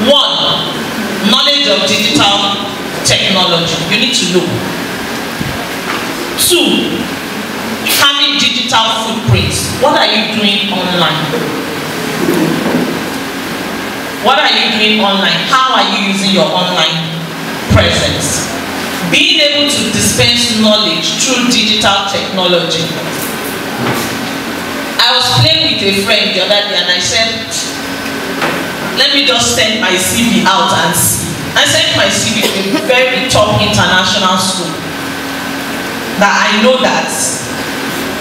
1, knowledge of digital technology. You need to know. 2, having digital footprints. What are you doing online? What are you doing online? How are you using your online presence? Being able to dispense knowledge through digital technology. I was playing with a friend the other day and I said, let me just send my CV out and see. I sent my CV to a very top international school that I know that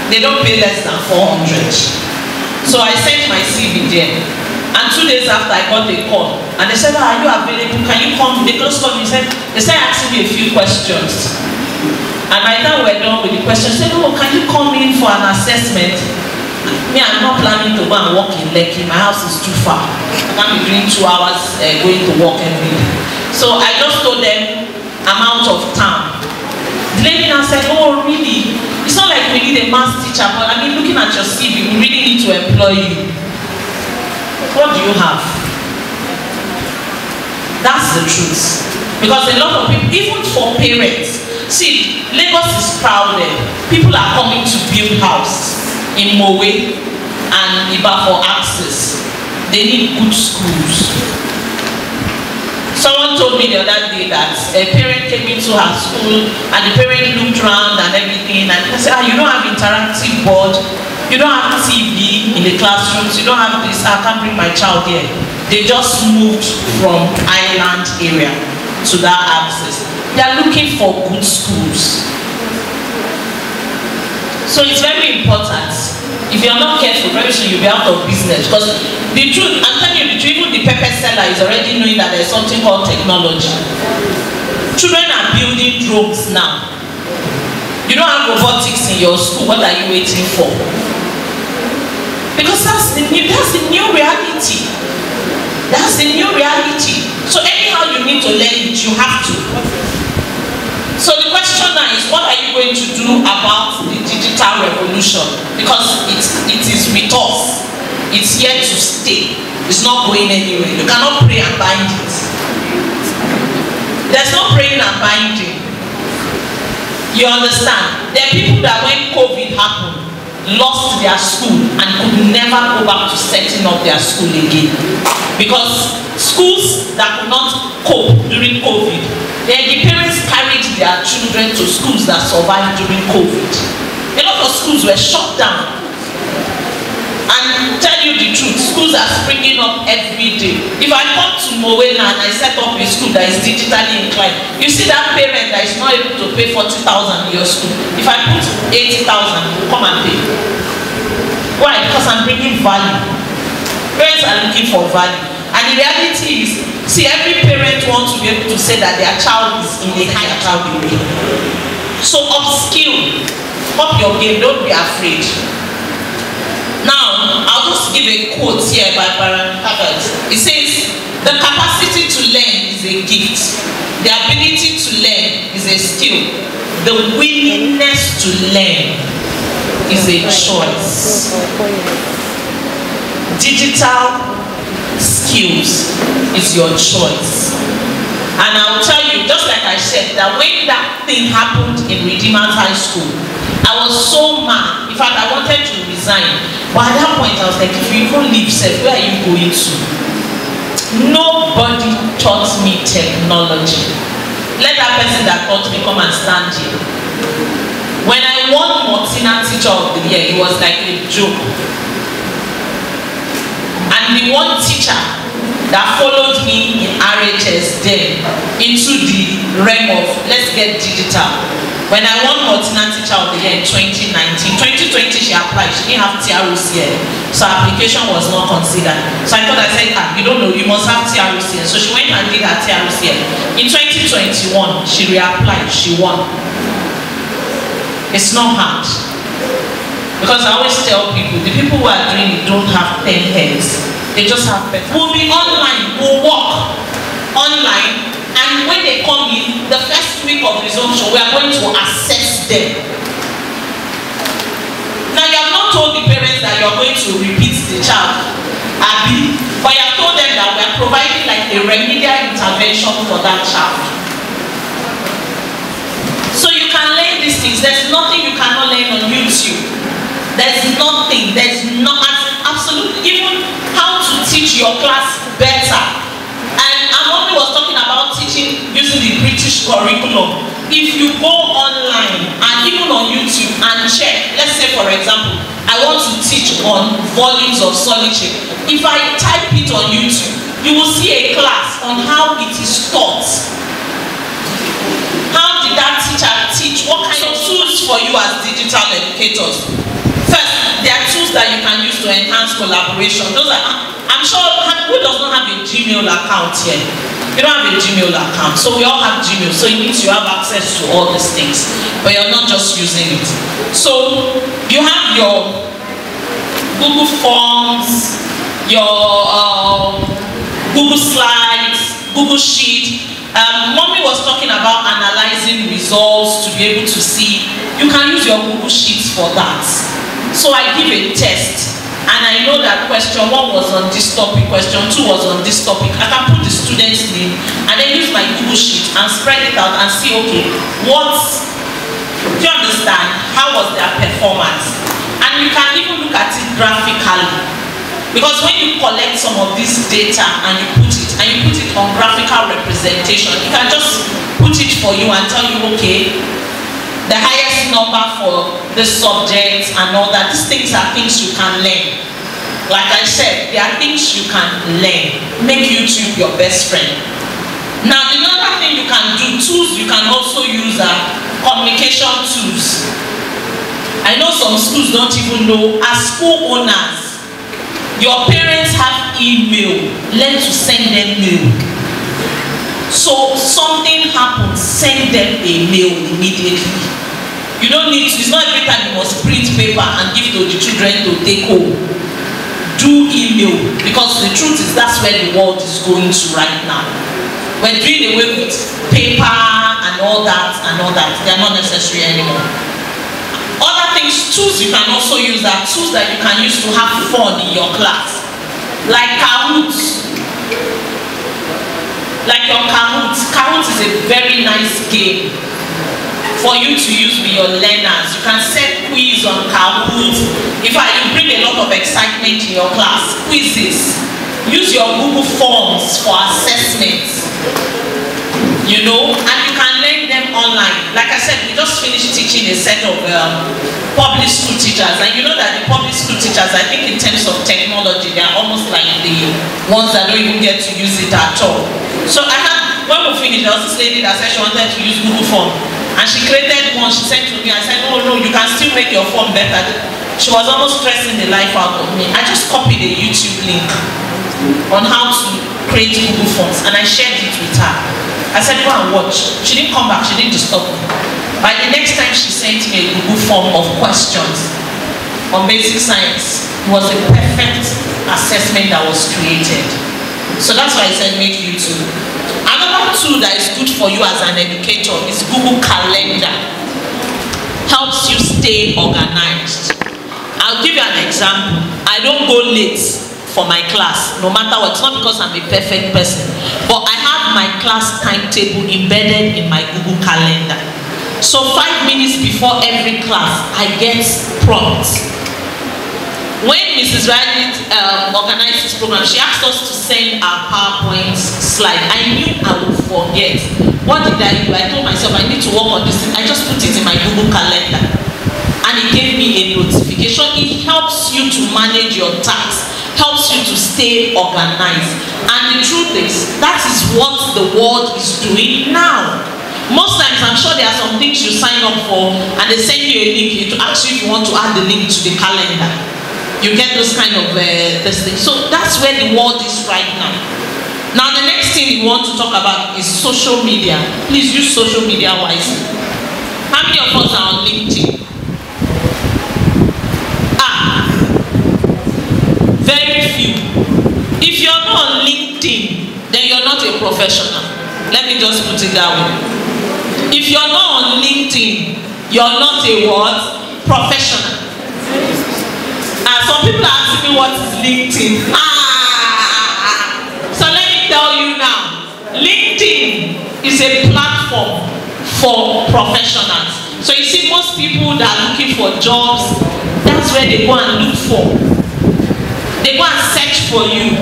they don't pay less than 400. So I sent my CV there. And 2 days after I got a call and they said, are you available? Can you come? They just called me and they started asking me a few questions. And by the time we're done with the questions, they said, oh, can you come in for an assessment? Me, I'm not planning to go and work in Lekki. My house is too far. I can't be doing 2 hours going to work every day. So I just told them I'm out of town. The lady now said, oh, really? It's not like we need a maths teacher, but I mean, looking at your CV, we really need to employ you. What do you have? That's the truth. Because a lot of people, even for parents, see, Lagos is crowded. People are coming to build house in Mowe and Iba for access. they need good schools. Someone told me the other day that a parent came into her school and the parent looked around and everything and I said, you don't have interactive board, you don't have TV in the classrooms, you don't have this, I can't bring my child here. They just moved from island area to that access. They are looking for good schools. So it's very important. If you're not careful, very soon you'll be out of business. Because the truth, I'm telling you the truth, even the pepper seller is already knowing that there's something called technology. Children are building drones now. You don't have robotics in your school, what are you waiting for? Because that's the new reality. That's the new reality. So anyhow you need to learn it, you have to. So the question now is, what are you going to do about the digital revolution? Because it is with us. It's here to stay. It's not going anywhere. You cannot pray and bind it. There's no praying and binding. You understand? There are people that when COVID happened, lost their school and could never go back to setting up their school again. Because schools that could not cope during COVID, then the parents carried their children to schools that survived during COVID. A lot of schools were shut down. And tell you the truth, schools are springing up every day. If I come to Mowena and I set up a school that is digitally inclined, you see that parent that is not able to pay 40,000 in your school. If I put 80,000, you come and pay. Why? Because I'm bringing value. Parents are looking for value. And the reality is, see, every parent wants to be able to say that their child is in a higher child way. So upskill, up your game, don't be afraid. Now, I'll just give a quote here by Baron Herbert. It says, the capacity to learn is a gift. The ability to learn is a skill. The willingness to learn is a choice. Digital skills is your choice. And I'll tell you, just like I said, that when that thing happened in Redeemer's High School, I was so mad. In fact, I wanted to resign. But at that point, I was like, if you even leave, where are you going to? Nobody taught me technology. Let that person that taught me come and stand here. When I won Martina Teacher of the Year, it was like a joke. And the one teacher that followed me in RHS then into the realm of let's get digital. When I won Martina Teacher of the Year in 2019, 2020 she applied, she didn't have TROC here, so her application was not considered. So I thought, I said, you don't know, you must have TROC here. So she went and did her TROC here. In 2021, she reapplied, she won. It's not hard. Because I always tell people, the people who are doing it don't have 10 heads. They just have pen. We'll be online, we'll walk online, and when they come in, the first week of resumption, we are going to assess them. Now you have not told the parents that you are going to repeat the child, Abby, but you have told them that we are providing like a remedial intervention for that child. So you can learn these things. There's nothing you cannot learn on YouTube. There's nothing, there's not absolutely, even how to teach your class better. And Amoni was talking about teaching using the British curriculum. If you go online and even on YouTube and check, let's say for example, I want to teach on volumes of solitude. If I type it on YouTube, you will see a class on how it is taught. How did that teacher teach? What kind of tools for you as digital educators? First, there are tools that you can use to enhance collaboration. Those are, I'm sure, who does not have a Gmail account here? You don't have a Gmail account. So we all have Gmail. So it means you have access to all these things. But you're not just using it. So you have your Google Forms, your Google Slides, Google Sheet. Mommy was talking about analyzing results to be able to see. You can use your Google Sheets for that. So I give a test, and I know that question 1 was on this topic, question 2 was on this topic. I can put the student's name and then use my Google Sheet and spread it out and see, okay, do you understand? How was their performance? And you can even look at it graphically. Because when you collect some of this data and you put it on graphical representation, you can just put it for you and tell you, okay, the highest number for the subject and all that. These things are things you can learn. Like I said, there are things you can learn. Make YouTube your best friend. Now, the other thing you can do, tools you can also use are communication tools. I know some schools don't even know. As school owners, your parents have email. Learn to send them mail. So something happens, send them a mail immediately. You don't need to, it's not every time you must print paper and give to the children to take home. Do email, because the truth is that's where the world is going to right now. We're doing away with paper and all that. They're not necessary anymore. Other things, tools you can also use are tools that you can use to have fun in your class. Like Kahoot. Like your Kahoot. Kahoot is a very nice game for you to use with your learners. You can set quiz on Kahoot. In fact, you bring a lot of excitement in your class. Quizzes. Use your Google Forms for assessments. You know, and you can learn them online. Like I said, we just finished teaching a set of public school teachers, and you know that the public school teachers, I think in terms of technology, they are almost like the ones that don't even get to use it at all. So I had, when we finished, there was this lady that said she wanted to use Google Form, and she created one. She sent to me. I said, oh no, you can still make your form better. She was almost stressing the life out of me. I just copied a YouTube link on how to create Google Forms, and I shared it with her. I said, go and watch. She didn't come back, she didn't disturb me. By the next time she sent me a Google form of questions on basic science, it was a perfect assessment that was created. So that's why I said make YouTube. Another tool that is good for you as an educator is Google Calendar. Helps you stay organized. I'll give you an example. I don't go late for my class, no matter what. It's not because I'm a perfect person, but I have my class timetable embedded in my Google Calendar. So 5 minutes before every class, I get prompts. When Mrs. Raji organized this program, she asked us to send our PowerPoint slide. I knew I would forget. What did I do? I told myself I need to work on this. I just put it in my Google Calendar, and it gave me a notification. It helps you to manage your tasks, helps you to stay organized. And the truth is, that is what the world is doing now. Most times, I'm sure there are some things you sign up for, and they send you a link to ask you if you want to add the link to the calendar. You get those kind of things. So that's where the world is right now. Now, the next thing we want to talk about is social media. Please use social media wisely. How many of us are on LinkedIn? Very few. If you're not on LinkedIn, then you're not a professional. Let me just put it that way. If you're not on LinkedIn, you're not a what? Professional. Some people are asking me what is LinkedIn. So let me tell you now. LinkedIn is a platform for professionals. So you see, most people that are looking for jobs, that's where they go and look for. They go and search for you.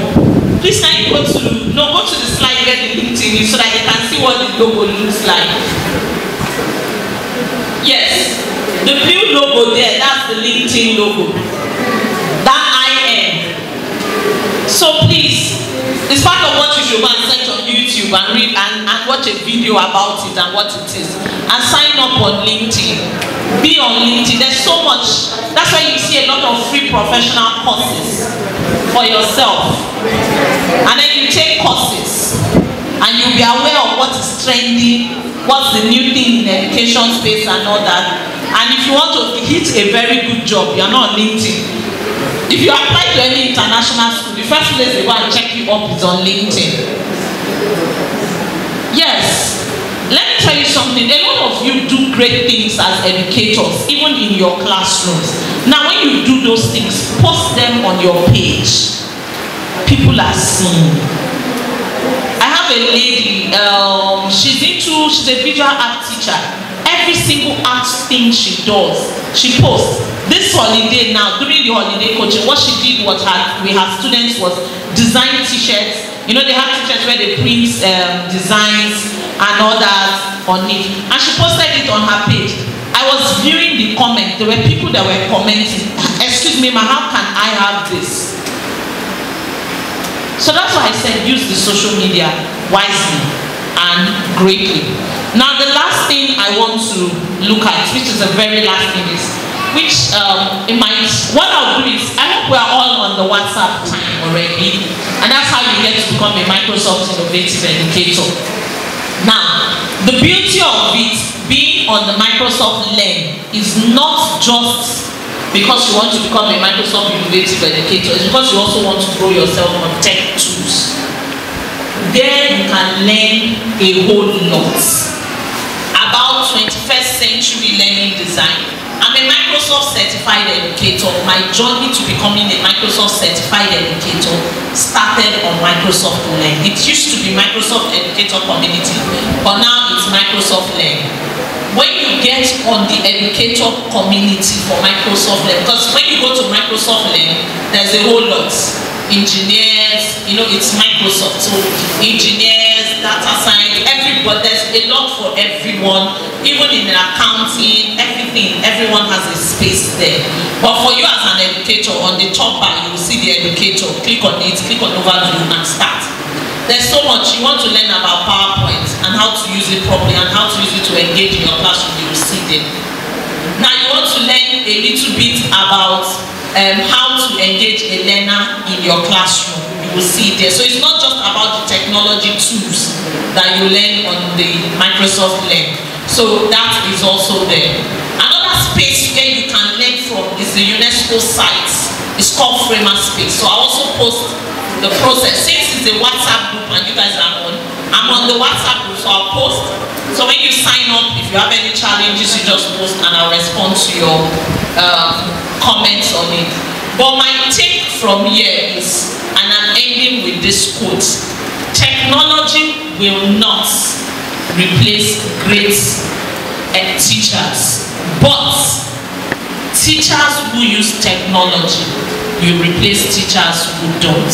Please can you go to the slide where the LinkedIn is so that they can see what the logo looks like. Yes, the blue logo there, that's the LinkedIn logo. That IN. So please, it's part of what you should go and search on YouTube and read and watch a video about it and what it is. And sign up on LinkedIn. Be on LinkedIn. There's so much. That's why you see a lot of free professional courses for yourself. And then you take courses and you'll be aware of what is trending, what's the new thing in the education space and all that. And if you want to hit a very good job, you're not on LinkedIn. If you apply to any international school, the first place they go and check you up is on LinkedIn. Yes. Let me tell you something. A lot of you do great things as educators, even in your classrooms. Now, when you do those things, post them on your page. People are seeing. I have a lady, she's a visual art teacher. Every single art thing she does, she posts. This holiday now, during the holiday coaching, what she did was we had students was design t-shirts. You know, they have t-shirts where they print designs and all that on it. And she posted it on her page. I was viewing the comments. There were people that were commenting, excuse me, ma, how can I have this? So that's why I said use the social media wisely and greatly. Now the last thing I want to look at, which is the very last thing, is what I'll do is, I hope we're all on the WhatsApp time already, and that's how you get to become a Microsoft Innovative Educator. Now, the beauty of it being on the Microsoft Learn is not just because you want to become a Microsoft Innovative Educator, it's because you also want to grow yourself on tech tools. There you can learn a whole lot about 21st century learning design. I'm a Microsoft certified educator. My journey to becoming a Microsoft certified educator started on Microsoft Learn. It used to be Microsoft Educator Community, but now it's Microsoft Learn. When you get on the educator community for Microsoft Learn, because when you go to Microsoft Learn, there's a whole lot. Engineers, you know, it's Microsoft, so engineers, data science, everybody, there's a lot for everyone, even in accounting, everything, everyone has a space there. But for you as an educator, on the top bar, you will see the educator, click on it, click on overview and start. There's so much. You want to learn about PowerPoint and how to use it properly and how to use it to engage in your classroom, you will see them. Now you want to learn a little bit about how to engage a learner in your classroom. You will see it there. So it's not just about the technology tools that you learn on the Microsoft Learn. So that is also there. Another space where you can learn from is the UNESCO site. It's called Framer Space. So I also post the process. Since it's a WhatsApp group and you guys are on, I'm on the WhatsApp group, so I'll post. So when you sign up, if you have any challenges, you just post and I'll respond to your comments on it. But my take from here is, and I'm ending with this quote: technology will not replace great teachers, but teachers who use technology will replace teachers who don't.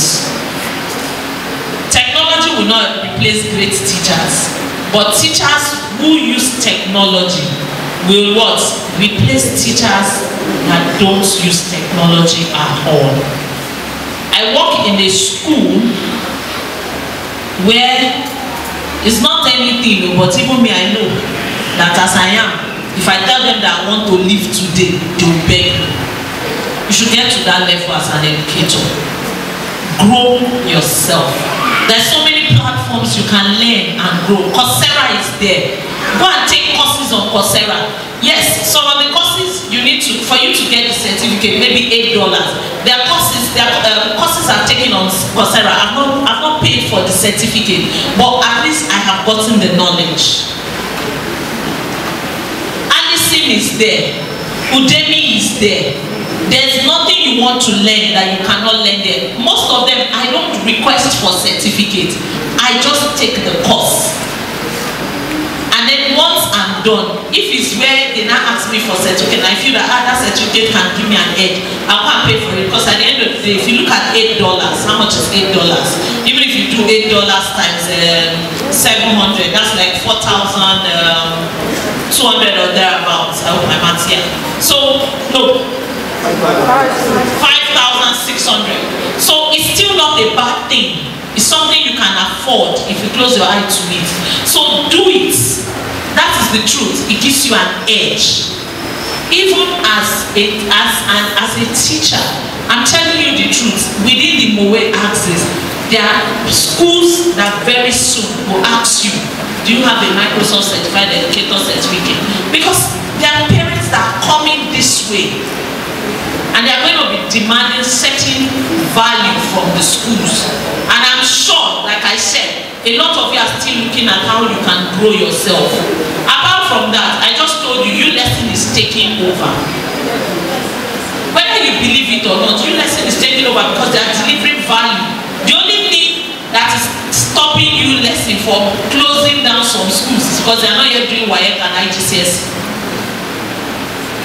Technology will not replace great teachers, but teachers who use technology will what? Replace teachers that don't use technology at all. I work in a school where it's not anything, but even me, I know that as I am, if I tell them that I want to leave today, they will beg me. You should get to that level as an educator. Grow yourself. There's so many platforms you can learn and grow. Coursera is there. Go and take courses on Coursera. Yes, some of the courses you need to, for you to get the certificate, maybe $8. There are courses I've taken on Coursera. I've not paid for the certificate, but at least I have gotten the knowledge. Alisim is there. Udemy is there. There's nothing you want to learn that you cannot learn there. Most of them, I don't request for certificate. I just take the course. And then once I'm done, if it's where they now ask me for certificate, and I feel that that certificate can give me an edge, I can't pay for it. Because at the end of the day, if you look at $8, how much is $8? Even if you do $8 times 700, that's like 4,200 or thereabouts. I hope my math's here. So, no. 5,600. So it's still not a bad thing. It's something you can afford if you close your eye to it. So do it. That is the truth. It gives you an edge. Even as a teacher, I'm telling you the truth. Within the Moe axis, there are schools that very soon will ask you, do you have a Microsoft Certified Educator certificate? Because there are parents that are coming this way. And they are going to be demanding certain value from the schools. And I'm sure, like I said, a lot of you are still looking at how you can grow yourself. Apart from that, I just told you, lesson is taking over. Whether you believe it or not, lesson is taking over because they are delivering value. The only thing that is stopping lesson from closing down some schools is because they are not yet doing WAEC and IGCSE.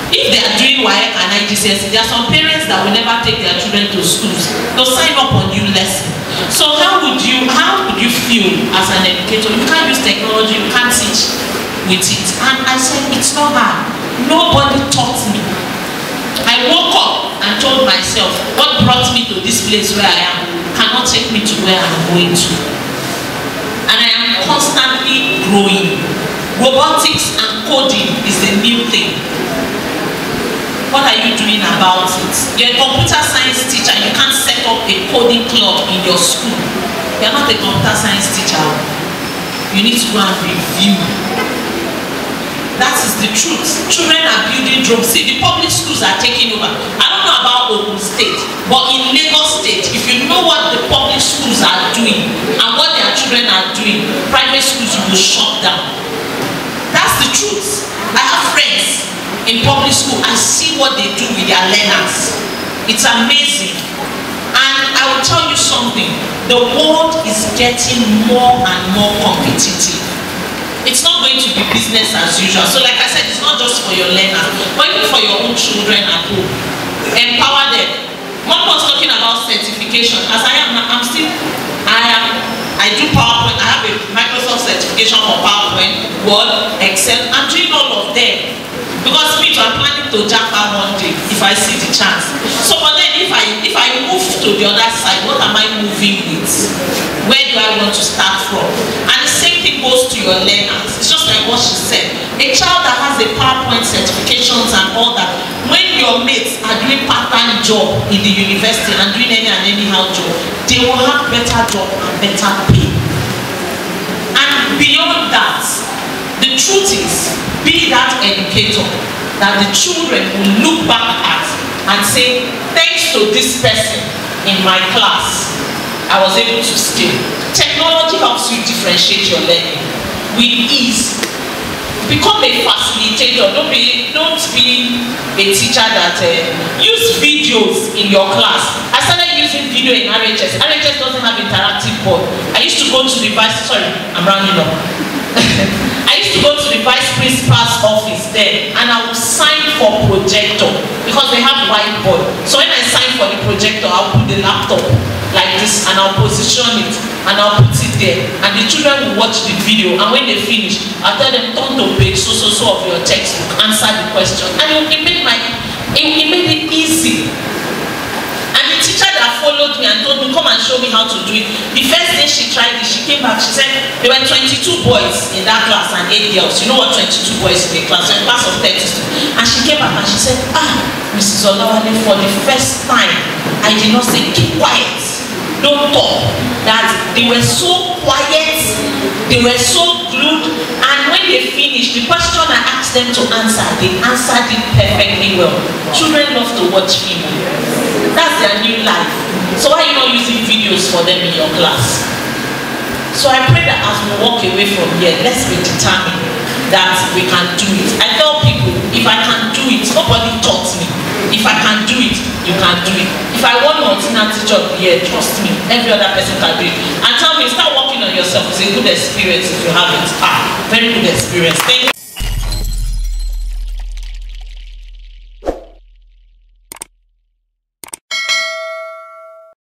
If if they are doing WAEC and IGCSE, there are some parents that will never take their children to schools. They'll sign up on new lesson. So how would you feel as an educator? You can't use technology, you can't teach with it. And I said, it's not hard. Nobody taught me. I woke up and told myself, what brought me to this place where I am cannot take me to where I'm going to. And I am constantly growing. Robotics and coding is the new thing. What are you doing about it? You're a computer science teacher, you can't set up a coding club in your school. You're not a computer science teacher. You need to go and review. That is the truth. Children are building drones. See, the public schools are taking over. I don't know about Ogun State, but in Lagos State, if you know what the public schools are doing and what their children are doing, private schools will shut down. That's the truth. I have friends in public school. I see what they do with their learners. It's amazing. And I will tell you something. The world is getting more and more competitive. It's not going to be business as usual. So like I said, it's not just for your learners, but even for your own children at home. Empower them. One was talking about certification. As I do PowerPoint. I have a Microsoft certification for PowerPoint, Word, Excel. I'm doing all of them. Because I'm planning to Japa one day if I see the chance. So but then if I move to the other side, what am I moving with? Where do I want to start from? And the same thing goes to your learners. It's just like what she said. A child that has a PowerPoint certifications and all that, when your mates are doing part-time job in the university and doing any and anyhow job, they will have better job and better pay. And beyond that, the truth is, be that educator that the children will look back at and say, thanks to this person in my class, I was able to stay. Technology helps you differentiate your learning with ease. Become a facilitator. Don't be a teacher that use videos in your class. I started using video in RHS. RHS doesn't have interactive board. I used to go to the I'm rounding up. I used to go to the vice principal's office there and I would sign for projector because they have whiteboard. So when I sign for the projector, I'll put the laptop like this and I'll position it and I'll put it there and the children will watch the video, and when they finish, I'll tell them, turn to page so of your textbook, answer the question, and it made it easy. And the teacher that followed me and told me, come and show me how to do it. The first day she tried it, she came back, she said, there were 22 boys in that class and 8 girls. You know what 22 boys in a class? A class of 30 students. And she came back and she said, Mrs. Olawale, for the first time, I did not say, keep quiet, don't talk. That they were so quiet, they were so glued, and when they finished, the question I asked them to answer, they answered it perfectly well. Children love to watch film. That's their new life. So why are you not using videos for them in your class? So I pray that as we walk away from here, let's be determined that we can do it. I tell people, if I can do it, nobody taught me. If I can do it, you can do it. If I want an alternative job here, trust me, every other person can do it. And tell me, start working on yourself. It's a good experience if you have it. Very good experience. Thank you.